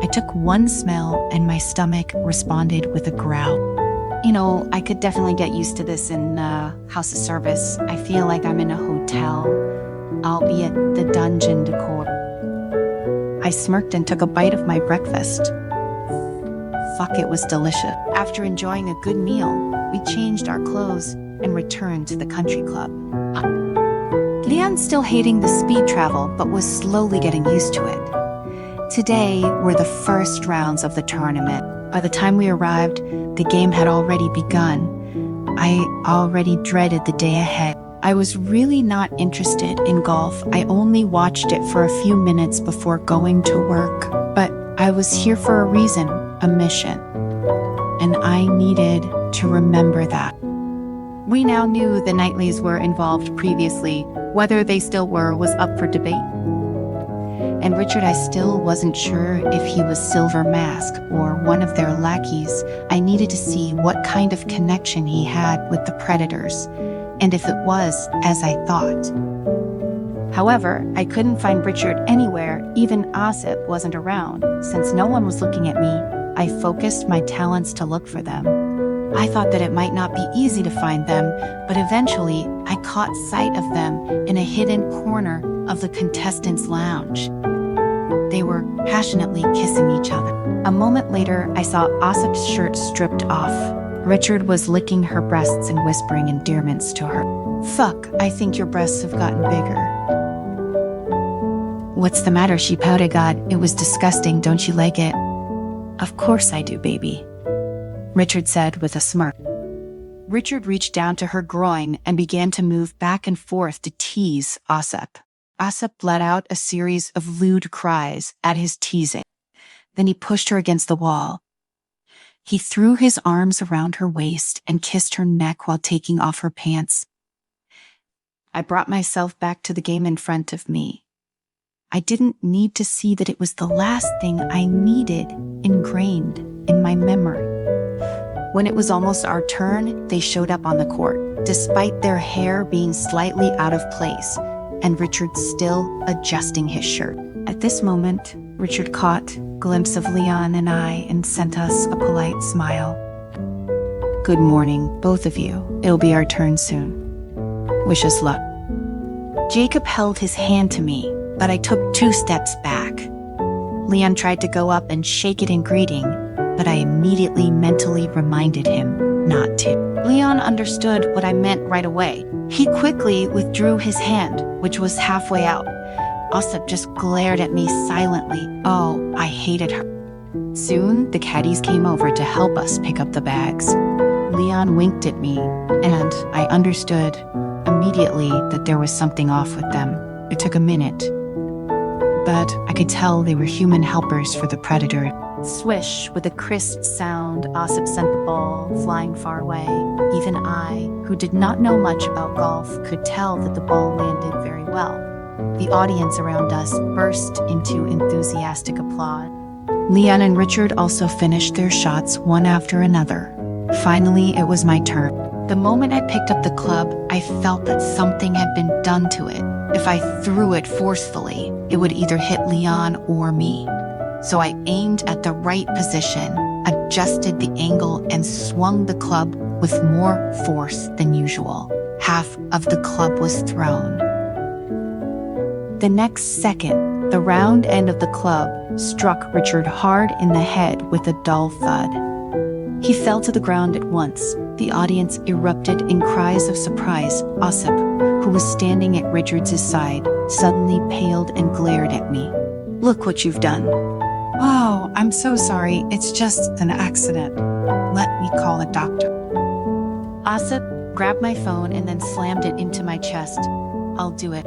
I took one smell and my stomach responded with a growl. I could definitely get used to this in house of service. I feel like I'm in a hotel, albeit the dungeon decor. I smirked and took a bite of my breakfast. Fuck, it was delicious. After enjoying a good meal, we changed our clothes and returned to the country club. Leon's still hating the speed travel, but was slowly getting used to it. Today were the first rounds of the tournament. By the time we arrived, the game had already begun. I already dreaded the day ahead. I was really not interested in golf. I only watched it for a few minutes before going to work. But I was here for a reason, a mission. And I needed to remember that. We now knew the Knightleys were involved previously. Whether they still were was up for debate. And Richard, I still wasn't sure if he was Silver Mask or one of their lackeys. I needed to see what kind of connection he had with the Predators, and if it was as I thought. However, I couldn't find Richard anywhere. Even Ossip wasn't around. Since no one was looking at me, I focused my talents to look for them. I thought that it might not be easy to find them, but eventually I caught sight of them in a hidden corner of the contestants' lounge. They were passionately kissing each other. A moment later, I saw Ossip's shirt stripped off. Richard was licking her breasts and whispering endearments to her. "Fuck, I think your breasts have gotten bigger." "What's the matter?" she pouted. "God, it was disgusting. Don't you like it?" "Of course I do, baby," Richard said with a smirk. Richard reached down to her groin and began to move back and forth to tease Ossip. Ossip let out a series of lewd cries at his teasing. Then he pushed her against the wall. He threw his arms around her waist and kissed her neck while taking off her pants. I brought myself back to the game in front of me. I didn't need to see that it was the last thing I needed ingrained in my memory. When it was almost our turn, they showed up on the court, despite their hair being slightly out of place, and Richard still adjusting his shirt. At this moment, Richard caught a glimpse of Leon and I and sent us a polite smile. "Good morning, both of you. It'll be our turn soon. Wish us luck." Jacob held his hand to me, but I took 2 steps back. Leon tried to go up and shake it in greeting, but I immediately mentally reminded him not to. Leon understood what I meant right away. He quickly withdrew his hand, which was halfway out. Ossip just glared at me silently. Oh, I hated her. Soon, the caddies came over to help us pick up the bags. Leon winked at me, and I understood immediately that there was something off with them. It took a minute, but I could tell they were human helpers for the Predator. Swish, with a crisp sound, Ossip sent the ball flying far away. Even I, who did not know much about golf, could tell that the ball landed very well. The audience around us burst into enthusiastic applause. Leon and Richard also finished their shots one after another. Finally, it was my turn. The moment I picked up the club, I felt that something had been done to it. If I threw it forcefully, it would either hit Leon or me. So I aimed at the right position, adjusted the angle, and swung the club with more force than usual. Half of the club was thrown. The next second, the round end of the club struck Richard hard in the head with a dull thud. He fell to the ground at once. The audience erupted in cries of surprise. Ossip, who was standing at Richard's side, suddenly paled and glared at me. "Look what you've done." "Oh, I'm so sorry. It's just an accident. Let me call a doctor." Ossip grabbed my phone and then slammed it into my chest. "I'll do it."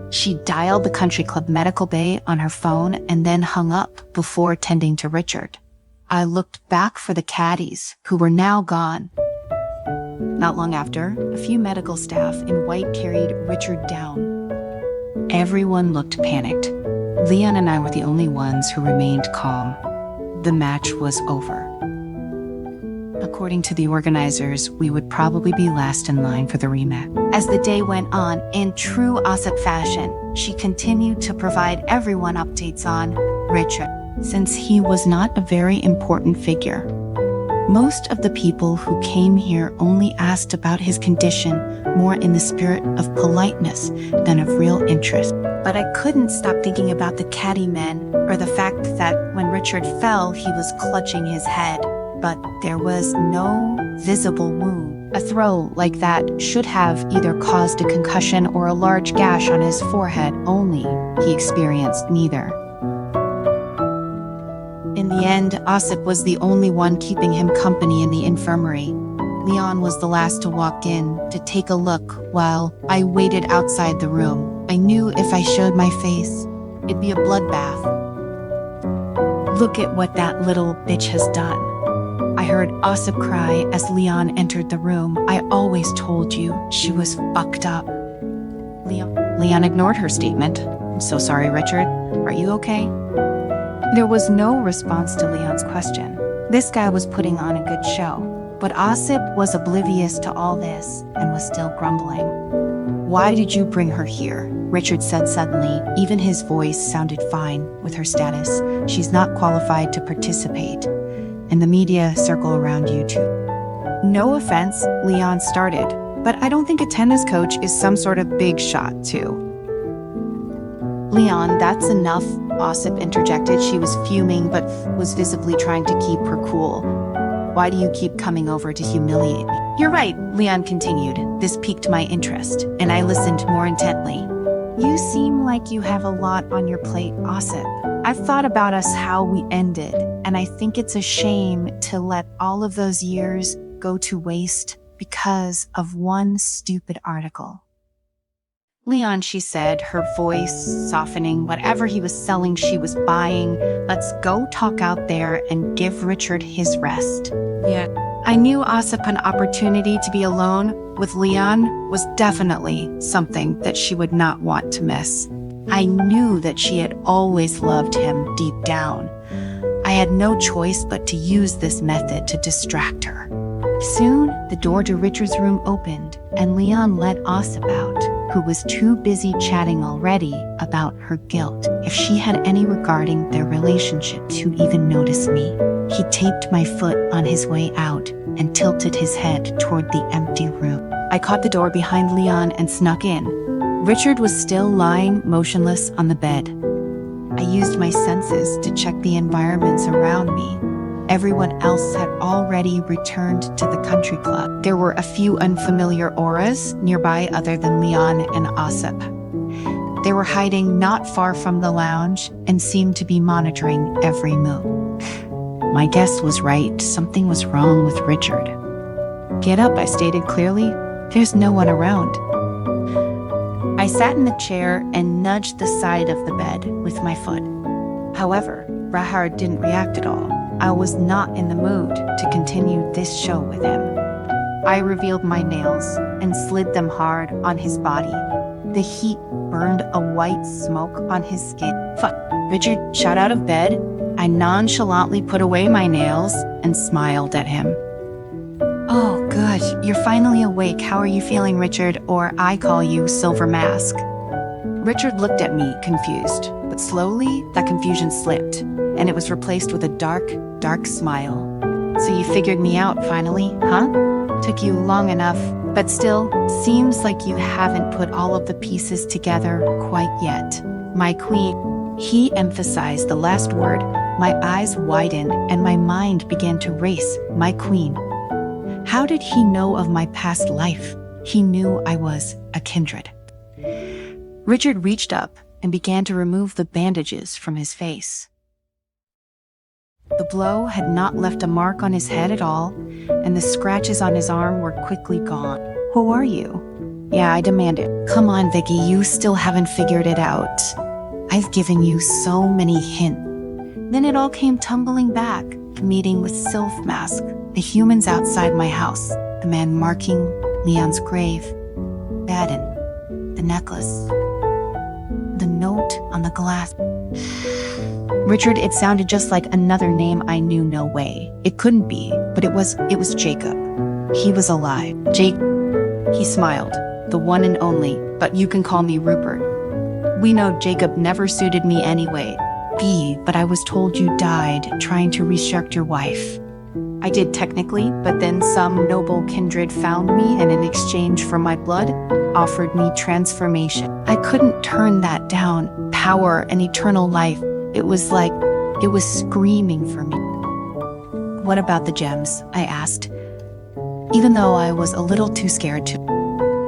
She dialed the country club medical bay on her phone and then hung up before tending to Richard. I looked back for the caddies, who were now gone. Not long after, a few medical staff in white carried Richard down. Everyone looked panicked. Leon and I were the only ones who remained calm. The match was over. According to the organizers, we would probably be last in line for the rematch. As the day went on, in true Ossip fashion, she continued to provide everyone updates on Richard, since he was not a very important figure. Most of the people who came here only asked about his condition more in the spirit of politeness than of real interest. But I couldn't stop thinking about the caddy men, or the fact that when Richard fell, he was clutching his head. But there was no visible wound. A throw like that should have either caused a concussion or a large gash on his forehead, only he experienced neither. In the end, Ossip was the only one keeping him company in the infirmary. Leon was the last to walk in to take a look while I waited outside the room. I knew if I showed my face, it'd be a bloodbath. Look at what that little bitch has done. I heard Ossip cry as Leon entered the room. I always told you she was fucked up. Leon ignored her statement. I'm so sorry, Richard. Are you okay? There was no response to Leon's question. This guy was putting on a good show, but Ossip was oblivious to all this and was still grumbling. Why did you bring her here? Richard said suddenly. Even his voice sounded fine with her status. She's not qualified to participate. And the media circle around you too. No offense, Leon started, but I don't think a tennis coach is some sort of big shot too. Leon, that's enough, Ossip interjected. She was fuming, but was visibly trying to keep her cool. Why do you keep coming over to humiliate me? You're right, Leon continued. This piqued my interest, and I listened more intently. You seem like you have a lot on your plate, Ossip. I've thought about us how we ended, and I think it's a shame to let all of those years go to waste because of one stupid article. Leon, she said, her voice softening. Whatever he was selling, she was buying. Let's go talk out there and give Richard his rest. Yeah. I knew Ossip an opportunity to be alone with Leon was definitely something that she would not want to miss. I knew that she had always loved him deep down. I had no choice but to use this method to distract her. Soon, the door to Richard's room opened, and Leon let Ossip out, who was too busy chatting already about her guilt. If she had any regarding their relationship to even notice me. He taped my foot on his way out and tilted his head toward the empty room. I caught the door behind Leon and snuck in. Richard was still lying motionless on the bed. I used my senses to check the environments around me. Everyone else had already returned to the country club. There were a few unfamiliar auras nearby other than Leon and Ossip. They were hiding not far from the lounge and seemed to be monitoring every move. My guess was right. Something was wrong with Richard. Get up, I stated clearly. There's no one around. I sat in the chair and nudged the side of the bed with my foot. However, Rahard didn't react at all. I was not in the mood to continue this show with him. I revealed my nails and slid them hard on his body. The heat burned a white smoke on his skin. Fuck. Richard shot out of bed. I nonchalantly put away my nails and smiled at him. Oh, good. You're finally awake. How are you feeling, Richard? Or I call you Silver Mask. Richard looked at me, confused. But slowly, that confusion slipped, and it was replaced with a dark, dark smile. So you figured me out finally, huh? Took you long enough, but still, seems like you haven't put all of the pieces together quite yet. My queen. He emphasized the last word. My eyes widened and my mind began to race. My queen. How did he know of my past life? He knew I was a kindred. Richard reached up and began to remove the bandages from his face. The blow had not left a mark on his head at all, and the scratches on his arm were quickly gone. Who are you? Yeah, I demanded. Come on, Vicky, you still haven't figured it out. I've given you so many hints. Then it all came tumbling back. meeting with Sylph Mask, the humans outside my house, the man marking Leon's grave, Baden, the necklace, the note on the glass. Richard, it sounded just like another name I knew. No way. It couldn't be, but it was Jacob. He was alive. Jake, he smiled, the one and only, but you can call me Rupert. We know Jacob never suited me anyway. But I was told you died trying to resurrect your wife. I did technically, but then some noble kindred found me and in exchange for my blood, offered me transformation. I couldn't turn that down. Power and eternal life. It was screaming for me. What about the gems? I asked, even though I was a little too scared to.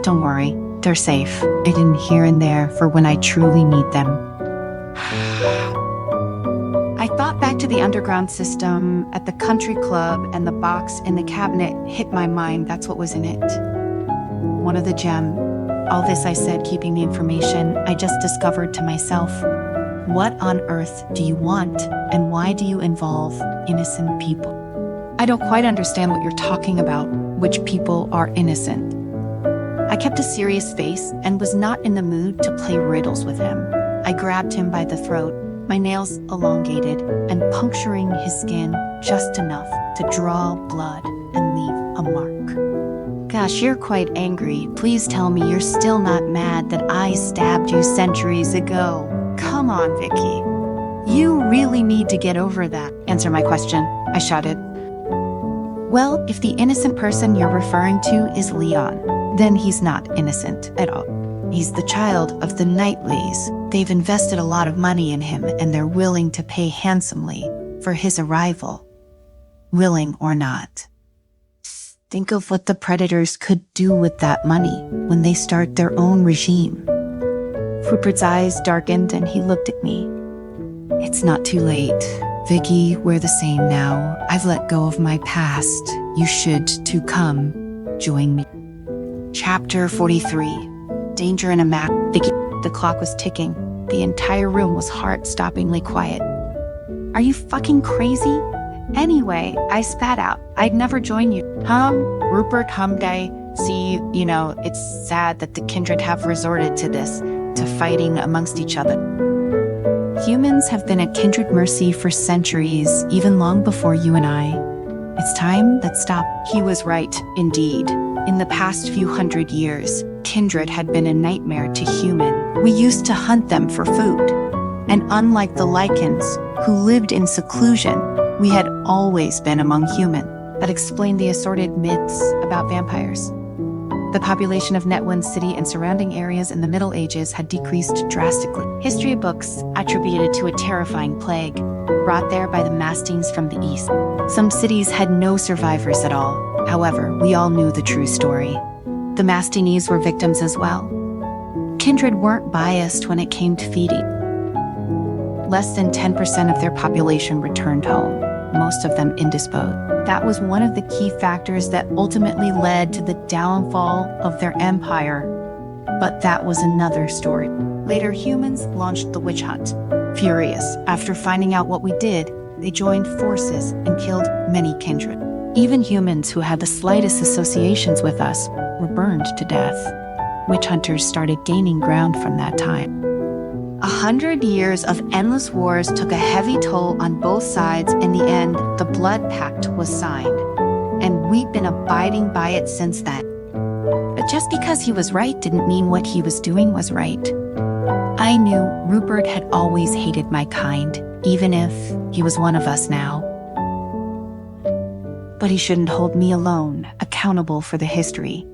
Don't worry, they're safe. Hidden here and there for when I truly need them. I thought back to the underground system at the country club, and the box in the cabinet hit my mind. That's what was in it. One of the gem. All this I said, keeping the information I just discovered to myself. What on earth do you want, and why do you involve innocent people? I don't quite understand what you're talking about. Which people are innocent? I kept a serious face and was not in the mood to play riddles with him. I grabbed him by the throat, my nails elongated and puncturing his skin just enough to draw blood and leave a mark. Gosh, you're quite angry. Please tell me you're still not mad that I stabbed you centuries ago. Come on, Vicky. You really need to get over that. Answer my question, I shouted. Well, if the innocent person you're referring to is Leon, then he's not innocent at all. He's the child of the Knightleys. They've invested a lot of money in him, and they're willing to pay handsomely for his arrival. Willing or not. Think of what the predators could do with that money when they start their own regime. Rupert's eyes darkened and he looked at me. It's not too late. Vicky, we're the same now. I've let go of my past. You should, too. Come, join me. Chapter 43. Danger in a map. Vicky, the clock was ticking. The entire room was heart-stoppingly quiet. Are you fucking crazy? Anyway, I spat out. I'd never join you. Rupert, day. See, it's sad that the kindred have resorted to this, to fighting amongst each other. Humans have been at kindred mercy for centuries, even long before you and I. It's time that stopped. He was right, indeed. In the past few hundred years, kindred had been a nightmare to human. We used to hunt them for food. And unlike the lichens, who lived in seclusion, we had always been among human. That explained the assorted myths about vampires. The population of Netwin City and surrounding areas in the Middle Ages had decreased drastically. History books attributed to a terrifying plague, brought there by the Mastings from the east. Some cities had no survivors at all. However, we all knew the true story. The Mastinese were victims as well. Kindred weren't biased when it came to feeding. Less than 10% of their population returned home, most of them indisposed. That was one of the key factors that ultimately led to the downfall of their empire. But that was another story. Later, humans launched the witch hunt. Furious, after finding out what we did, they joined forces and killed many kindred. Even humans who had the slightest associations with us were burned to death. Witch hunters started gaining ground from that time. 100 years of endless wars took a heavy toll on both sides. In the end, the blood pact was signed, and we've been abiding by it since then. But just because he was right didn't mean what he was doing was right. I knew Rupert had always hated my kind, even if he was one of us now. But he shouldn't hold me alone, accountable for the history.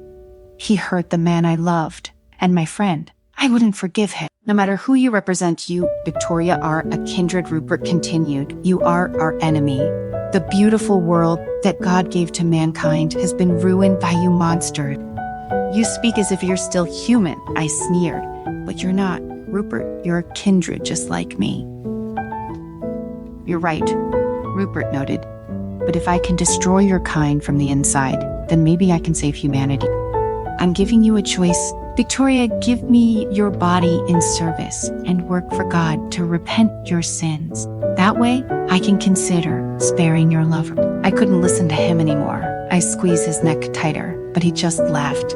He hurt the man I loved, and my friend. I wouldn't forgive him. No matter who you represent, you, Victoria, are a kindred. Rupert continued. You are our enemy. The beautiful world that God gave to mankind has been ruined by you monsters. You speak as if you're still human, I sneered. But you're not. Rupert, you're a kindred just like me. You're right, Rupert noted. But if I can destroy your kind from the inside, then maybe I can save humanity. I'm giving you a choice. Victoria, give me your body in service and work for God to repent your sins. That That way, I can consider sparing your lover. I couldn't listen to him anymore. I squeezed his neck tighter, but he just laughed.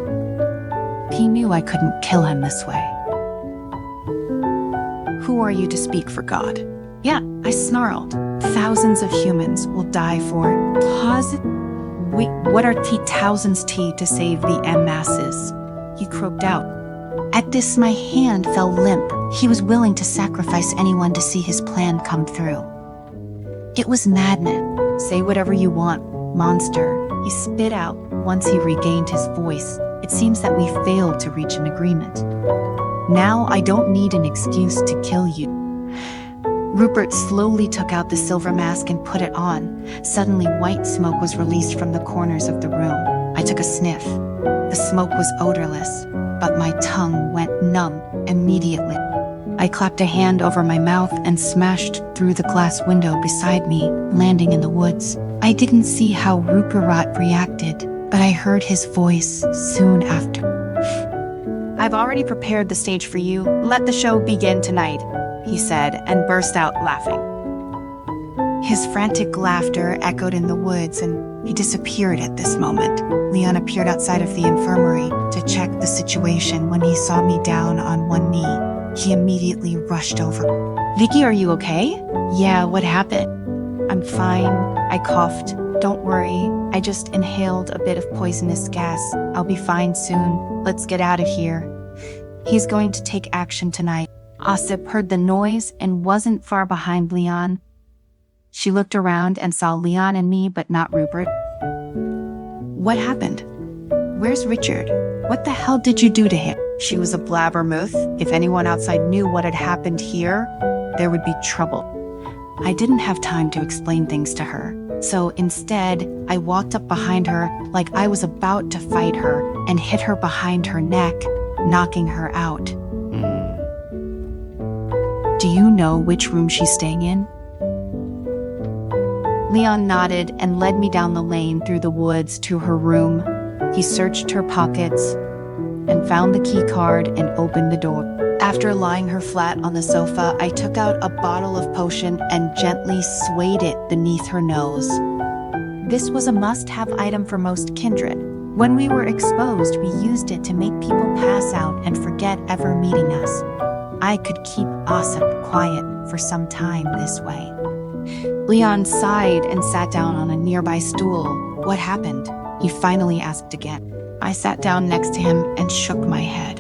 He knew I couldn't kill him this way. Who are you to speak for God? Yeah, I snarled. Thousands of humans will die for Wait, what are thousands to save the masses? He croaked out. At this, my hand fell limp. He was willing to sacrifice anyone to see his plan come through. It was madness. Say whatever you want, monster, he spit out once he regained his voice. It seems that we failed to reach an agreement. Now I don't need an excuse to kill you. Rupert slowly took out the silver mask and put it on. Suddenly, white smoke was released from the corners of the room. I took a sniff. The smoke was odorless, but my tongue went numb immediately. I clapped a hand over my mouth and smashed through the glass window beside me, landing in the woods. I didn't see how Rupert reacted, but I heard his voice soon after. I've already prepared the stage for you. Let the show begin tonight, he said, and burst out laughing. His frantic laughter echoed in the woods, and he disappeared at this moment. Leon appeared outside of the infirmary to check the situation. When he saw me down on one knee, he immediately rushed over. Vicky, are you okay? Yeah, what happened? I'm fine, I coughed. Don't worry, I just inhaled a bit of poisonous gas. I'll be fine soon. Let's get out of here. He's going to take action tonight. Ossip heard the noise and wasn't far behind Leon. She looked around and saw Leon and me, but not Rupert. What happened? Where's Richard? What the hell did you do to him? She was a blabbermouth. If anyone outside knew what had happened here, there would be trouble. I didn't have time to explain things to her. So instead, I walked up behind her like I was about to fight her and hit her behind her neck, knocking her out. Do you know which room she's staying in? Leon nodded and led me down the lane through the woods to her room. He searched her pockets and found the key card and opened the door. After lying her flat on the sofa, I took out a bottle of potion and gently swayed it beneath her nose. This was a must-have item for most kindred. When we were exposed, we used it to make people pass out and forget ever meeting us. I could keep Ossip quiet for some time this way. Leon sighed and sat down on a nearby stool. What happened? He finally asked again. I sat down next to him and shook my head.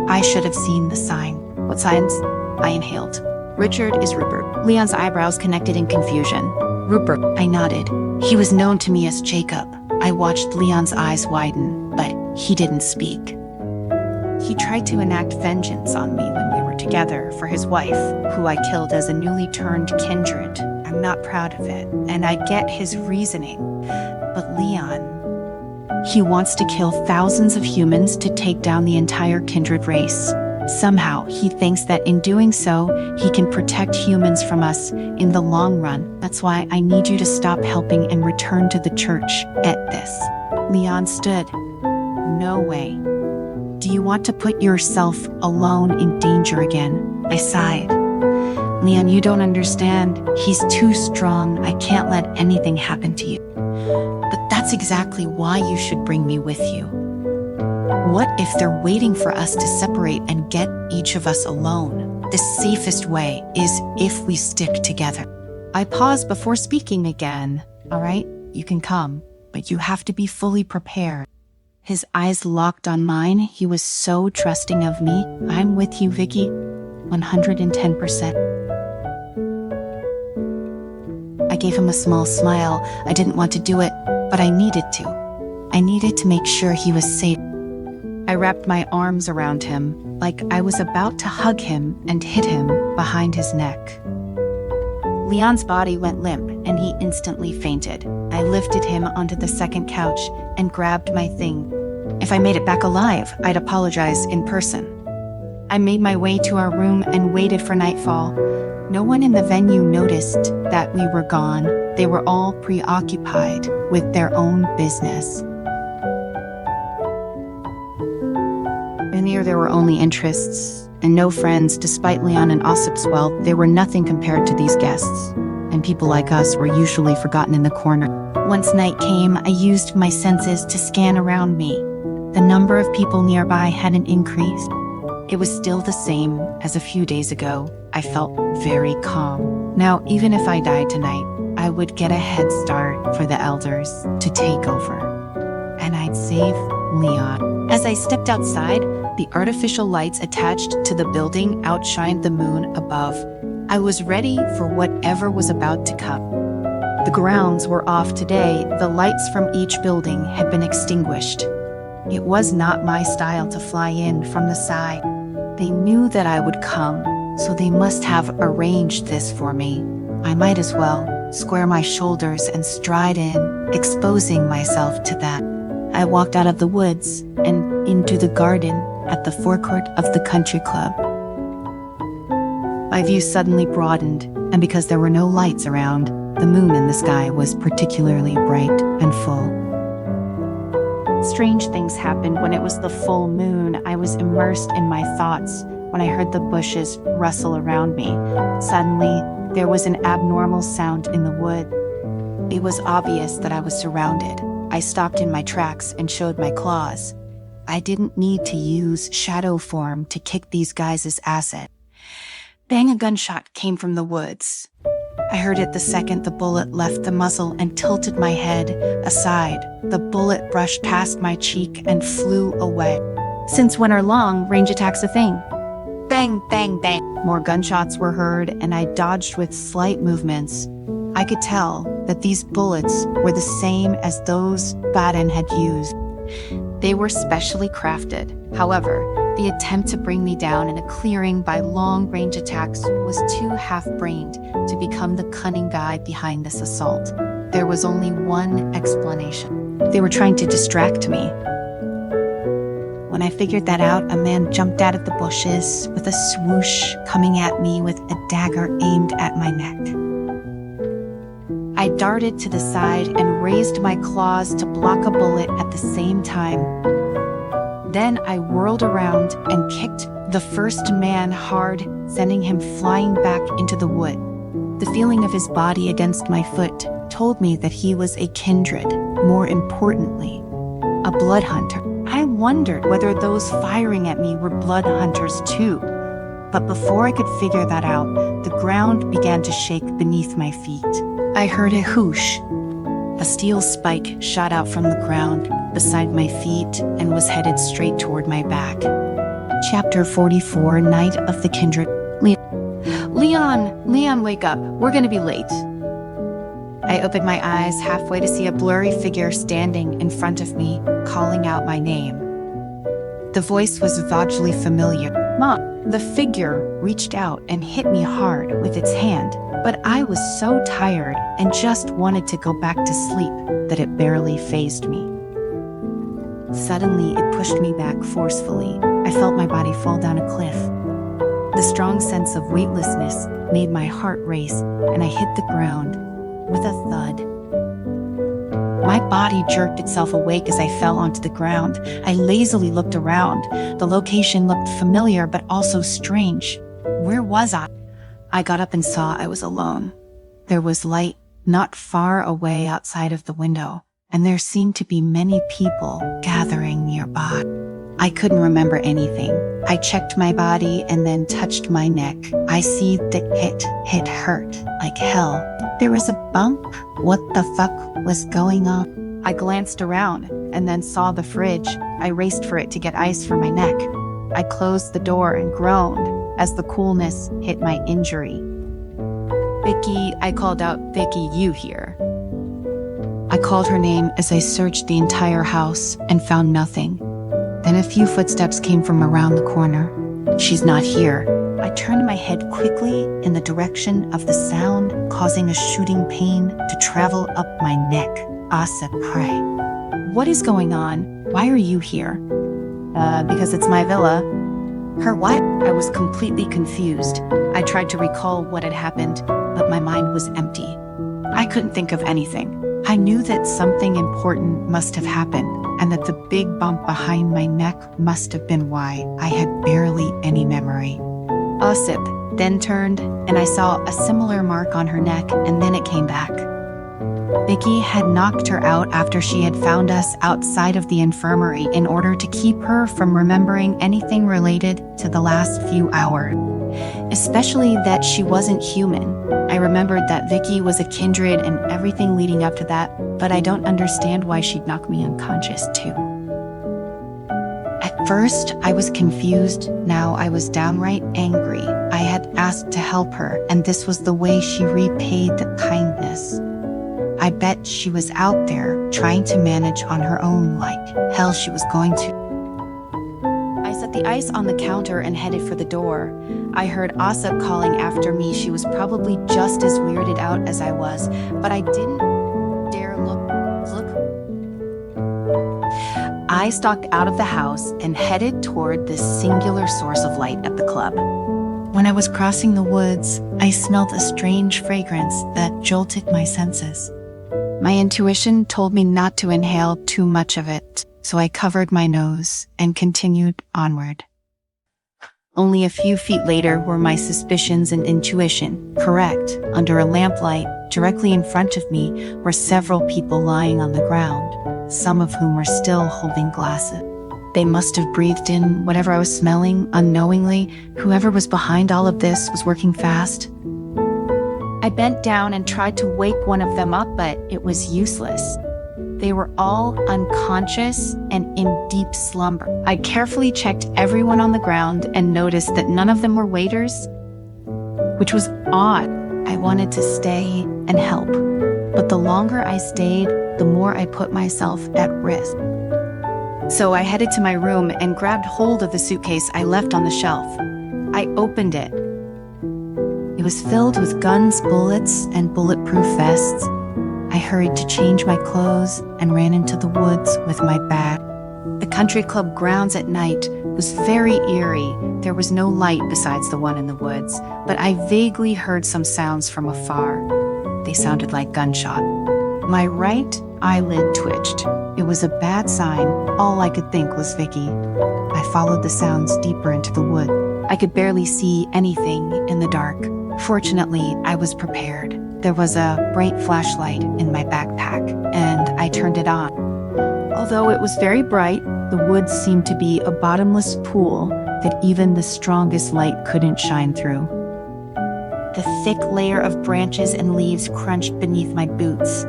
I should have seen the sign. What signs? I inhaled. Richard is Rupert. Leon's eyebrows connected in confusion. Rupert, I nodded. He was known to me as Jacob. I watched Leon's eyes widen, but he didn't speak. He tried to enact vengeance on me when we were together for his wife, who I killed as a newly turned kindred. I'm not proud of it, and I get his reasoning. But Leon, he wants to kill thousands of humans to take down the entire kindred race. Somehow, he thinks that in doing so, he can protect humans from us in the long run. That's why I need you to stop helping and return to the church. At this, Leon stood. No way. Do you want to put yourself alone in danger again? I sighed. Leon, you don't understand. He's too strong. I can't let anything happen to you. But that's exactly why you should bring me with you. What if they're waiting for us to separate and get each of us alone? The safest way is if we stick together. I paused before speaking again. All right, you can come, but you have to be fully prepared. His eyes locked on mine. He was so trusting of me. I'm with you, Vicky. 110%. I gave him a small smile. I didn't want to do it, but I needed to. I needed to make sure he was safe. I wrapped my arms around him, like I was about to hug him and hit him behind his neck. Leon's body went limp, and he instantly fainted. I lifted him onto the second couch and grabbed my thing. If I made it back alive, I'd apologize in person. I made my way to our room and waited for nightfall. No one in the venue noticed that we were gone. They were all preoccupied with their own business. And here there were only interests and no friends. Despite Leon and Ossip's wealth, they were nothing compared to these guests. and people like us were usually forgotten in the corner. Once night came, I used my senses to scan around me. The number of people nearby hadn't increased. It was still the same as a few days ago. I felt very calm. Now, even if I died tonight, I would get a head start for the elders to take over. And I'd save Leon. As I stepped outside, the artificial lights attached to the building outshined the moon above. I was ready for whatever was about to come. The grounds were off today. The lights from each building had been extinguished. It was not my style to fly in from the side. They knew that I would come, so they must have arranged this for me. I might as well square my shoulders and stride in, exposing myself to that. I walked out of the woods and into the garden at the forecourt of the country club. My view suddenly broadened, and because there were no lights around, the moon in the sky was particularly bright and full. Strange things happened when it was the full moon. I was immersed in my thoughts when I heard the bushes rustle around me. Suddenly, there was an abnormal sound in the wood. It was obvious that I was surrounded. I stopped in my tracks and showed my claws. I didn't need to use shadow form to kick these guys' asses. Bang, a gunshot came from the woods. I heard it the second the bullet left the muzzle and tilted my head aside. The bullet brushed past my cheek and flew away. Since when are long-range attacks a thing? Bang, bang, bang. More gunshots were heard, and I dodged with slight movements. I could tell that these bullets were the same as those Baden had used. They were specially crafted. However, the attempt to bring me down in a clearing by long-range attacks was too half-brained to become the cunning guy behind this assault. There was only one explanation. They were trying to distract me. When I figured that out, a man jumped out of the bushes with a swoosh, coming at me with a dagger aimed at my neck. I darted to the side and raised my claws to block a bullet at the same time. Then I whirled around and kicked the first man hard, sending him flying back into the wood. The feeling of his body against my foot told me that he was a kindred, more importantly, a blood hunter. I wondered whether those firing at me were blood hunters too. But before I could figure that out, the ground began to shake beneath my feet. I heard a whoosh. A steel spike shot out from the ground beside my feet and was headed straight toward my back. Chapter 44, Night of the Kindred. Leon, wake up. We're gonna be late. I opened my eyes halfway to see a blurry figure standing in front of me, calling out my name. The voice was vaguely familiar. Mom. The figure reached out and hit me hard with its hand, but I was so tired and just wanted to go back to sleep that it barely fazed me. Suddenly, it pushed me back forcefully. I felt my body fall down a cliff. The strong sense of weightlessness made my heart race, and I hit the ground with a thud. My body jerked itself awake as I fell onto the ground. I lazily looked around. The location looked familiar, but also strange. Where was I? I got up and saw I was alone. There was light not far away outside of the window, and there seemed to be many people gathering nearby. I couldn't remember anything. I checked my body and then touched my neck. I see that it hurt like hell. There was a bump. What the fuck was going on? I glanced around and then saw the fridge. I raced for it to get ice for my neck. I closed the door and groaned as the coolness hit my injury. Vicky, I called out, Vicky, you here? I called her name as I searched the entire house and found nothing. Then a few footsteps came from around the corner. She's not here. I turned my head quickly in the direction of the sound, causing a shooting pain to travel up my neck. Asa pray. What is going on? Why are you here? Because it's my villa. Her what? I was completely confused. I tried to recall what had happened, but my mind was empty. I couldn't think of anything. I knew that something important must have happened, and that the big bump behind my neck must have been why I had barely any memory. Ossip then turned, and I saw a similar mark on her neck, and then it came back. Vicky had knocked her out after she had found us outside of the infirmary in order to keep her from remembering anything related to the last few hours, especially that she wasn't human. I remembered that Vicky was a kindred and everything leading up to that, but I don't understand why she'd knock me unconscious too. At first, I was confused. Now I was downright angry. I had asked to help her, and this was the way she repaid the kindness. I bet she was out there trying to manage on her own like hell she was going to. I set the ice on the counter and headed for the door. I heard Asa calling after me. She was probably just as weirded out as I was, but I didn't dare look. I stalked out of the house and headed toward this singular source of light at the club. When I was crossing the woods, I smelled a strange fragrance that jolted my senses. My intuition told me not to inhale too much of it, so I covered my nose and continued onward. Only a few feet later were my suspicions and intuition correct. Under a lamplight, directly in front of me, were several people lying on the ground, some of whom were still holding glasses. They must have breathed in whatever I was smelling unknowingly. Whoever was behind all of this was working fast. I bent down and tried to wake one of them up, but it was useless. They were all unconscious and in deep slumber. I carefully checked everyone on the ground and noticed that none of them were waiters, which was odd. I wanted to stay and help, but the longer I stayed, the more I put myself at risk. So I headed to my room and grabbed hold of the suitcase I left on the shelf. I opened it. It was filled with guns, bullets, and bulletproof vests. I hurried to change my clothes and ran into the woods with my bag. The country club grounds at night was very eerie. There was no light besides the one in the woods, but I vaguely heard some sounds from afar. They sounded like gunshot. My right eyelid twitched. It was a bad sign. All I could think was Vicky. I followed the sounds deeper into the wood. I could barely see anything in the dark. Fortunately, I was prepared. There was a bright flashlight in my backpack, and I turned it on. Although it was very bright, the woods seemed to be a bottomless pool that even the strongest light couldn't shine through. The thick layer of branches and leaves crunched beneath my boots.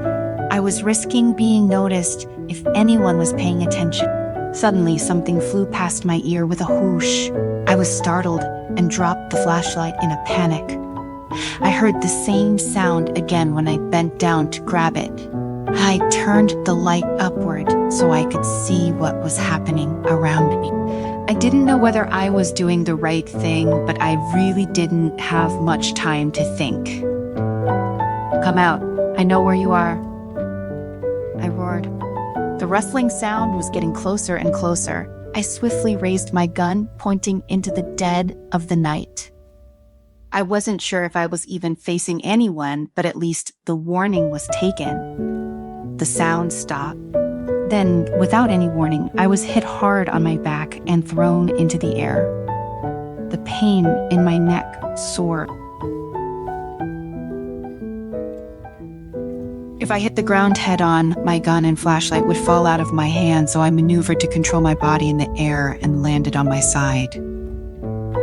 I was risking being noticed if anyone was paying attention. Suddenly, something flew past my ear with a whoosh. I was startled and dropped the flashlight in a panic. I heard the same sound again when I bent down to grab it. I turned the light upward so I could see what was happening around me. I didn't know whether I was doing the right thing, but I really didn't have much time to think. "Come out. I know where you are," I roared. The rustling sound was getting closer and closer. I swiftly raised my gun, pointing into the dead of the night. I wasn't sure if I was even facing anyone, but at least the warning was taken. The sound stopped. Then, without any warning, I was hit hard on my back and thrown into the air. The pain in my neck soared. If I hit the ground head-on, my gun and flashlight would fall out of my hand, so I maneuvered to control my body in the air and landed on my side.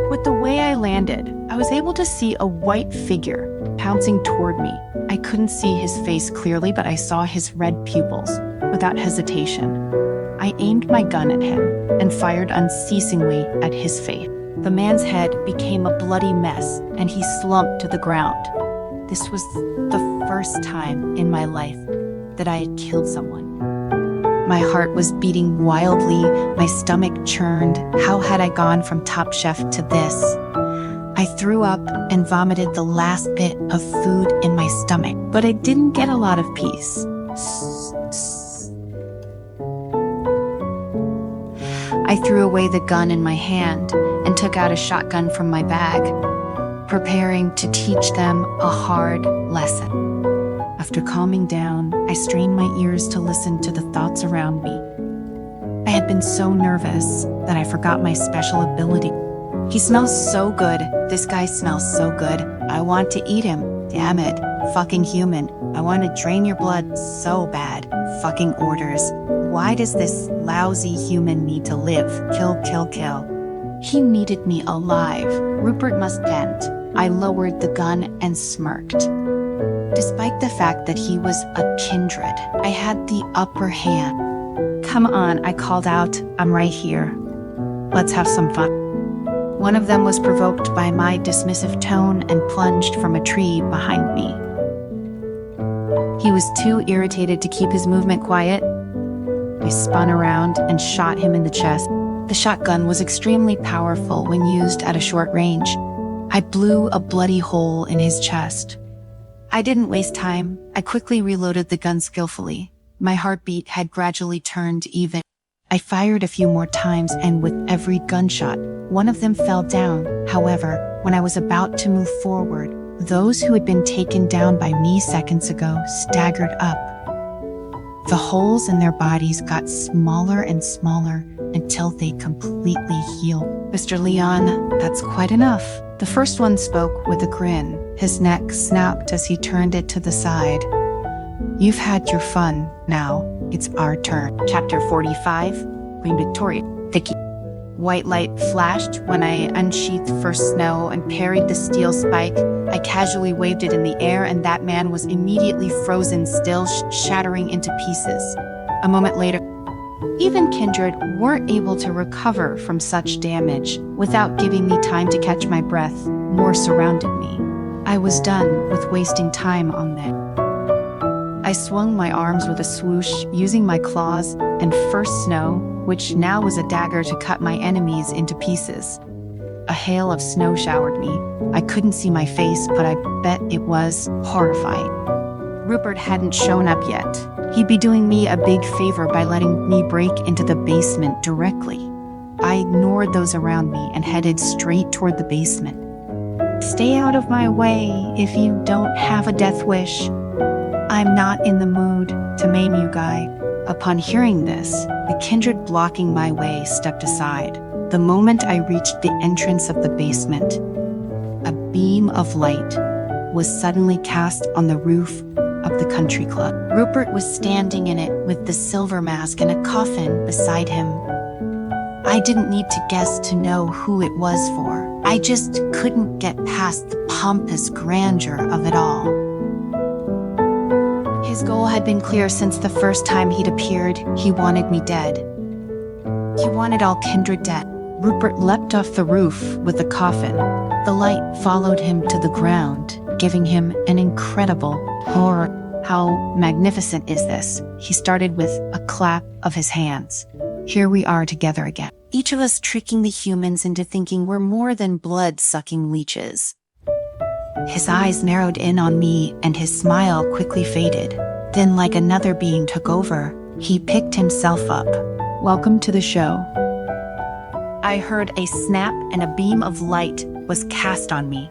With the way I landed, I was able to see a white figure pouncing toward me. I couldn't see his face clearly, but I saw his red pupils. Without hesitation, I aimed my gun at him and fired unceasingly at his face. The man's head became a bloody mess, and he slumped to the ground. This was the first time in my life that I had killed someone. My heart was beating wildly, my stomach churned. How had I gone from Top Chef to this? I threw up and vomited the last bit of food in my stomach, but I didn't get a lot of peace. I threw away the gun in my hand and took out a shotgun from my bag, preparing to teach them a hard lesson. After calming down, I strained my ears to listen to the thoughts around me. I had been so nervous that I forgot my special ability. He smells so good. This guy smells so good. I want to eat him. Damn it. Fucking human. I want to drain your blood so bad. Fucking orders. Why does this lousy human need to live? Kill, kill, kill. He needed me alive. Rupert must end. I lowered the gun and smirked. Despite the fact that he was a kindred, I had the upper hand. Come on, I called out. I'm right here. Let's have some fun. One of them was provoked by my dismissive tone and plunged from a tree behind me. He was too irritated to keep his movement quiet. I spun around and shot him in the chest. The shotgun was extremely powerful when used at a short range. I blew a bloody hole in his chest. I didn't waste time. I quickly reloaded the gun skillfully. My heartbeat had gradually turned even. I fired a few more times, and with every gunshot, one of them fell down. However, when I was about to move forward, those who had been taken down by me seconds ago staggered up. The holes in their bodies got smaller and smaller until they completely healed. Mr. Leon, that's quite enough. The first one spoke with a grin. His neck snapped as he turned it to the side. You've had your fun. Now, it's our turn. Chapter 45, Queen Victoria. Thicky. White light flashed when I unsheathed first snow and parried the steel spike. I casually waved it in the air, and that man was immediately frozen still, shattering into pieces. A moment later, even kindred weren't able to recover from such damage. Without giving me time to catch my breath, more surrounded me. I was done with wasting time on them. I swung my arms with a swoosh, using my claws and first snow, which now was a dagger, to cut my enemies into pieces. A hail of snow showered me. I couldn't see my face, but I bet it was horrifying. Rupert hadn't shown up yet. He'd be doing me a big favor by letting me break into the basement directly. I ignored those around me and headed straight toward the basement. Stay out of my way if you don't have a death wish. I'm not in the mood to maim you, guy. Upon hearing this, the kindred blocking my way stepped aside. The moment I reached the entrance of the basement, a beam of light was suddenly cast on the roof of the country club. Rupert was standing in it with the silver mask and a coffin beside him. I didn't need to guess to know who it was for. I just couldn't get past the pompous grandeur of it all. His goal had been clear since the first time he'd appeared. He wanted me dead. He wanted all kindred dead. Rupert leapt off the roof with the coffin. The light followed him to the ground, giving him an incredible horror. How magnificent is this? He started with a clap of his hands. Here we are together again. Each of us tricking the humans into thinking we're more than blood-sucking leeches. His eyes narrowed in on me, and his smile quickly faded. Then, like another being took over, he picked himself up. Welcome to the show. I heard a snap, and a beam of light was cast on me.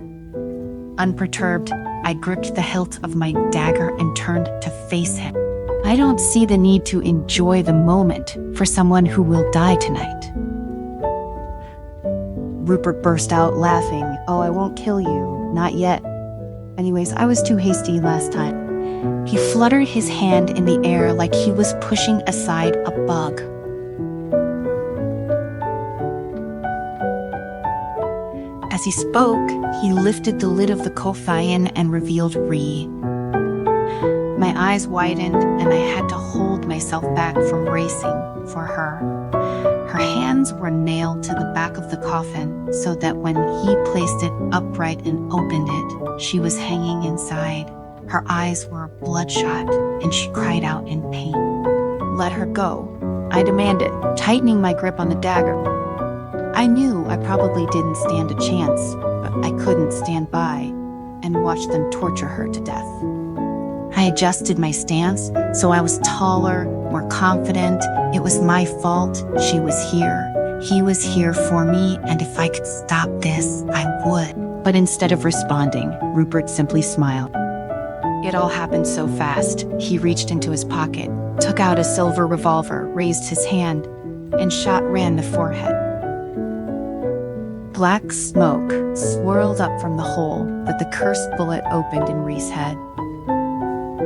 Unperturbed, I gripped the hilt of my dagger and turned to face him. I don't see the need to enjoy the moment for someone who will die tonight. Rupert burst out laughing. Oh, I won't kill you. Not yet. Anyways, I was too hasty last time. He fluttered his hand in the air like he was pushing aside a bug. As he spoke, he lifted the lid of the coffin and revealed Ree. My eyes widened, and I had to hold myself back from racing for her. Her hands were nailed to the back of the coffin so that when he placed it upright and opened it, she was hanging inside. Her eyes were bloodshot, and she cried out in pain. Let her go, I demanded, tightening my grip on the dagger. I knew I probably didn't stand a chance, but I couldn't stand by and watch them torture her to death. I adjusted my stance so I was taller, more confident. It was my fault. She was here. He was here for me, and if I could stop this, I would. But instead of responding, Rupert simply smiled. It all happened so fast. He reached into his pocket, took out a silver revolver, raised his hand, and shot Ran in the forehead. Black smoke swirled up from the hole that the cursed bullet opened in Reese's head.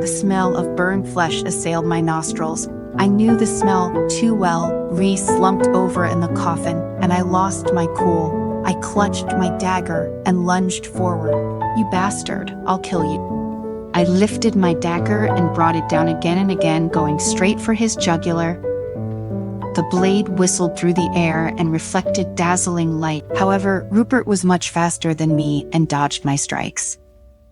The smell of burned flesh assailed my nostrils. I knew the smell too well. Reese slumped over in the coffin, and I lost my cool. I clutched my dagger and lunged forward. "You bastard, I'll kill you." I lifted my dagger and brought it down again and again, going straight for his jugular. The blade whistled through the air and reflected dazzling light. However, Rupert was much faster than me and dodged my strikes.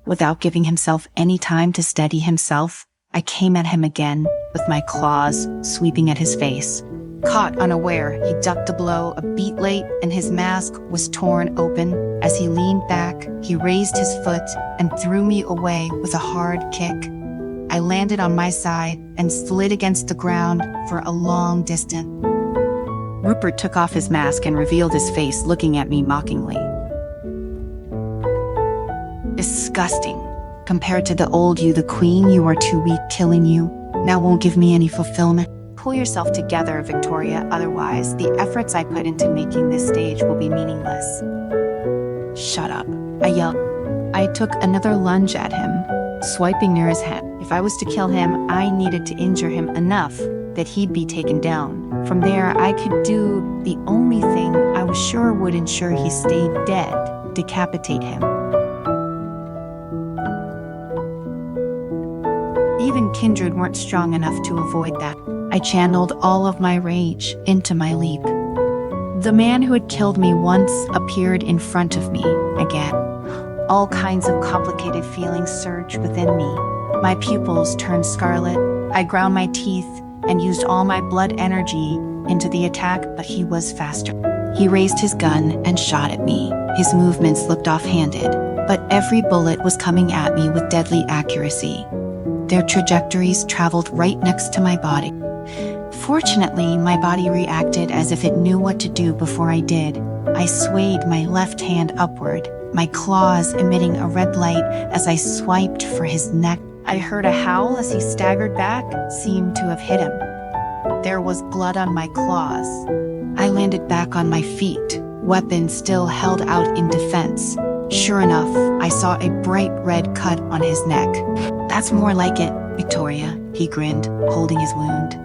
Without giving himself any time to steady himself, I came at him again, with my claws sweeping at his face. Caught unaware, he ducked a blow a beat late, and his mask was torn open. As he leaned back, he raised his foot and threw me away with a hard kick. I landed on my side and slid against the ground for a long distance. Rupert took off his mask and revealed his face, looking at me mockingly. Disgusting. Compared to the old you, the queen, you are too weak. Killing you now won't give me any fulfillment. Pull yourself together, Victoria, otherwise the efforts I put into making this stage will be meaningless. Shut up, I yelled. I took another lunge at him, swiping near his head. If I was to kill him, I needed to injure him enough that he'd be taken down. From there, I could do the only thing I was sure would ensure he stayed dead: decapitate him. Even kindred weren't strong enough to avoid that. I channeled all of my rage into my leap. The man who had killed me once appeared in front of me again. All kinds of complicated feelings surged within me. My pupils turned scarlet. I ground my teeth and used all my blood energy into the attack, but he was faster. He raised his gun and shot at me. His movements looked offhanded, but every bullet was coming at me with deadly accuracy. Their trajectories traveled right next to my body. Fortunately, my body reacted as if it knew what to do before I did. I swayed my left hand upward, my claws emitting a red light as I swiped for his neck. I heard a howl as he staggered back, seemed to have hit him. There was blood on my claws. I landed back on my feet, weapon still held out in defense. Sure enough, I saw a bright red cut on his neck. "That's more like it, Victoria," he grinned, holding his wound.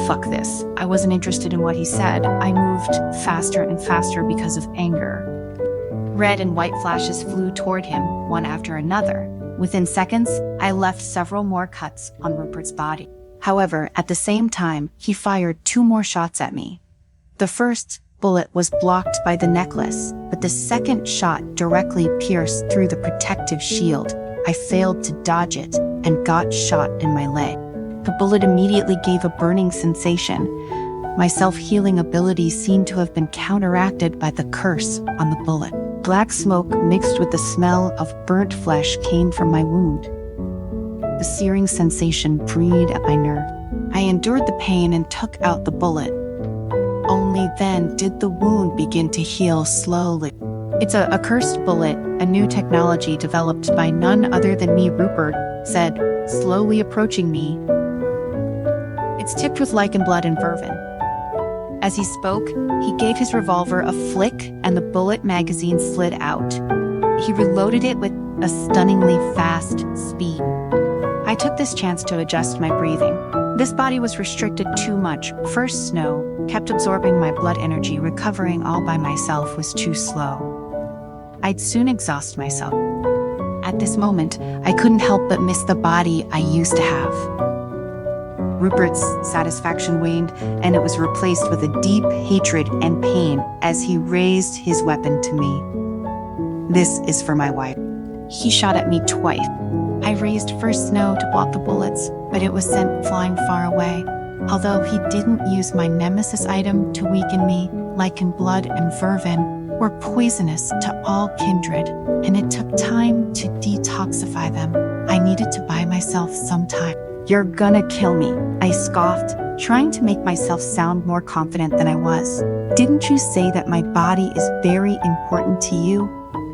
Fuck this. I wasn't interested in what he said. I moved faster and faster because of anger. Red and white flashes flew toward him, one after another. Within seconds, I left several more cuts on Rupert's body. However, at the same time, he fired 2 more shots at me. The first bullet was blocked by the necklace, but the second shot directly pierced through the protective shield. I failed to dodge it and got shot in my leg. The bullet immediately gave a burning sensation. My self-healing ability seemed to have been counteracted by the curse on the bullet. Black smoke mixed with the smell of burnt flesh came from my wound. The searing sensation breathed at my nerve. I endured the pain and took out the bullet. Only then did the wound begin to heal slowly. "It's a cursed bullet, a new technology developed by none other than me," Rupert said, slowly approaching me. "It's tipped with lichen blood and vermin." As he spoke, he gave his revolver a flick and the bullet magazine slid out. He reloaded it with a stunningly fast speed. I took this chance to adjust my breathing. This body was restricted too much. First snow kept absorbing my blood energy. Recovering all by myself was too slow. I'd soon exhaust myself. At this moment, I couldn't help but miss the body I used to have. Rupert's satisfaction waned, and it was replaced with a deep hatred and pain as he raised his weapon to me. "This is for my wife." He shot at me twice. I raised first snow to block the bullets, but it was sent flying far away. Although he didn't use my nemesis item to weaken me, lichen blood and vermin were poisonous to all kindred, and it took time to detoxify them. I needed to buy myself some time. "You're gonna kill me," I scoffed, trying to make myself sound more confident than I was. "Didn't you say that my body is very important to you?"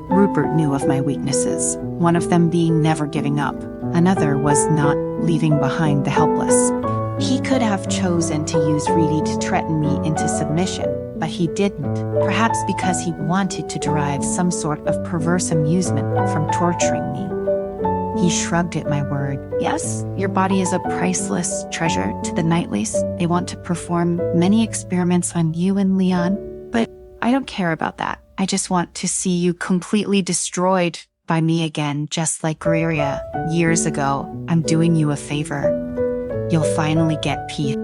Rupert knew of my weaknesses, one of them being never giving up. Another was not leaving behind the helpless. He could have chosen to use Reedy to threaten me into submission, but he didn't, perhaps because he wanted to derive some sort of perverse amusement from torturing me. He shrugged at my word. Yes, your body is a priceless treasure to the Knightleys. They want to perform many experiments on you and Leon, but I don't care about that. I just want to see you completely destroyed by me again, just like Greeria years ago. I'm doing you a favor. You'll finally get peace.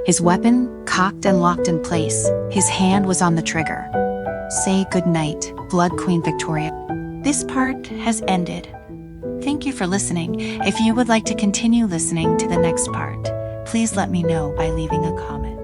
His weapon cocked and locked in place. His hand was on the trigger. Say goodnight, Blood Queen Victoria. This part has ended. Thank you for listening. If you would like to continue listening to the next part, please let me know by leaving a comment.